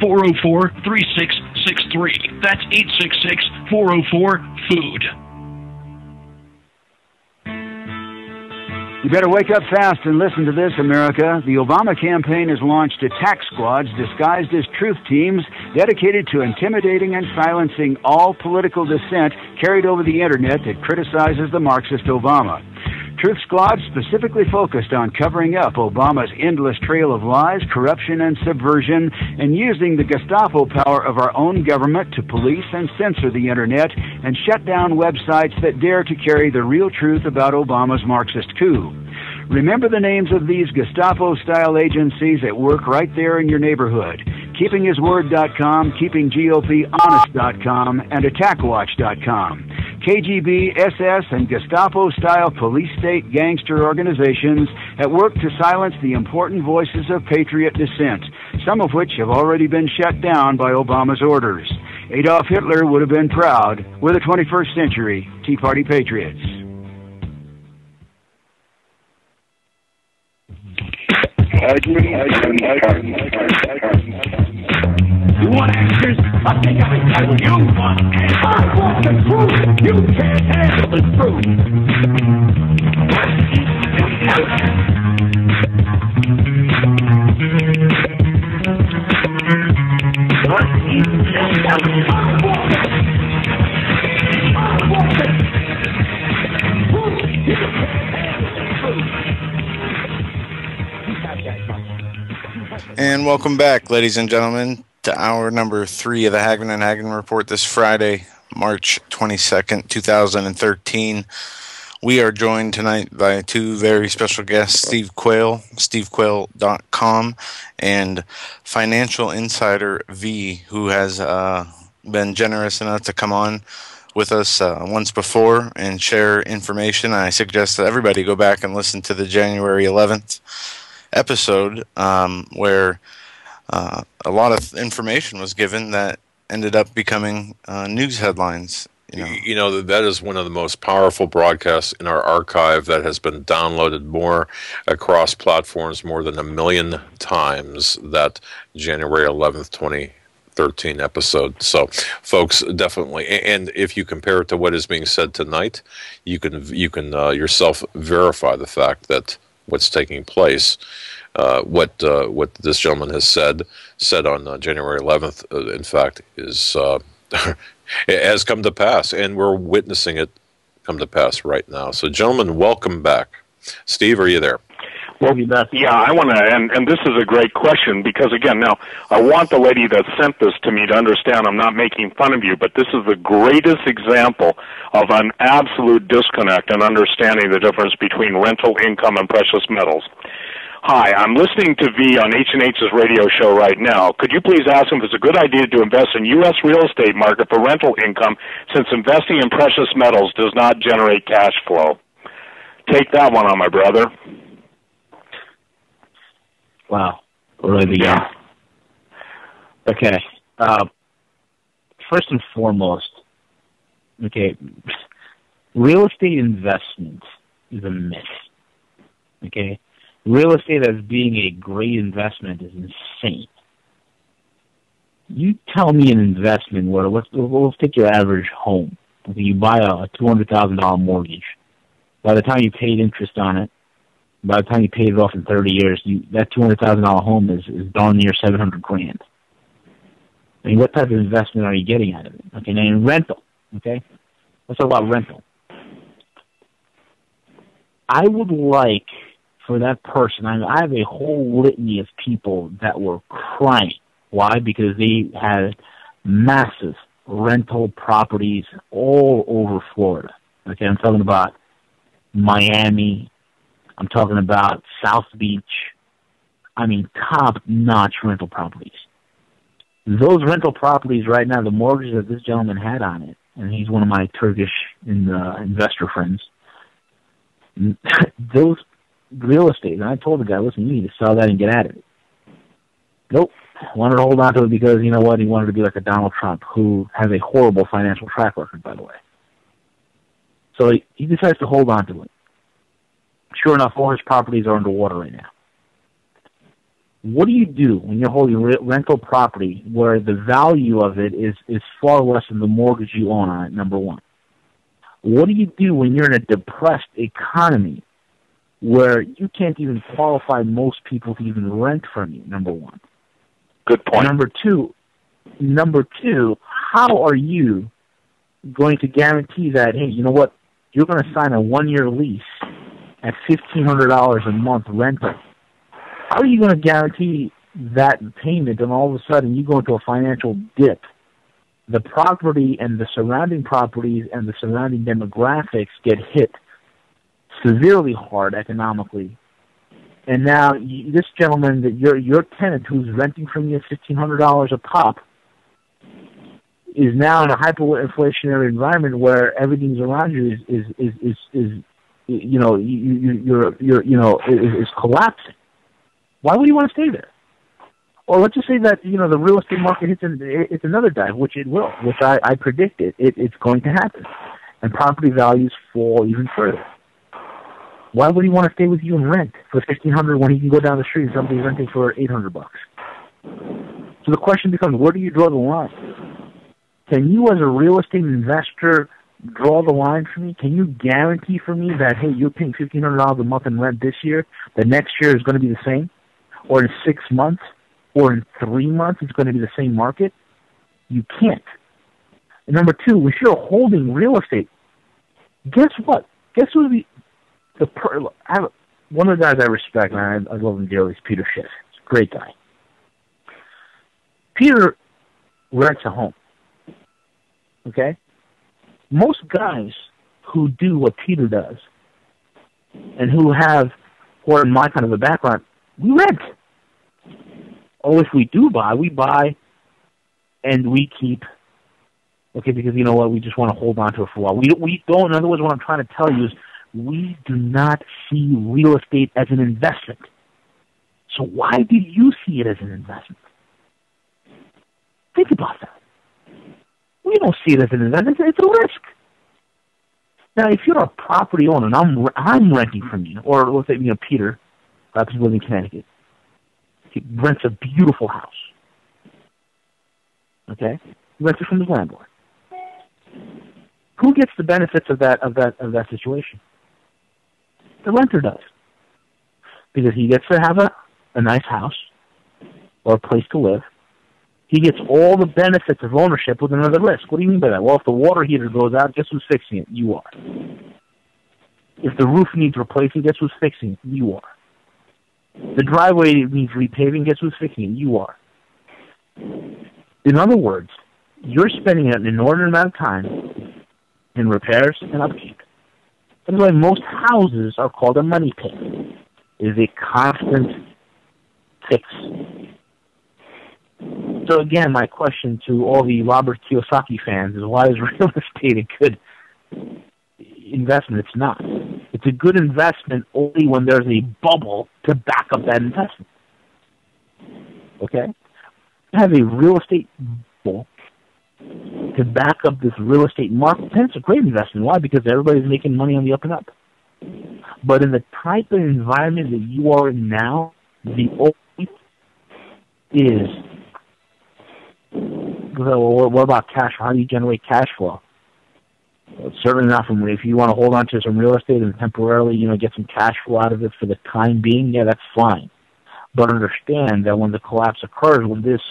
866-404-3663. That's 866-404-FOOD.
You better wake up fast and listen to this, America. The Obama campaign has launched attack squads disguised as truth teams dedicated to intimidating and silencing all political dissent carried over the internet that criticizes the Marxist Obama. Truth squads specifically focused on covering up Obama's endless trail of lies, corruption, and subversion, and using the Gestapo power of our own government to police and censor the internet and shut down websites that dare to carry the real truth about Obama's Marxist coup. Remember the names of these Gestapo-style agencies that work right there in your neighborhood. KeepingHisWord.com, KeepingGOPHonest.com, and AttackWatch.com. KGB, SS, and Gestapo-style police-state gangster organizations that work to silence the important voices of patriot dissent, some of which have already been shut down by Obama's orders. Adolf Hitler would have been proud. We're the 21st century Tea Party patriots.
You want answers? I think I can tell you want answers. I want the truth. You can't handle the truth.
And welcome back, ladies and gentlemen, to hour number 3 of the Hagmann and Hagmann Report this Friday, March 22nd, 2013. We are joined tonight by two very special guests, Steve Quayle, stevequayle.com, and Financial Insider V, who has been generous enough to come on with us once before and share information. I suggest that everybody go back and listen to the January 11th episode where a lot of information was given that ended up becoming news headlines.
You know, that is one of the most powerful broadcasts in our archive that has been downloaded more across platforms more than 1 million times, that January 11th, 2013 episode. So, folks, definitely. And if you compare it to what is being said tonight, you can yourself verify the fact that what's taking place, what this gentleman has said on January 11th, in fact, is it has come to pass, and we're witnessing it come to pass right now. So, gentlemen, welcome back. Steve, are you there?
Well, yeah, I want to, and this is a great question, because, again, now, I want the lady that sent this to me to understand I'm not making fun of you, but this is the greatest example of an absolute disconnect in understanding the difference between rental income and precious metals. Hi, I'm listening to V on H&H's radio show right now. Could you please ask him if it's a good idea to invest in U.S. real estate market for rental income, since investing in precious metals does not generate cash flow? Take that one on, my brother.
Wow. Really? Yeah. Okay. First and foremost, okay, real estate investment is a myth. Okay? Real estate as being a great investment is insane. You tell me an investment where, let's take your average home. You buy a $200,000 mortgage. By the time you paid interest on it, by the time you paid it off in 30 years, that $200,000 home is darn near $700,000. I mean, what type of investment are you getting out of it? Okay, now in rental, okay? Let's talk about rental. I would like for that person, I have a whole litany of people that were crying. Why? Because they had massive rental properties all over Florida. Okay, I'm talking about Miami. I'm talking about South Beach. I mean, top-notch rental properties. Those rental properties right now, the mortgage that this gentleman had on it, and he's one of my Turkish investor friends, those real estate, and I told the guy, listen, you need to sell that and get at it. Nope. Wanted to hold on to it because, you know what, he wanted to be like a Donald Trump, who has a horrible financial track record, by the way. So he decides to hold on to it. Sure enough, all his properties are underwater right now. What do you do when you're holding rental property where the value of it is far less than the mortgage you own on it, number one? What do you do when you're in a depressed economy where you can't even qualify most people to even rent from you, number one?
Good point.
Number two, how are you going to guarantee that, hey, you know what, you're going to sign a 1-year lease at $1,500 a month rental? How are you going to guarantee that payment, and all of a sudden you go into a financial dip? The property and the surrounding properties and the surrounding demographics get hit severely hard economically. And now this gentleman, that your tenant who's renting from you $1,500 a pop, is now in a hyperinflationary environment where everything's around you is collapsing. Why would you want to stay there? Or let's just say that, the real estate market hits another dive, which it will, which I predict it's going to happen. And property values fall even further. Why would he want to stay with you and rent for $1,500 when he can go down the street and somebody's renting for $800? So the question becomes, where do you draw the line? Can you, as a real estate investor, draw the line for me? Can you guarantee for me that, hey, you're paying $1,500 a month in rent this year, the next year is going to be the same? Or in 6 months? Or in 3 months it's going to be the same market? You can't. And number two, if you're holding real estate, guess what? Guess who one of the guys I respect, and I love him dearly, is Peter Schiff. He's a great guy. Peter rents a home. Okay? Most guys who do what Peter does and who are in my kind of a background, we rent. Or if we do buy, we buy and we keep. Okay, because you know what? We just want to hold on to it for a while. We don't. In other words, what I'm trying to tell you is we do not see real estate as an investment. So why do you see it as an investment? Think about that. We don't see it as an investment. It's a risk. Now, if you're a property owner and I'm renting from you, or let's say Peter, perhaps he's living in Connecticut, he rents a beautiful house. Okay, he rents it from his landlord. Who gets the benefits of that situation? The renter does, because he gets to have a nice house or a place to live. He gets all the benefits of ownership with another risk. What do you mean by that? Well, if the water heater goes out, guess who's fixing it? You are. If the roof needs replacing, guess who's fixing it? You are. The driveway needs repaving, guess who's fixing it? You are. In other words, you're spending an inordinate amount of time in repairs and upkeep. That's why most houses are called a money pit. It is a constant fix. So again, my question to all the Robert Kiyosaki fans is, why is real estate a good investment? It's not. It's a good investment only when there's a bubble to back up that investment. Okay? You have a real estate bubble to back up this real estate market. It's a great investment. Why? Because everybody's making money on the up and up. But in the type of environment that you are in now, the only is, well, what about cash flow? How do you generate cash flow? Well, certainly not from, if you want to hold on to some real estate and temporarily, get some cash flow out of it for the time being, yeah, that's fine. But understand that when the collapse occurs, when this,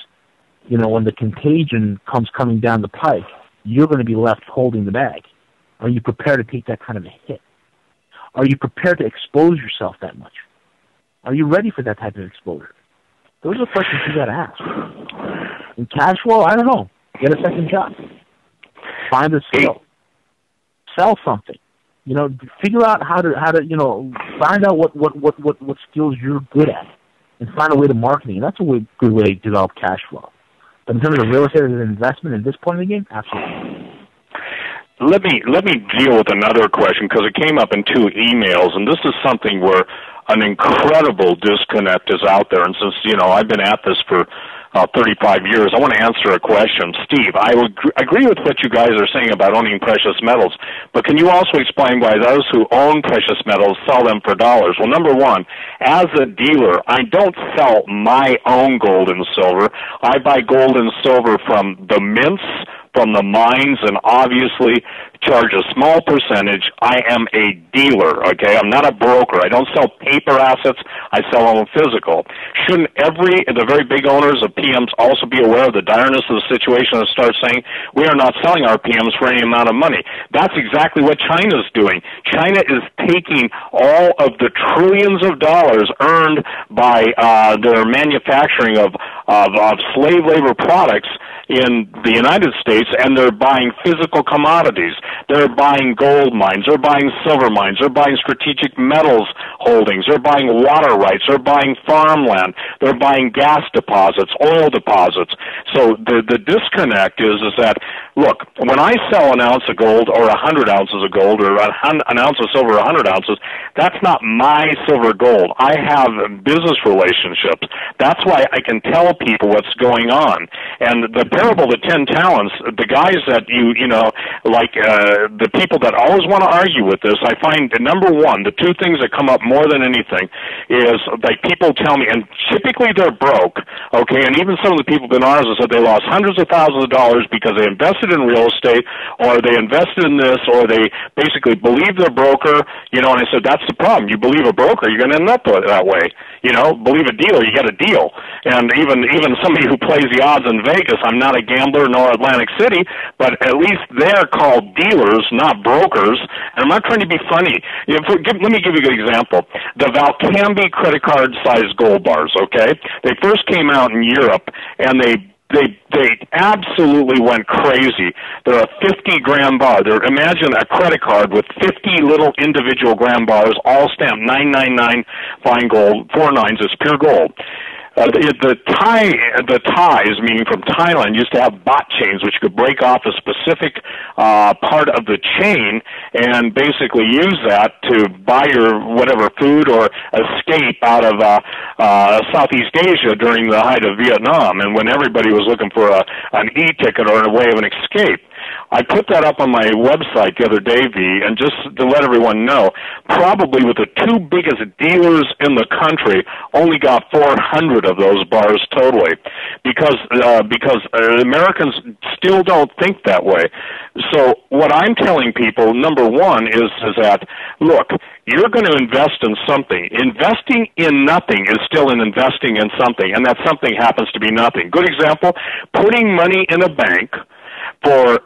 when the contagion comes coming down the pike, you're going to be left holding the bag. Are you prepared to take that kind of a hit? Are you prepared to expose yourself that much? Are you ready for that type of exposure? Those are questions you got to ask. In cash flow, I don't know. Get a second job. Find a skill. Sell something. Figure out how to find out what skills you're good at, and find a way to marketing. And that's a good way to develop cash flow. But in terms of real estate as an investment at this point in the game, absolutely.
Let me deal with another question, because it came up in 2 emails, and this is something where an incredible disconnect is out there. And since I've been at this for 35 years, I want to answer a question. Steve, I would agree with what you guys are saying about owning precious metals, but can you also explain why those who own precious metals sell them for dollars? Well, number one, as a dealer, I don't sell my own gold and silver. I buy gold and silver from the mints, from the mines, and obviously charge a small percentage. I am a dealer, okay? I'm not a broker. I don't sell paper assets. I sell them physical. Shouldn't the very big owners of PMs also be aware of the direness of the situation and start saying, we are not selling our PMs for any amount of money? That's exactly what China's doing. China is taking all of the trillions of dollars earned by their manufacturing of slave labor products in the United States, and they're buying physical commodities. They're buying gold mines. They're buying silver mines. They're buying strategic metals holdings. They're buying water rights. They're buying farmland. They're buying gas deposits, oil deposits. So the disconnect is that, look, when I sell an ounce of gold or 100 ounces of gold or an ounce of silver or 100 ounces, that's not my silver gold. I have business relationships. That's why I can tell people what's going on. And the parable of the 10 talents, the guys that the people that always want to argue with this, I find, number one, the 2 things that come up more than anything is, like, people tell me, and typically they're broke, Okay, and even some of the people in ours have said they lost hundreds of thousands of dollars because they invested in real estate, or they invested in this, or they basically believe their broker, you know, and I said, that's the problem. You believe a broker, you're going to end up that way. You know, believe a dealer, you get a deal. And even somebody who plays the odds in Vegas, I'm not a gambler nor Atlantic City, but at least they're called dealers, not brokers. And I'm not trying to be funny. You know, let me give you a good example. The Valcambi credit card size gold bars, okay? They first came out in Europe, and they absolutely went crazy. They're a 50-gram bar. Imagine a credit card with 50 little individual gram bars, all stamped 999 fine gold, 4 nines is pure gold. The Thais, meaning from Thailand, used to have bot chains which could break off a specific part of the chain and basically use that to buy your whatever food or escape out of Southeast Asia during the height of Vietnam, and when everybody was looking for an e-ticket or a way of an escape. I put that up on my website the other day, V, and just to let everyone know, probably with the 2 biggest dealers in the country, only got 400 of those bars totally, because Americans still don't think that way. So what I'm telling people, number one, is that, look, you're going to invest in something. Investing in nothing is still an investing in something, and that something happens to be nothing. Good example, putting money in a bank for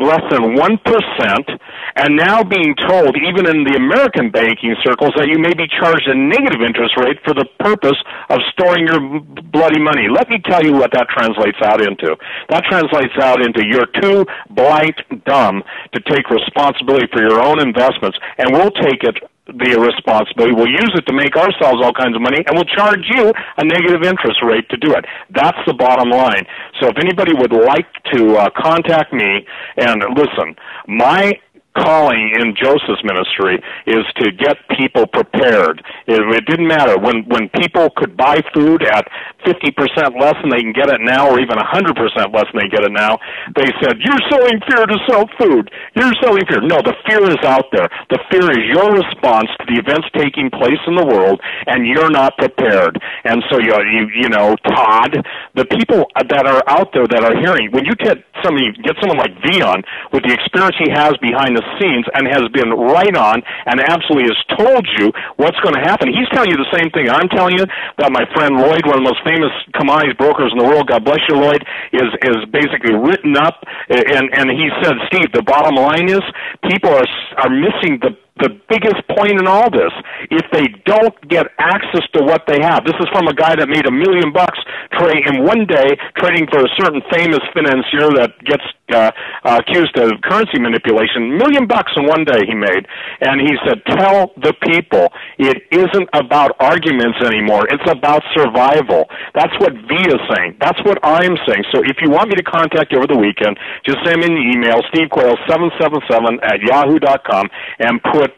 less than 1%, and now being told, even in the American banking circles, that you may be charged a negative interest rate for the purpose of storing your bloody money. Let me tell you what that translates out into. That translates out into you're too blank dumb to take responsibility for your own investments, and we'll take it the responsibility. We'll use it to make ourselves all kinds of money, and we'll charge you a negative interest rate to do it. That's the bottom line. So if anybody would like to contact me, and listen, my calling in Joseph's ministry is to get people prepared. It didn't matter. When people could buy food at 50% less than they can get it now, or even 100% less than they get it now, they said, you're selling fear to sell food. You're selling fear. No, the fear is out there. The fear is your response to the events taking place in the world, and you're not prepared. And so, you know, Todd, the people that are out there that are hearing, when you get someone like Vion with the experience he has behind the scenes and has been right on and absolutely has told you what's going to happen. He's telling you the same thing I'm telling you, that my friend Lloyd, one of the most famous commodities brokers in the world, God bless you, Lloyd, is basically written up, and he said, Steve, the bottom line is people are missing the biggest point in all this. If they don't get access to what they have, this is from a guy that made $1 million in one day trading for a certain famous financier that gets accused of currency manipulation. $1 million in one day he made, and he said, tell the people it isn't about arguments anymore. It's about survival. That's what V is saying. That's what I'm saying. So if you want me to contact you over the weekend, just send me an email, stevequayle777@yahoo.com, and put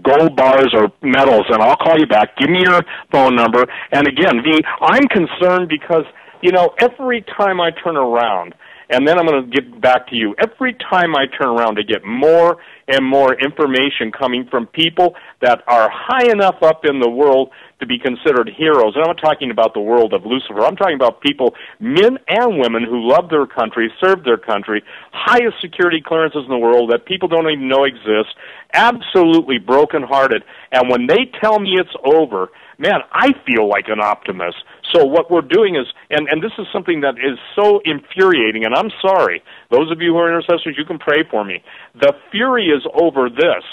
gold bars or metals, and I'll call you back. Give me your phone number. And again, V, I'm concerned because, you know, every time I turn around, and then I'm going to get back to you, every time I turn around to get more and more information coming from people that are high enough up in the world to be considered heroes. And I'm not talking about the world of Lucifer. I'm talking about people, men and women, who love their country, serve their country, highest security clearances in the world that people don't even know exist, absolutely brokenhearted. And when they tell me it's over, man, I feel like an optimist. So what we're doing is, and this is something that is so infuriating, and I'm sorry, those of you who are intercessors, you can pray for me. The fury is over this,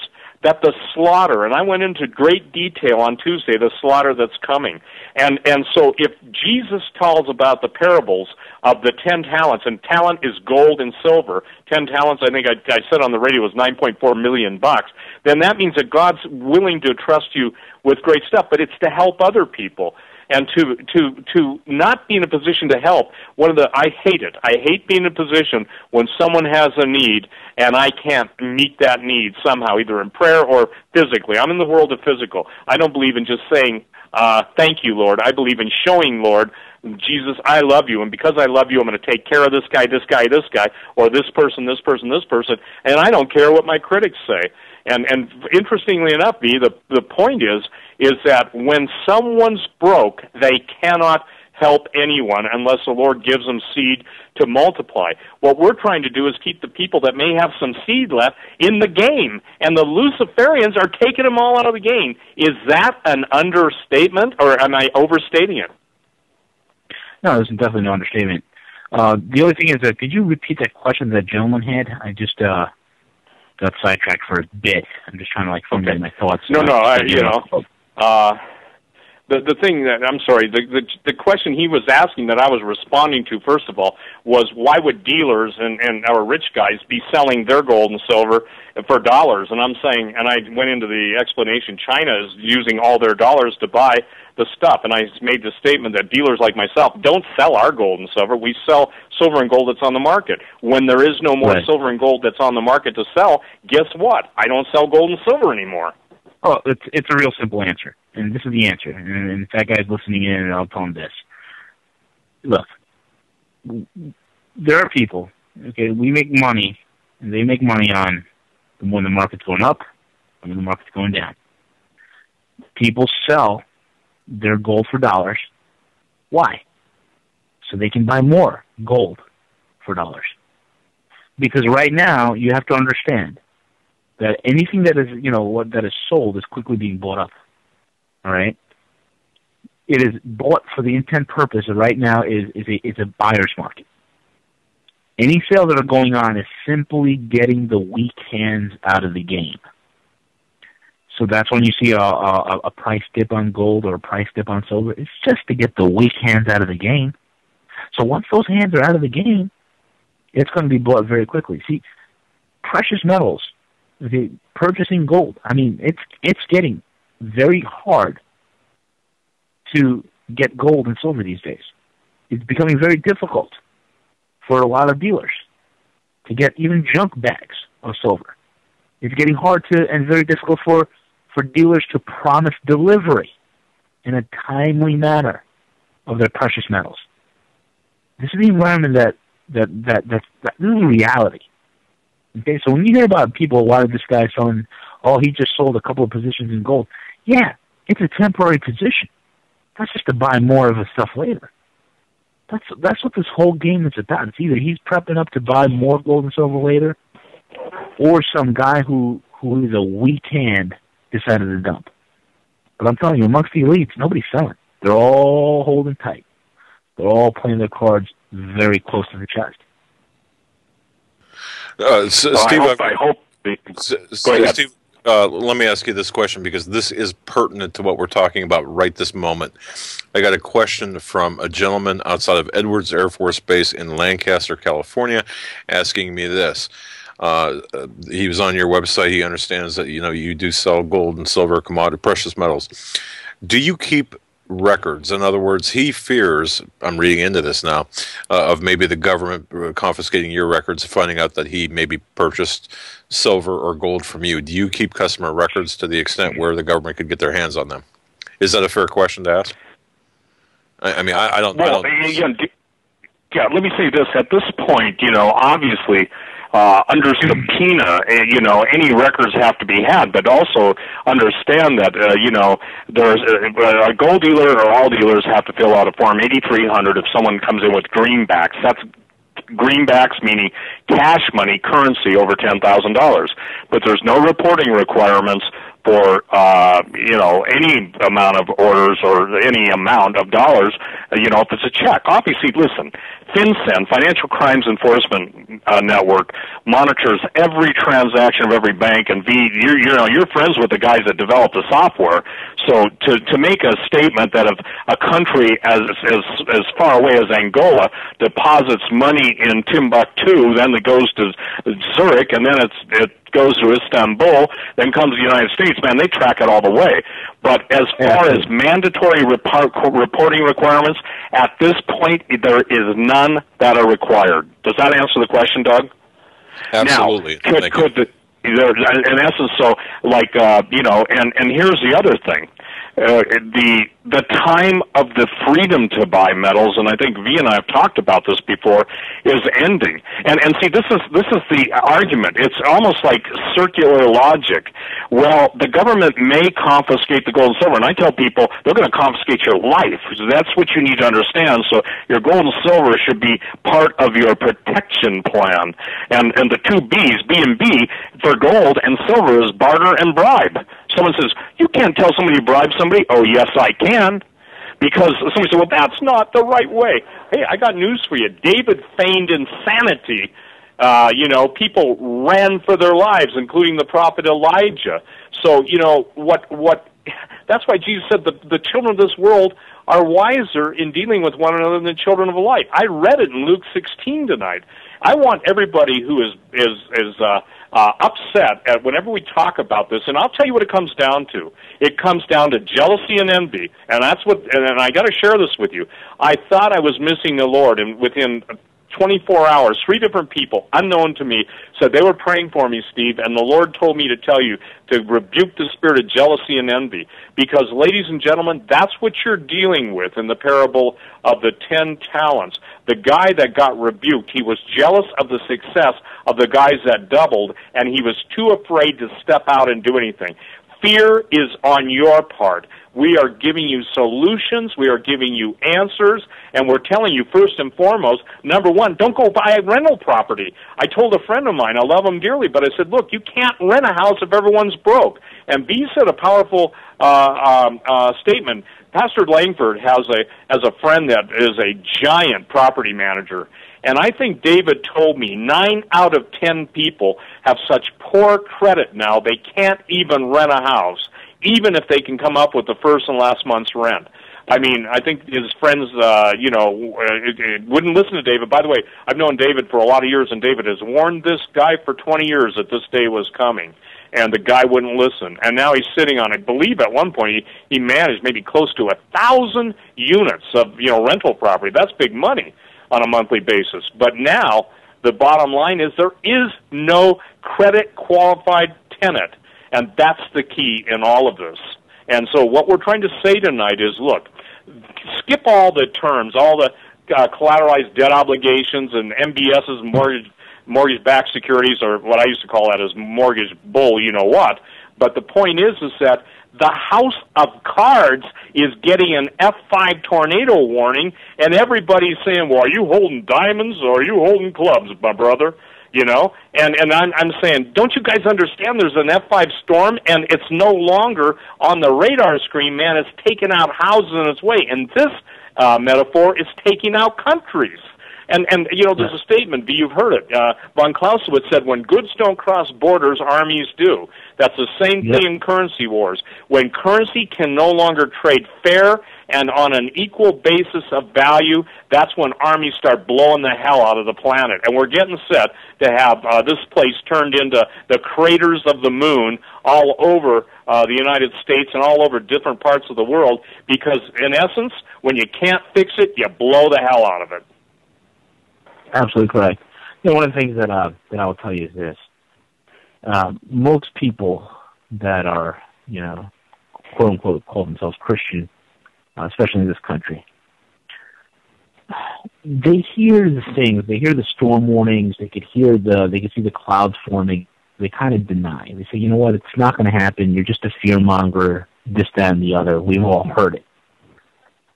that the slaughter, and I went into great detail on Tuesday, the slaughter that's coming. And so if Jesus tells about the parables of the 10 talents, and talent is gold and silver, 10 talents, I think I said on the radio, was $9.4 million, then that means that God's willing to trust you with great stuff, but it's to help other people. And to not be in a position to help, I hate it. I hate being in a position when someone has a need and I can't meet that need somehow, either in prayer or physically. I'm in the world of physical. I don't believe in just saying, thank you, Lord. I believe in showing, Lord, Jesus, I love you, and because I love you, I'm going to take care of this guy, or this person, and I don't care what my critics say. And interestingly enough, the point is that when someone's broke, they cannot help anyone unless the Lord gives them seed to multiply. What we're trying to do is keep the people that may have some seed left in the game, and the Luciferians are taking them all out of the game. Is that an understatement, or am I overstating it?
No, there's definitely no understatement. The only thing is that, could you repeat that question that gentleman had? I just got sidetracked for a bit. I'm just trying to formulate my thoughts.
The thing that, I'm sorry, the question he was asking that I was responding to, first of all, was why would dealers and our rich guys be selling their gold and silver for dollars? And I'm saying, and I went into the explanation, China is using all their dollars to buy the stuff. And I made the statement that dealers like myself don't sell our gold and silver. We sell silver and gold that's on the market. When there is no more silver and gold that's on the market to sell, guess what? I don't sell gold and silver anymore.
Oh, it's a real simple answer, and this is the answer. And if that guy's listening in, I'll tell him this. Look, there are people, okay, we make money, and they make money on when the market's going up and when the market's going down. People sell their gold for dollars. Why? So they can buy more gold for dollars. Because right now, you have to understand that anything that is, that is sold is quickly being bought up. All right? It is bought for the intent purpose that right now is a buyer's market. Any sale that are going on is simply getting the weak hands out of the game. So that's when you see a price dip on gold or a price dip on silver. It's just to get the weak hands out of the game. So once those hands are out of the game, it's going to be bought very quickly. See, precious metals, purchasing gold, it's getting very hard to get gold and silver these days. It's becoming very difficult for a lot of dealers to get even junk bags of silver. It's getting hard and very difficult for dealers to promise delivery in a timely manner of their precious metals. This is the environment this is reality. Okay, so when you hear about people, why did this guy selling, he just sold a couple of positions in gold. Yeah, it's a temporary position. That's just to buy more of his stuff later. That's what this whole game is about. It's either he's prepping up to buy more gold and silver later, or some guy who is a weak hand decided to dump. But I'm telling you, amongst the elites, nobody's selling. They're all holding tight. They're all playing their cards very close to the chest.
Steve, let me ask you this question, because this is pertinent to what we're talking about right this moment. I got a question from a gentleman outside of Edwards Air Force Base in Lancaster, California, asking me this. He was on your website. He understands that you do sell gold and silver, commodity, precious metals. Do you keep records? In other words, he fears, I'm reading into this now, of maybe the government confiscating your records, finding out that he maybe purchased silver or gold from you. Do you keep customer records to the extent where the government could get their hands on them? Is that a fair question to ask? I don't know.
Yeah, let me say this. At this point, obviously, under subpoena, any records have to be had, but also understand that, there's a gold dealer or all dealers have to fill out a Form 8300 if someone comes in with greenbacks. That's greenbacks meaning cash money, currency over $10,000. But there's no reporting requirements for, any amount of orders or any amount of dollars, if it's a check. Obviously, listen, FinCEN, Financial Crimes Enforcement Network, monitors every transaction of every bank, and you're friends with the guys that developed the software. So to make a statement that if a country as far away as Angola deposits money in Timbuktu, then it goes to Zurich, and then it goes to Istanbul, then comes the United States, man, they track it all the way. But as far as mandatory reporting requirements, at this point, there is none that are required. Does that answer the question, Doug?
Absolutely.
Now, in essence, so, and here's the other thing. the time of the freedom to buy metals, and I think V and I have talked about this before, is ending. And see, this is the argument. It's almost like circular logic. Well, the government may confiscate the gold and silver, and I tell people they're going to confiscate your life. So that's what you need to understand. So your gold and silver should be part of your protection plan. And the two B's, B and B, for gold and silver is barter and bribe. Someone says, you can't tell somebody to bribe somebody. Oh, yes, I can. Because somebody said, well, that's not the right way. Hey, I got news for you. David feigned insanity. People ran for their lives, including the prophet Elijah. So, that's why Jesus said the children of this world are wiser in dealing with one another than the children of light. I read it in Luke 16 tonight. I want everybody who is upset at whenever we talk about this, and I'll tell you what it comes down to. It comes down to jealousy and envy, and and I got to share this with you. I thought I was missing the Lord, and within 24 hours, 3 different people, unknown to me, said they were praying for me, Steve, and the Lord told me to tell you to rebuke the spirit of jealousy and envy. Because, ladies and gentlemen, that's what you're dealing with in the parable of the 10 talents. The guy that got rebuked, he was jealous of the success of the guys that doubled, and he was too afraid to step out and do anything. Fear is on your part. We are giving you solutions, we are giving you answers, and we're telling you, first and foremost, number one, don't go buy a rental property. I told a friend of mine, I love him dearly, but I said, look, you can't rent a house if everyone's broke. And B said a powerful statement. Pastor Langford has a friend that is a giant property manager. And I think David told me 9 out of 10 people have such poor credit now they can't even rent a house, even if they can come up with the first and last month's rent. I mean, I think his friends, wouldn't listen to David. By the way, I've known David for a lot of years, and David has warned this guy for 20 years that this day was coming, and the guy wouldn't listen. And now he's sitting on, I believe at one point he managed maybe close to 1,000 units of rental property. That's big money on a monthly basis. But now the bottom line is there is no credit qualified tenant. And that's the key in all of this. And so what we're trying to say tonight is, look, skip all the terms, all the collateralized debt obligations and MBSs, mortgage-backed securities, or what I used to call that as mortgage bull, you know what. But the point is that the house of cards is getting an F5 tornado warning, and everybody's saying, well, are you holding diamonds or are you holding clubs, my brother? And I'm saying, don't you guys understand there's an F5 storm, and it's no longer on the radar screen, man. It's taking out houses in its way. And this metaphor is taking out countries. And there's a statement, you've heard it. Von Clausewitz said, when goods don't cross borders, armies do. That's the same thing in currency wars. When currency can no longer trade fair and on an equal basis of value, that's when armies start blowing the hell out of the planet. And we're getting set to have this place turned into the craters of the moon all over the United States and all over different parts of the world, because, in essence, when you can't fix it, you blow the hell out of it.
Absolutely correct. One of the things that I will tell you is this. Most people that are, quote unquote, call themselves Christian, especially in this country, they hear the things, they hear the storm warnings, they could see the clouds forming. They kind of deny. They say, you know what, it's not going to happen. You're just a fear monger, this, that, and the other. We've all heard it.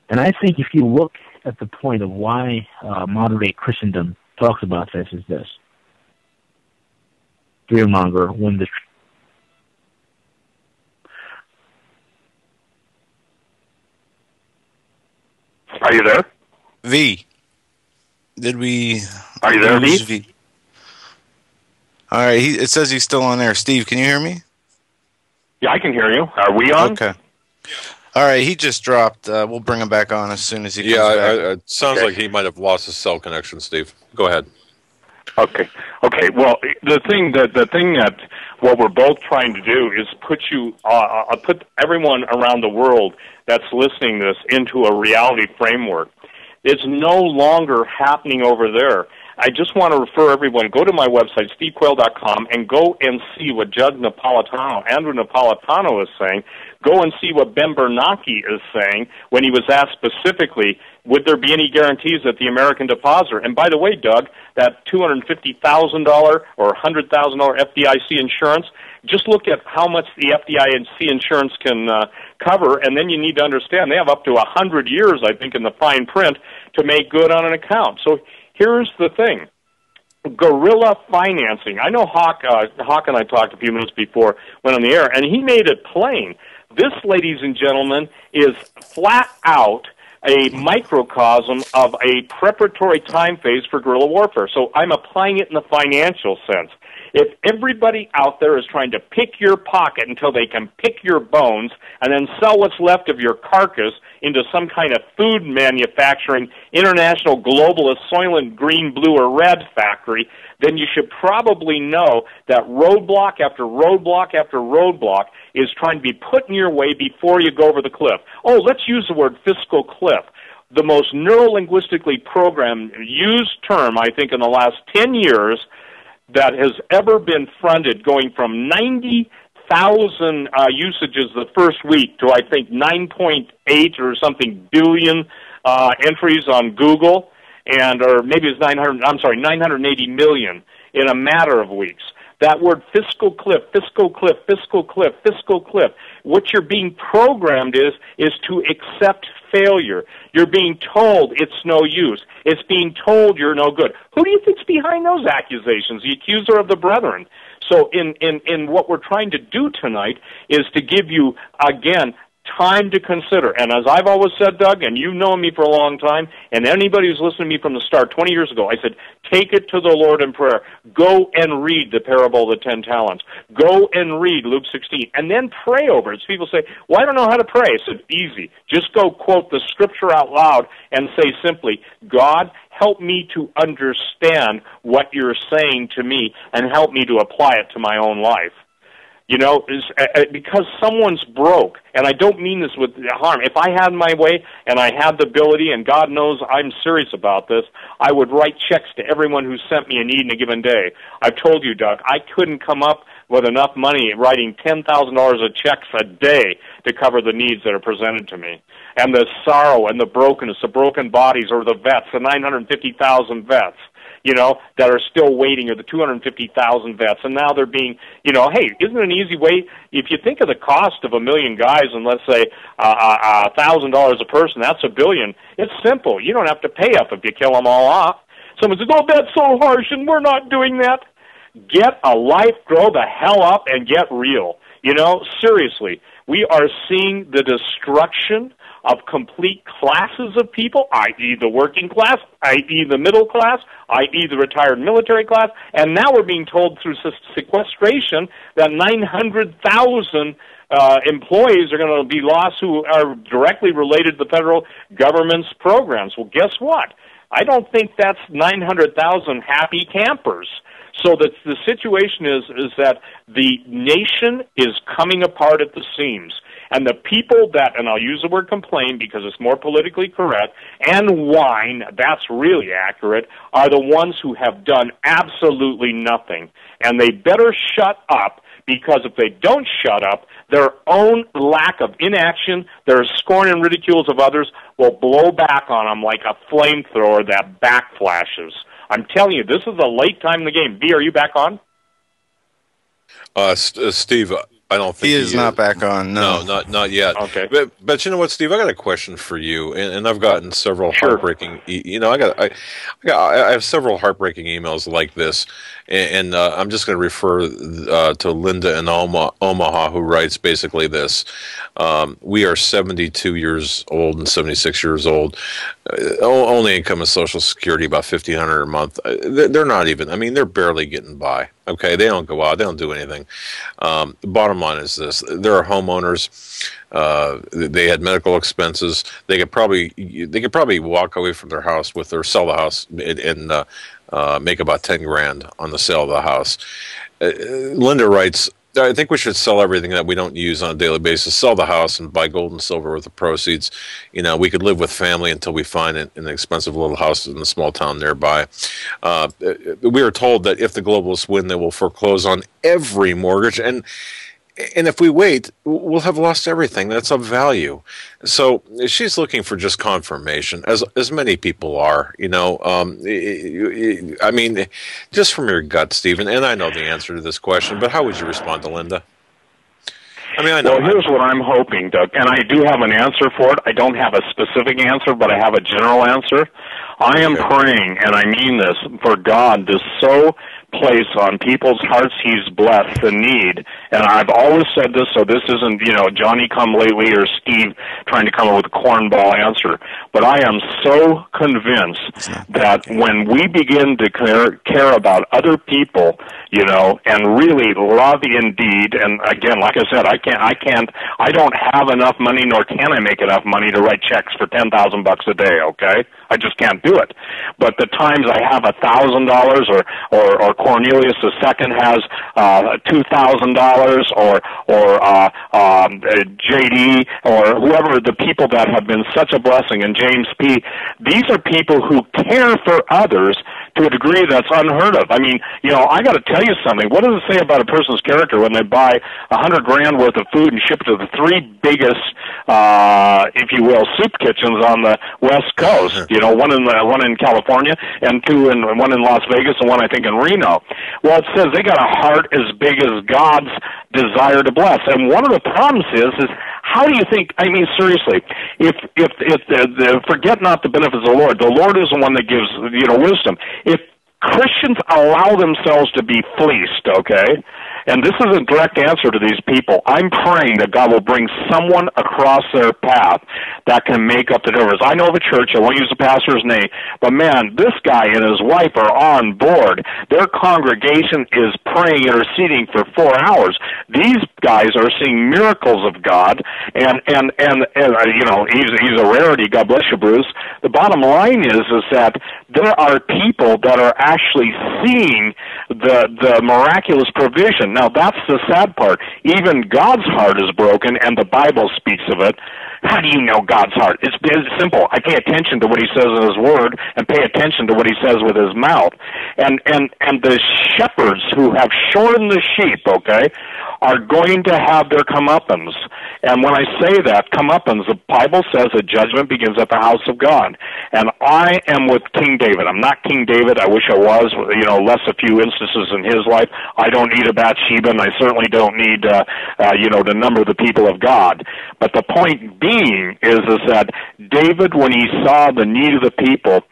And I think if you look at the point of why modern-day Christendom talks about this is this. Fearmonger, when the...
Are you there?
V. Did we...
Are you there, V?
All right, it says he's still on there. Steve, can you hear me?
Yeah, I can hear you. Are we on?
Okay. All right, he just dropped. We'll bring him back on as soon as he comes back.
It sounds like he might have lost his cell connection, Steve. Go ahead.
Okay. Well, the thing that what we're both trying to do is put everyone around the world that's listening to this into a reality framework. It's no longer happening over there. I just want to refer everyone, go to my website, stevequail.com, and go and see what Judge Andrew Napolitano is saying. Go and see what Ben Bernanke is saying when he was asked specifically, would there be any guarantees at the American Depositor? And by the way, Doug, that $250,000 or $100,000 FDIC insurance, just look at how much the FDIC insurance can cover, and then you need to understand they have up to 100 years, I think, in the fine print to make good on an account. So here's the thing. Guerrilla financing. I know Hawk and I talked a few minutes before, went on the air, and he made it plain. This, ladies and gentlemen, is flat out a microcosm of a preparatory time phase for guerrilla warfare. So I'm applying it in the financial sense. If everybody out there is trying to pick your pocket until they can pick your bones and then sell what's left of your carcass into some kind of food manufacturing, international globalist Soylent green, blue, or red factory, then you should probably know that roadblock after roadblock after roadblock is trying to be put in your way before you go over the cliff. Oh, let's use the word fiscal cliff. The most neurolinguistically programmed used term, I think, in the last 10 years that has ever been fronted, going from 90,000 usages the first week to, I think, 9.8 or something billion entries on Google, or maybe it's 980 million in a matter of weeks. That word fiscal cliff, fiscal cliff, fiscal cliff, fiscal cliff. What you're being programmed is to accept failure. You're being told it's no use. It's being told you're no good. Who do you think's behind those accusations? The accuser of the brethren. So in what we're trying to do tonight is to give you, again, time to consider. And as I've always said, Doug, and you've known me for a long time, and anybody who's listened to me from the start 20 years ago, I said, take it to the Lord in prayer. Go and read the parable of the 10 talents. Go and read Luke 16, and then pray over it. So people say, well, I don't know how to pray. I said, easy. Just go quote the scripture out loud and say simply, God, help me to understand what you're saying to me and help me to apply it to my own life. You know, because someone's broke, and I don't mean this with harm. If I had my way and I had the ability, and God knows I'm serious about this, I would write checks to everyone who sent me a need in a given day. I've told you, Doug, I couldn't come up with enough money writing $10,000 of checks a day to cover the needs that are presented to me. And the sorrow and the brokenness, the broken bodies, or the vets, the 950,000 vets, you know, that are still waiting, or the 250,000 vets, and now they're being, you know, hey, isn't it an easy way? If you think of the cost of 1 million guys, and let's say $1,000 a person, that's $1 billion. It's simple. You don't have to pay up if you kill them all off. Someone says, oh, that's so harsh, and we're not doing that. Get a life, grow the hell up, and get real. You know, seriously, we are seeing the destruction of complete classes of people, i.e. the working class, i.e. the middle class, i.e. the retired military class, and now we're being told through sequestration that 900,000 employees are going to be lost who are directly related to the federal government's programs. Well, guess what? I don't think that's 900,000 happy campers. So the situation is that the nation is coming apart at the seams. And the people that, and I'll use the word complain because it's more politically correct, and whine, that's really accurate, are the ones who have done absolutely nothing. And they better shut up, because if they don't shut up, their own lack of inaction, their scorn and ridicules of others will blow back on them like a flamethrower that backflashes. I'm telling you, this is a late time in the game. B, are you back on?
Steve, I don't think
he is not back on. No,
not yet.
Okay,
but you know what, Steve? I got a question for you, and I've gotten several heartbreaking. I have several heartbreaking emails like this, and I'm just going to refer to Linda in Omaha, who writes basically this: we are 72 years old and 76 years old. Only income is Social Security, about $1,500 a month. They're not even. I mean, they're barely getting by. Okay, they don't go out. They don't do anything. The bottom line is this: there are homeowners. They had medical expenses. They could probably walk away from their house or sell the house and make about $10,000 on the sale of the house. Linda writes, I think we should sell everything that we don't use on a daily basis. Sell the house and buy gold and silver with the proceeds. You know, we could live with family until we find an expensive little house in a small town nearby. We are told that if the globalists win, they will foreclose on every mortgage, and if we wait, we'll have lost everything that's of value. So she's looking for just confirmation, as many people are. You know, I mean, just from your gut, Stephen. And I know the answer to this question, but how would you respond to Linda? I mean, I know.
Well, here's what I'm hoping, Doug, and I do have an answer for it. I don't have a specific answer, but I have a general answer. I am praying, and I mean this, for God to so place on people's hearts He's blessed the need. And I've always said this, so this isn't, you know, Johnny come lately or Steve trying to come up with a cornball answer. But I am so convinced that when we begin to care about other people, you know, and really love indeed, and again, like I said, I don't have enough money, nor can I make enough money to write checks for $10,000 a day, okay? I just can't do it. But the times I have $1,000 or Cornelius II has $2,000 or JD or whoever, the people that have been such a blessing, and James P. These are people who care for others to a degree that's unheard of. I mean, you know, I got to tell you something. What does it say about a person's character when they buy $100,000 worth of food and ship it to the three biggest, if you will, soup kitchens on the West Coast? You know, one in California, and one in Las Vegas, and one I think in Reno. Well, it says they got a heart as big as God's desire to bless. And one of the problems is how do you think? I mean, seriously, if forget not the benefits of the Lord is the one that gives, you know, wisdom. If Christians allow themselves to be fleeced, okay, and this is a direct answer to these people, I'm praying that God will bring someone across their path that can make up the difference. I know of a church, I won't use the pastor's name, but man, this guy and his wife are on board. Their congregation is praying, interceding for 4 hours. These guys are seeing miracles of God, and you know, he's a rarity. God bless you, Bruce. The bottom line is that there are people that are actually seeing the miraculous provision. Now, that's the sad part. Even God's heart is broken, and the Bible speaks of it. How do you know God's heart? It's simple. I pay attention to what He says in His Word and pay attention to what He says with His mouth. And the shepherds who have shorn the sheep, okay, are going to have their comeuppance. And when I say that, comeuppance, the Bible says that judgment begins at the house of God. And I am with King David. I'm not King David. I wish I was, you know, less a few instances in his life. I don't need a Bathsheba, and I certainly don't need, you know, to number the people of God. But the point being is that David, when he saw the need of the people,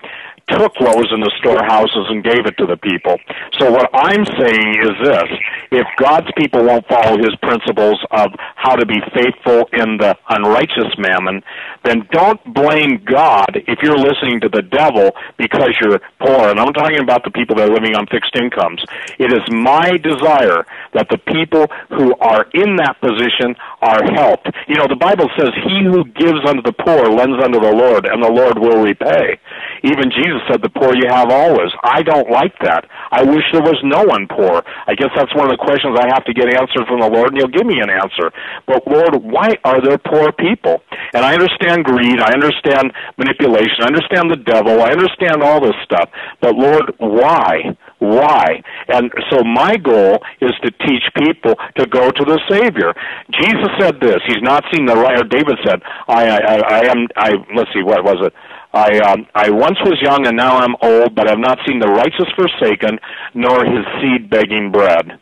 took what was in the storehouses and gave it to the people. So what I'm saying is this: if God's people won't follow His principles of how to be faithful in the unrighteous mammon, then don't blame God if you're listening to the devil because you're poor. And I'm talking about the people that are living on fixed incomes. It is my desire that the people who are in that position are helped. You know, the Bible says, "He who gives unto the poor lends unto the Lord, and the Lord will repay." Even Jesus said, "The poor you have always." I don't like that. I wish there was no one poor. I guess that's one of the questions I have to get answered from the Lord, and He'll give me an answer. But Lord, why are there poor people? And I understand greed, I understand manipulation, I understand the devil, I understand all this stuff. But Lord, why? Why? And so my goal is to teach people to go to the Savior. Jesus said this. He's not seen the right, or David said, let's see, what was it? I once was young and now I'm old, but I've not seen the righteous forsaken, nor his seed begging bread.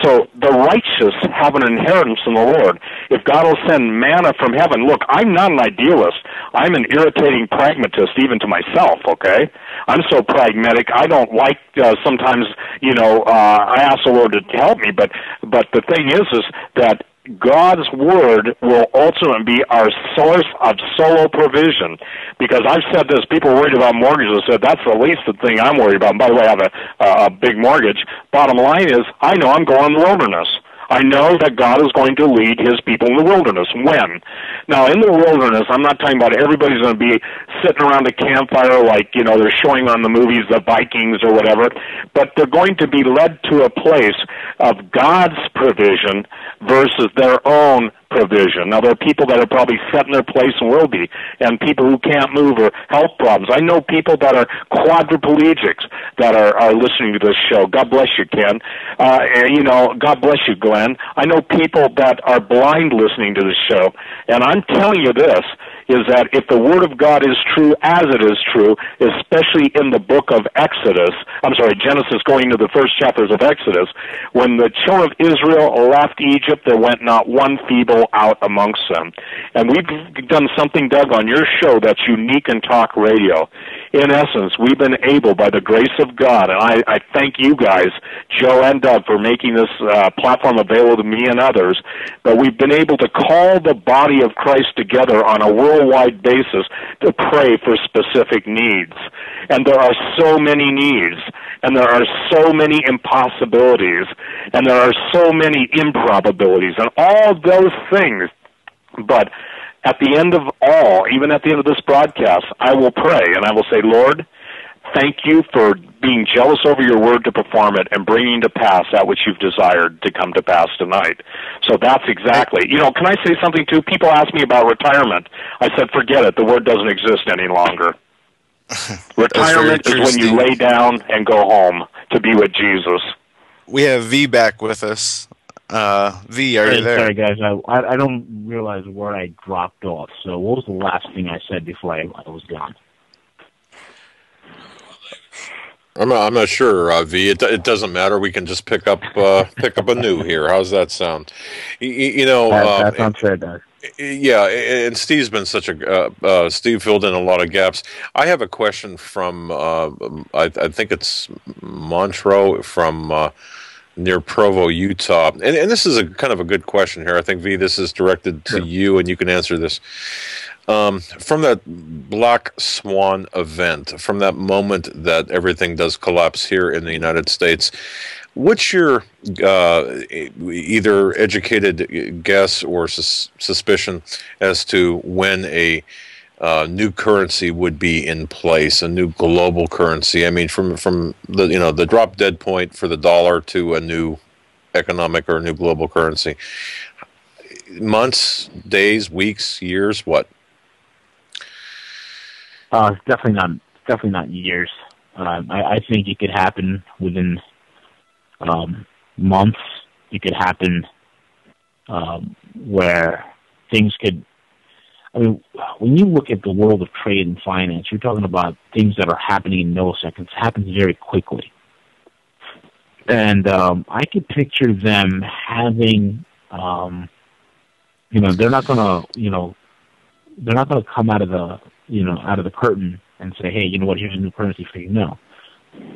So the righteous have an inheritance in the Lord. If God will send manna from heaven, look, I'm not an idealist. I'm an irritating pragmatist even to myself, okay? I'm so pragmatic. I don't like sometimes, you know, I ask the Lord to help me, but the thing is that God's Word will ultimately be our source of solo provision. Because I've said this, people worried about mortgages said, that's the least thing I'm worried about. And by the way, I have a big mortgage. Bottom line is, I know I'm going in the wilderness. I know that God is going to lead his people in the wilderness. When? Now, in the wilderness, I'm not talking about everybody's going to be sitting around a campfire like, they're showing on the movies, the Vikings or whatever, but they're going to be led to a place of God's provision versus their own provision. Now, there are people that are probably set in their place and will be, and people who can't move or health problems. I know people that are quadriplegics that are listening to this show. God bless you, Ken. God bless you, Glenn. I know people that are blind listening to this show, and I'm telling you this, is that if the Word of God is true as it is true, especially in the book of Genesis going into the first chapters of Exodus, when the children of Israel left Egypt, there went not one feeble out amongst them. And we've done something, Doug, on your show that's unique in talk radio. In essence, we've been able, by the grace of God, and I thank you guys, Joe and Doug, for making this platform available to me and others, but we've been able to call the body of Christ together on a worldwide basis to pray for specific needs. And there are so many needs, and there are so many impossibilities, and there are so many improbabilities, and all those things. But at the end of all, even at the end of this broadcast, I will pray, and I will say, Lord, thank you for being jealous over your word to perform it and bringing to pass that which you've desired to come to pass tonight. So that's exactly, can I say something too? People ask me about retirement. I said, forget it. The word doesn't exist any longer. Retirement is when you lay down and go home to be with Jesus.
We have V back with us. V, are you there?
Sorry, guys. I don't realize where I dropped off. So what was the last thing I said before I was gone?
I'm not sure, V. It doesn't matter. We can just pick up anew here. How's that sound?
That sounds fair, Doug.
Yeah, and Steve's been such a Steve filled in a lot of gaps. I have a question from I think it's Montreux from near Provo, Utah, and this is a kind of a good question here. I think V, this is directed to you, and you can answer this. From that Black Swan event, from that moment that everything does collapse here in the United States, what's your either educated guess or suspicion as to when a new currency would be in place, a new global currency? I mean, from the the drop dead point for the dollar to a new economic or a new global currency. Months, days, weeks, years, what?
It's definitely not years. I think it could happen within months. It could happen where things could. I mean, when you look at the world of trade and finance, you're talking about things that are happening in milliseconds. It happens very quickly, and I could picture them having. They're not gonna. They're not gonna come out of the. Out of the curtain and say, hey, you know what, here's a new currency for you. No.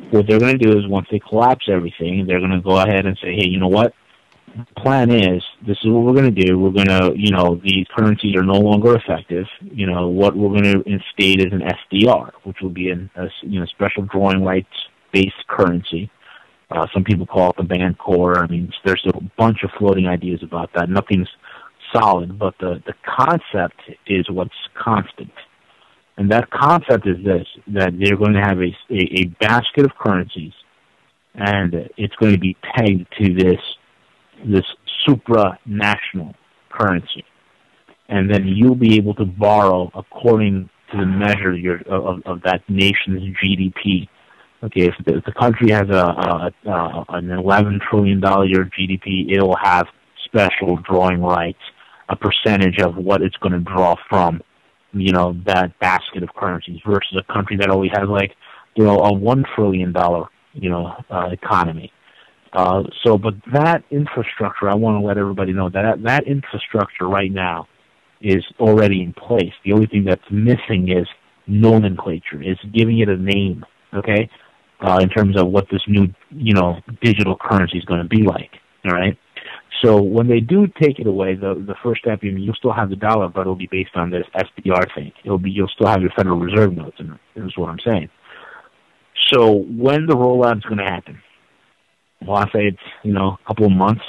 What they're going to do is once they collapse everything, they're going to go ahead and say, hey, you know what, the plan is, this is what we're going to do. We're going to, these currencies are no longer effective. What we're going to instate is an SDR, which will be a special drawing rights-based currency. Some people call it the band core. I mean, there's a bunch of floating ideas about that. Nothing's solid, but the concept is what's constant. And that concept is this, that they're going to have a basket of currencies, and it's going to be pegged to this supranational currency. And then you'll be able to borrow according to the measure of that nation's GDP. Okay, if the country has an $11 trillion year GDP, it'll have special drawing rights, a percentage of what it's going to draw from that basket of currencies versus a country that only has a $1 trillion, economy. But that infrastructure, I want to let everybody know that infrastructure right now is already in place. The only thing that's missing is nomenclature, is giving it a name, okay, in terms of what this new, digital currency is going to be like, all right? So when they do take it away, the first step, you'll still have the dollar, but it'll be based on this SDR thing. You'll still have your Federal Reserve notes, and is what I'm saying. So when the rollout is going to happen? Well, I say it's a couple of months,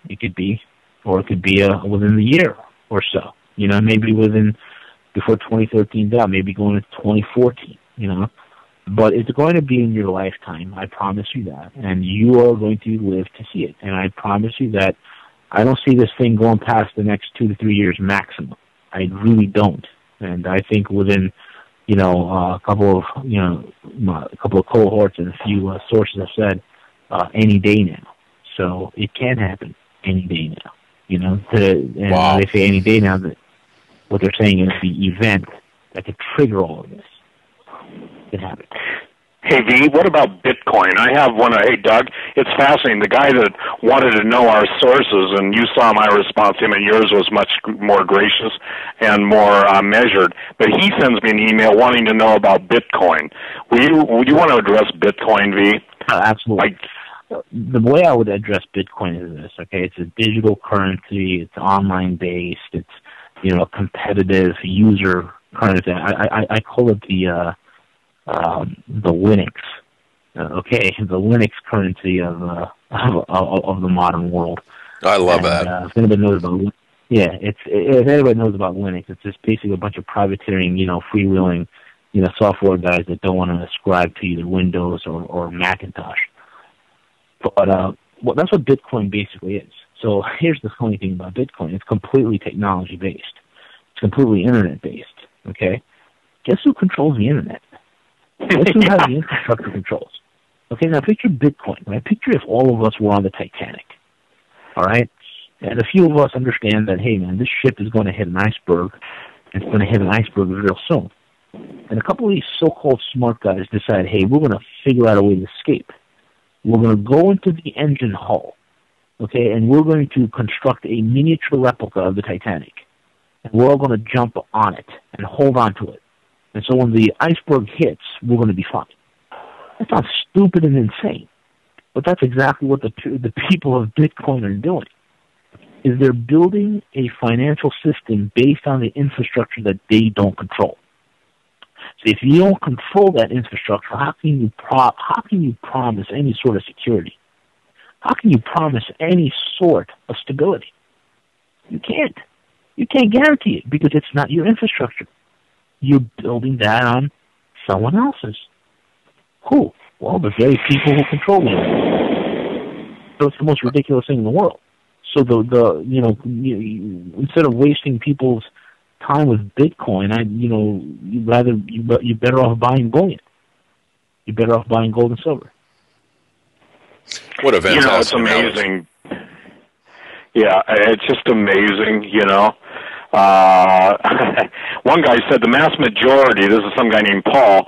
It could be, or it could be within the year or so. You know, maybe before 2013's out, maybe going into 2014. You know, but it's going to be in your lifetime. I promise you that, and you are going to live to see it. And I promise you that I don't see this thing going past the next 2 to 3 years maximum. I really don't. And I think within, you know, a couple of cohorts and a few sources have said any day now. So it can happen any day now. You know, and they say any day now, that what they're saying is the event that could trigger all of this could happen.
Hey, V, what about Bitcoin? I have one. Hey, Doug, it's fascinating. The guy that wanted to know our sources, and you saw my response to him, and yours was much more gracious and more measured. But he sends me an email wanting to know about Bitcoin. Would you want to address Bitcoin, V?
Absolutely. The way I would address Bitcoin is this, okay? It's a digital currency. It's online-based. It's, you know, a competitive user currency. I call it the Linux, okay, the Linux currency of the modern world.
I love that.
If anybody knows about, if anybody knows about Linux, it's just basically a bunch of privateering, you know, freewheeling, you know, software guys that don't want to ascribe to either Windows or Macintosh. But well, that's what Bitcoin basically is. So here's the funny thing about Bitcoin: it's completely technology based. It's completely internet based. Okay, guess who controls the internet? Guess who has the infrastructure controls? Okay, now picture Bitcoin, right? Picture if all of us were on the Titanic, all right? And a few of us understand that, hey, man, this ship is going to hit an iceberg, and it's going to hit an iceberg real soon. And a couple of these so-called smart guys decide, hey, we're going to figure out a way to escape. We're going to go into the engine hull, okay, and we're going to construct a miniature replica of the Titanic. And we're all going to jump on it and hold on to it. And so when the iceberg hits, we're going to be fine. That sounds stupid and insane, but that's exactly what the people of Bitcoin are doing. Is they're building a financial system based on the infrastructure that they don't control. So if you don't control that infrastructure, how can you promise any sort of security? How can you promise any sort of stability? You can't. You can't guarantee it because it's not your infrastructure. You're building that on someone else's. Who? Well, the very people who control it. So it's the most ridiculous thing in the world. So instead of wasting people's time with Bitcoin, you're better off buying bullion. You're better off buying gold and silver.
What a fantastic!
You know, it's amazing. Yeah, it's just amazing. You know. One guy said the mass majority, this is some guy named Paul,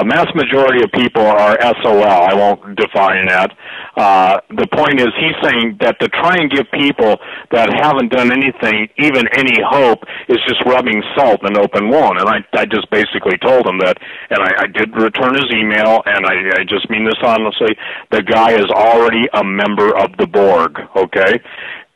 mass majority of people are SOL. I won't define that. The point is he's saying that to try and give people that haven't done anything, even any hope, is just rubbing salt in open wound. And I just basically told him that, and I did return his email, and I just mean this honestly, the guy is already a member of the Borg, okay?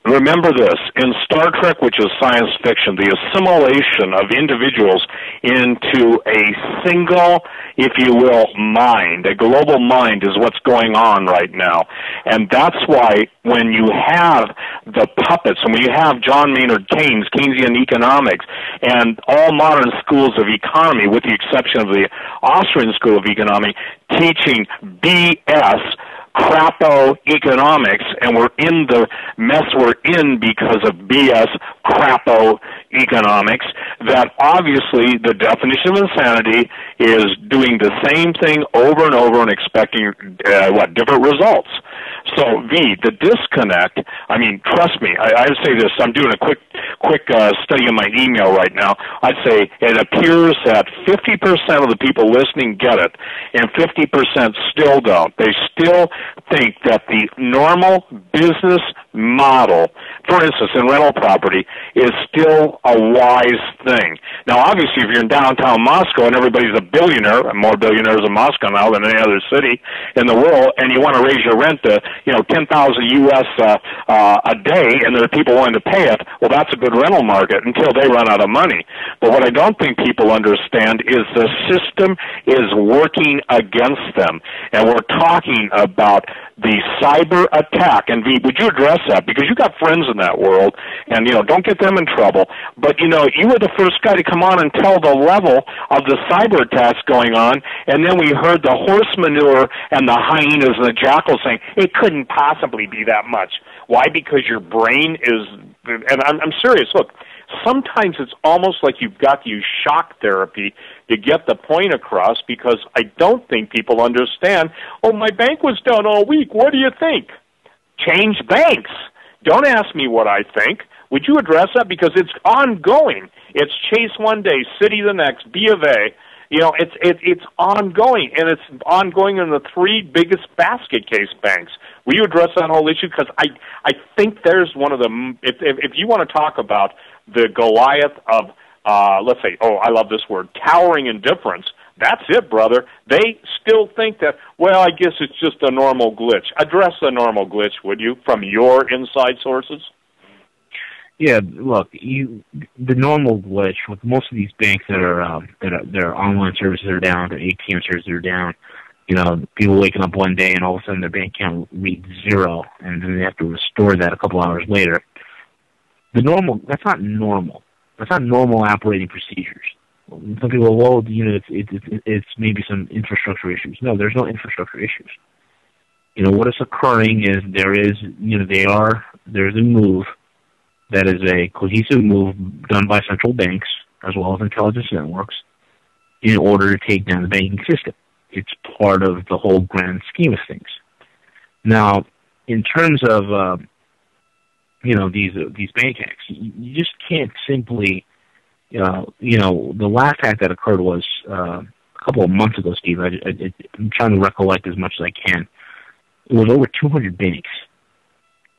Remember this, in Star Trek, which is science fiction, the assimilation of individuals into a single, if you will, mind, a global mind is what's going on right now. And that's why when you have the puppets, and when you have John Maynard Keynes, Keynesian economics, and all modern schools of economy, with the exception of the Austrian School of Economics, teaching BS, crapo economics, and we're in the mess we're in because of BS crapo economics, that obviously the definition of insanity is doing the same thing over and over and expecting different results. So, V, the disconnect, I mean, trust me, I would say this, I'm doing a quick study of my email right now. I'd say it appears that 50% of the people listening get it, and 50% still don't. They still think that the normal business model, for instance, in rental property, is still a wise thing. Now, obviously, if you're in downtown Moscow and everybody's a billionaire, and more billionaires in Moscow now than any other city in the world, and you want to raise your rent to, $10,000 US a day, and there are people willing to pay it, well, that's a good rental market until they run out of money. But what I don't think people understand is the system is working against them, and we're talking about the cyber attack. And V, would you address that? Because you got friends in that world, and, don't get them in trouble. But, you were the first guy to come on and tell the level of the cyber attacks going on, and then we heard the horse manure and the hyenas and the jackals saying, it couldn't possibly be that much. Why? Because your brain is, and I'm serious, look, sometimes it's almost like you've got to use shock therapy to get the point across, because I don't think people understand, oh, my bank was down all week. What do you think? Change banks. Don't ask me what I think. Would you address that? Because it's ongoing. It's Chase one day, Citi the next, B of A. It's ongoing, and it's ongoing in the three biggest basket case banks. Will you address that whole issue? Because I think there's one of the, if you want to talk about the Goliath of, let's say, I love this word, towering indifference, that's it, brother. They still think that, well, I guess it's just a normal glitch. Address the normal glitch, would you, from your inside sources?
Yeah, look, the normal glitch with most of these banks that are their online services are down, their ATM services are down. People waking up one day and all of a sudden their bank account reads zero, and then they have to restore that a couple hours later. That's not normal. That's not normal operating procedures. Some people, well, it's maybe some infrastructure issues. No, there's no infrastructure issues. What is occurring is there's a move that is a cohesive move done by central banks as well as intelligence networks in order to take down the banking system. It's part of the whole grand scheme of things. Now, in terms of these bank hacks, you just can't simply, the last hack that occurred was a couple of months ago, Steve. I'm trying to recollect as much as I can. It was over 200 banks.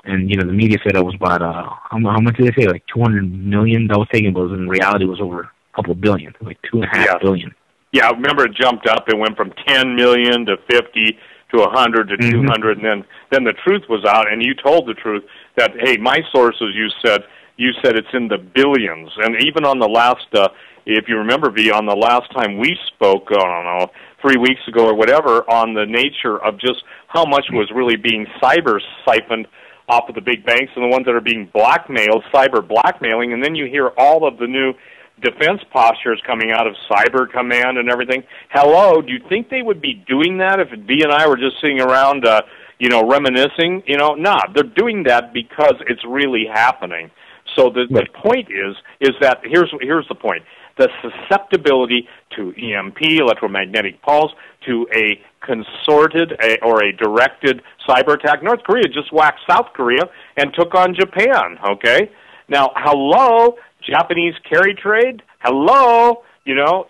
And, the media said it was about, how much did they say? Like 200 million that was taken, but in reality it was over a couple of billion, like 2.5 billion.
Yeah, I remember it jumped up. It went from 10 million to 50 to 100 to 200, and then the truth was out, and you told the truth that, hey, my sources, you said it's in the billions. And even on the last, if you remember, V, on the last time we spoke, I don't know, 3 weeks ago or whatever, on the nature of just how much was really being cyber siphoned off of the big banks and the ones that are being blackmailed, cyber blackmailing, and then you hear all of the new defense postures coming out of Cyber Command and everything. Hello, do you think they would be doing that if B and I were just sitting around, reminiscing? Nah, they're doing that because it's really happening. So the point is that here's the point. The susceptibility to EMP, electromagnetic pulse, to a consorted or a directed cyber attack. North Korea just whacked South Korea and took on Japan, okay? Now, hello, Japanese carry trade? Hello,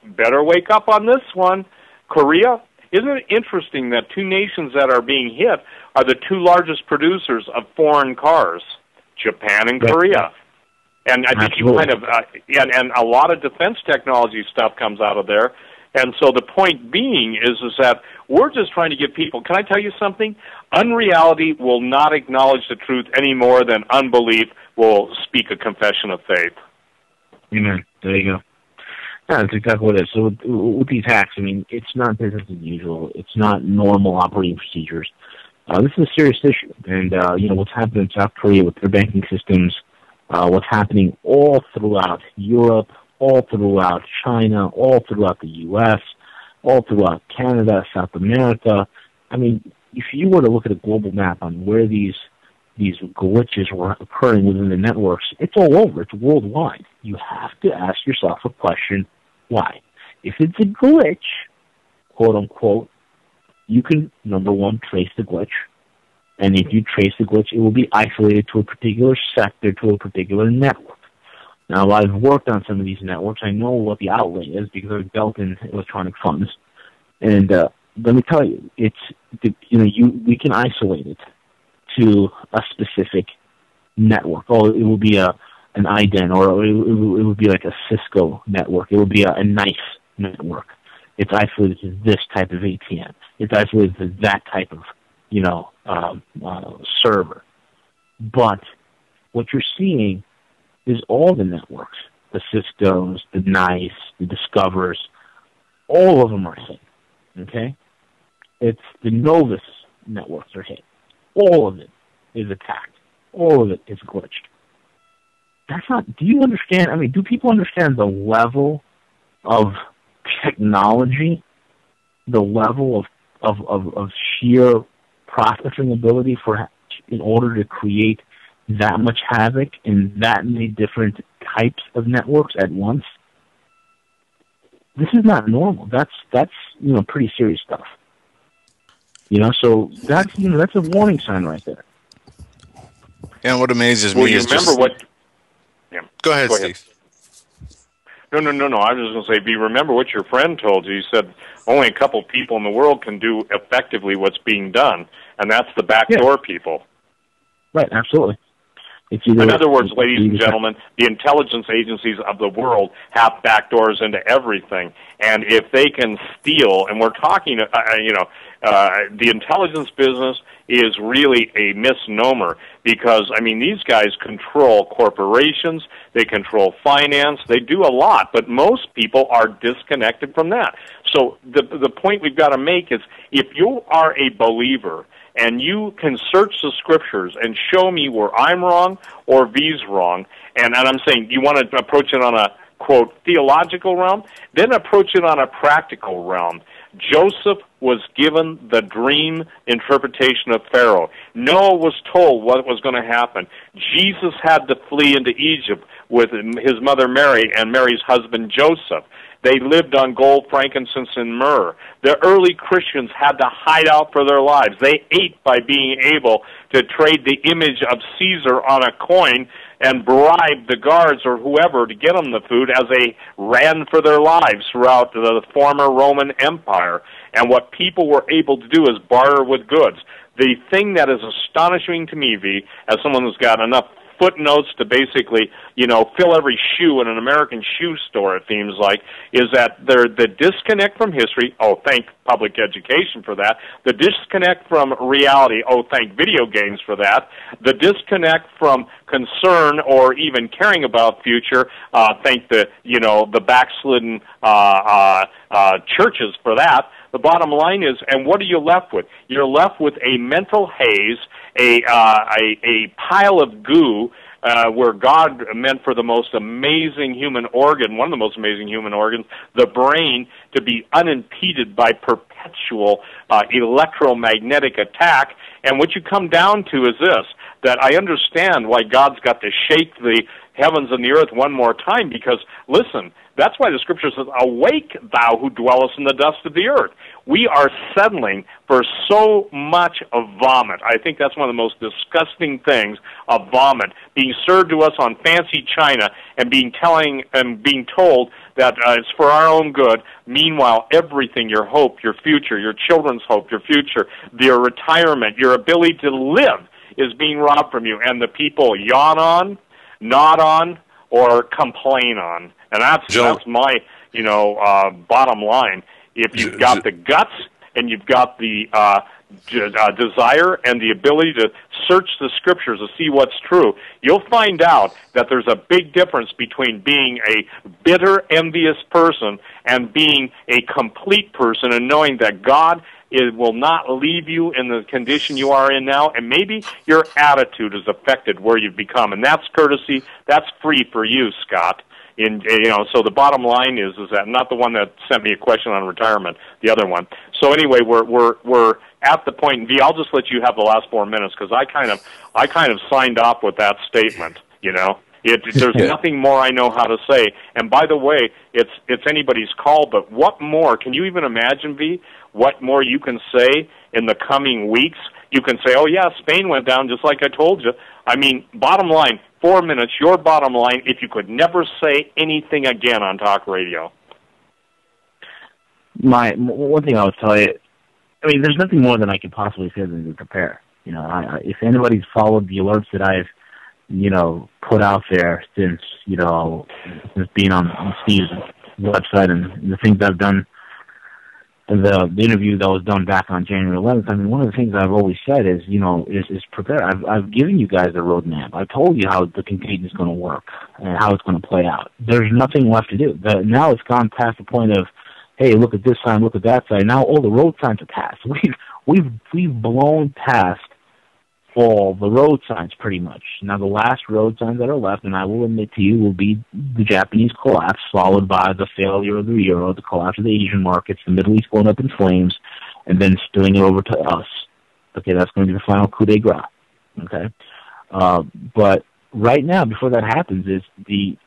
better wake up on this one. Korea? Isn't it interesting that two nations that are being hit are the two largest producers of foreign cars, Japan and Korea? And I think you kind of, and a lot of defense technology stuff comes out of there. And so the point being is that we're just trying to give people, can I tell you something? Unreality will not acknowledge the truth any more than unbelief will speak a confession of faith.
Amen. There you go. Yeah, that's exactly what it is. So with these hacks, it's not business as usual. It's not normal operating procedures. This is a serious issue. And, what's happening in South Korea with their banking systems, what's happening all throughout Europe, all throughout China, all throughout the U.S., all throughout Canada, South America. If you were to look at a global map on where these glitches were occurring within the networks, it's all over. It's worldwide. You have to ask yourself a question, why? If it's a glitch, quote unquote, you can, number one, trace the glitch. And if you trace the glitch, it will be isolated to a particular sector, to a particular network. Now, I've worked on some of these networks. I know what the outlay is because I've dealt in electronic funds. And let me tell you, we can isolate it to a specific network. It will be an IDEN, or it would be like a Cisco network. It would be a NICE network. It's isolated to this type of ATM. It's isolated to that type of server. But what you're seeing is all the networks, the Ciscos, the NICE, the Discovers, all of them are hit, okay? It's the Novus networks are hit. all of it is attacked. All of it is glitched. That's not, do you understand, I mean, do people understand the level of technology, the level of sheer processing ability in order to create that much havoc in that many different types of networks at once? This is not normal. That's pretty serious stuff. So that's a warning sign right there.
And what amazes
Well,
me
you
is
remember
just...
what... Yeah.
Go ahead, Steve.
No. I was just going to say, if you remember what your friend told you, he said only a couple people in the world can do effectively what's being done, and that's the backdoor people.
Right, absolutely.
In other words, ladies and gentlemen, the intelligence agencies of the world have backdoors into everything. And if they can steal, and we're talking, the intelligence business is really a misnomer because, these guys control corporations, they control finance, they do a lot, but most people are disconnected from that. So the point we've got to make is if you are a believer, and you can search the scriptures and show me where I'm wrong or V's wrong, and I'm saying you want to approach it on a, quote, theological realm, then approach it on a practical realm. Joseph was given the dream interpretation of Pharaoh. Noah was told what was going to happen. Jesus had to flee into Egypt with his mother Mary and Mary's husband Joseph. They lived on gold, frankincense, and myrrh. The early Christians had to hide out for their lives. They ate by being able to trade the image of Caesar on a coin and bribe the guards or whoever to get them the food as they ran for their lives throughout the former Roman Empire. And what people were able to do is barter with goods. The thing that is astonishing to me, V, as someone who's got enough footnotes to basically, fill every shoe in an American shoe store, it seems like, is that the disconnect from history, thank public education for that, the disconnect from reality, thank video games for that, the disconnect from concern or even caring about future, thank the backslidden churches for that. The bottom line is, and what are you left with? You're left with a mental haze, a pile of goo, where God meant for the most amazing human organ, one of the most amazing human organs, the brain, to be unimpeded by perpetual electromagnetic attack. And what you come down to is this, that I understand why God's got to shake the heavens and the earth one more time, because, listen, that's why the Scripture says, awake, thou who dwellest in the dust of the earth. We are settling for so much of vomit. I think that's one of the most disgusting things, of vomit, being served to us on fancy china and being told that it's for our own good. Meanwhile, everything, your hope, your future, your children's hope, your future, your retirement, your ability to live is being robbed from you. And the people yawn on, nod on, or complain on. And that's my, bottom line. If you've got the guts and you've got the desire and the ability to search the Scriptures to see what's true, you'll find out that there's a big difference between being a bitter, envious person and being a complete person and knowing that God will not leave you in the condition you are in now, and maybe your attitude is affected where you've become, and that's courtesy. That's free for you, Scott. So the bottom line is that not the one that sent me a question on retirement, the other one. So anyway, we're at the point. V, I'll just let you have the last 4 minutes because I kind of signed off with that statement. There's nothing more I know how to say. And by the way, it's anybody's call. But what more can you even imagine, V? What more you can say in the coming weeks? You can say, oh yeah, Spain went down just like I told you. Bottom line, 4 minutes, your bottom line, if you could never say anything again on talk radio.
One thing I would tell you, there's nothing more than I can possibly say than to prepare. If anybody's followed the alerts that I've, put out there since being on Steve's website and the things I've done, the interview that was done back on January 11th, one of the things I've always said is prepare. I've given you guys a roadmap. I've told you how the contagion is going to work and how it's going to play out. There's nothing left to do. Now it's gone past the point of, hey, look at this sign, look at that sign. Now all the road signs are passed. We've blown past all the road signs pretty much. Now, the last road signs that are left, and I will admit to you, will be the Japanese collapse, followed by the failure of the euro, the collapse of the Asian markets, the Middle East going up in flames, and then spilling it over to us. Okay, that's going to be the final coup de grace. Okay, but right now, before that happens, is the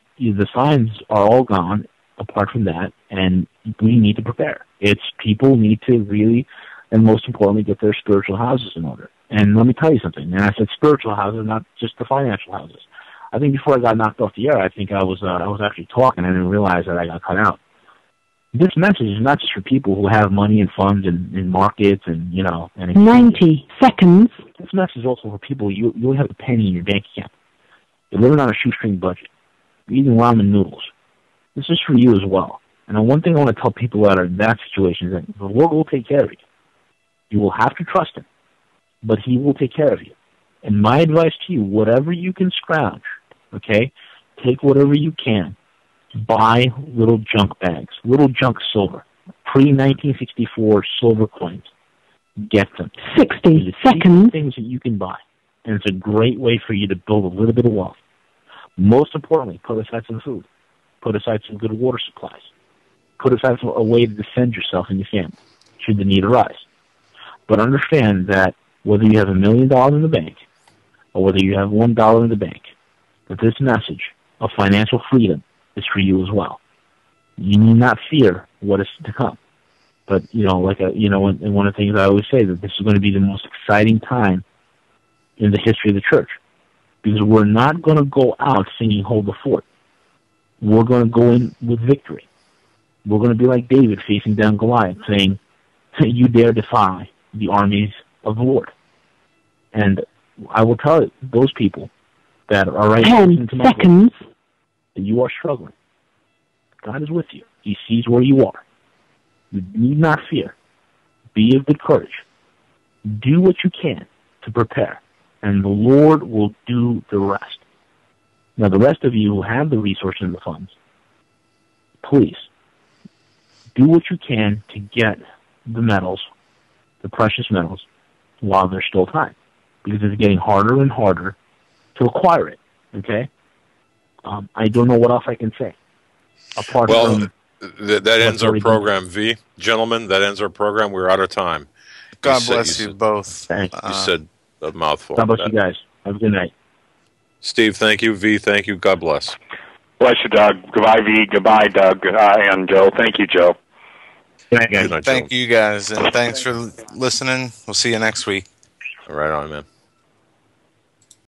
signs are all gone. Apart from that, and we need to prepare. It's people need to really, and most importantly, get their spiritual houses in order. And let me tell you something. And I said spiritual houses, not just the financial houses. I think before I got knocked off the air, I think I was actually talking. I didn't realize that I got cut out. This message is not just for people who have money and funds in markets and, you know. And
90 seconds.
This message is also for people, you only have a penny in your bank account. You're living on a shoestring budget. You're eating ramen noodles. This is for you as well. And one thing I want to tell people that are in that situation is that the Lord will take care of you. You will have to trust Him, but He will take care of you. And my advice to you, whatever you can scrounge, okay, take whatever you can. Buy little junk bags, little junk silver, pre-1964 silver coins. Get them.
60 seconds.
Things that you can buy. And it's a great way for you to build a little bit of wealth. Most importantly, put aside some food. Put aside some good water supplies. Put aside a way to defend yourself and your family, should the need arise. But understand that whether you have $1 million in the bank or whether you have $1 in the bank, that this message of financial freedom is for you as well. You need not fear what is to come. But, and one of the things I always say, that this is going to be the most exciting time in the history of the church. Because we're not going to go out singing Hold the Fort. We're going to go in with victory. We're going to be like David facing down Goliath, saying, you dare defy the armies of the Lord. And I will tell those people that are right
10 seconds.
That you are struggling. God is with you. He sees where you are. You need not fear. Be of good courage. Do what you can to prepare, and the Lord will do the rest. Now, the rest of you who have the resources and the funds, please do what you can to get the metals, the precious metals, while there's still time, because it's getting harder and harder to acquire it. Okay, I don't know what else I can say. Apart from
that ends our program, V. Gentlemen, that ends our program. We're out of time.
God bless you both.
You
said a mouthful.
God bless you guys. Have a good night.
Steve, thank you. V, thank you. God bless.
Bless you, Doug. Goodbye, V. Goodbye, Doug. And Joe. Thank you, Joe.
Thank you, guys, and thanks for listening. We'll see you next week.
Right on, man.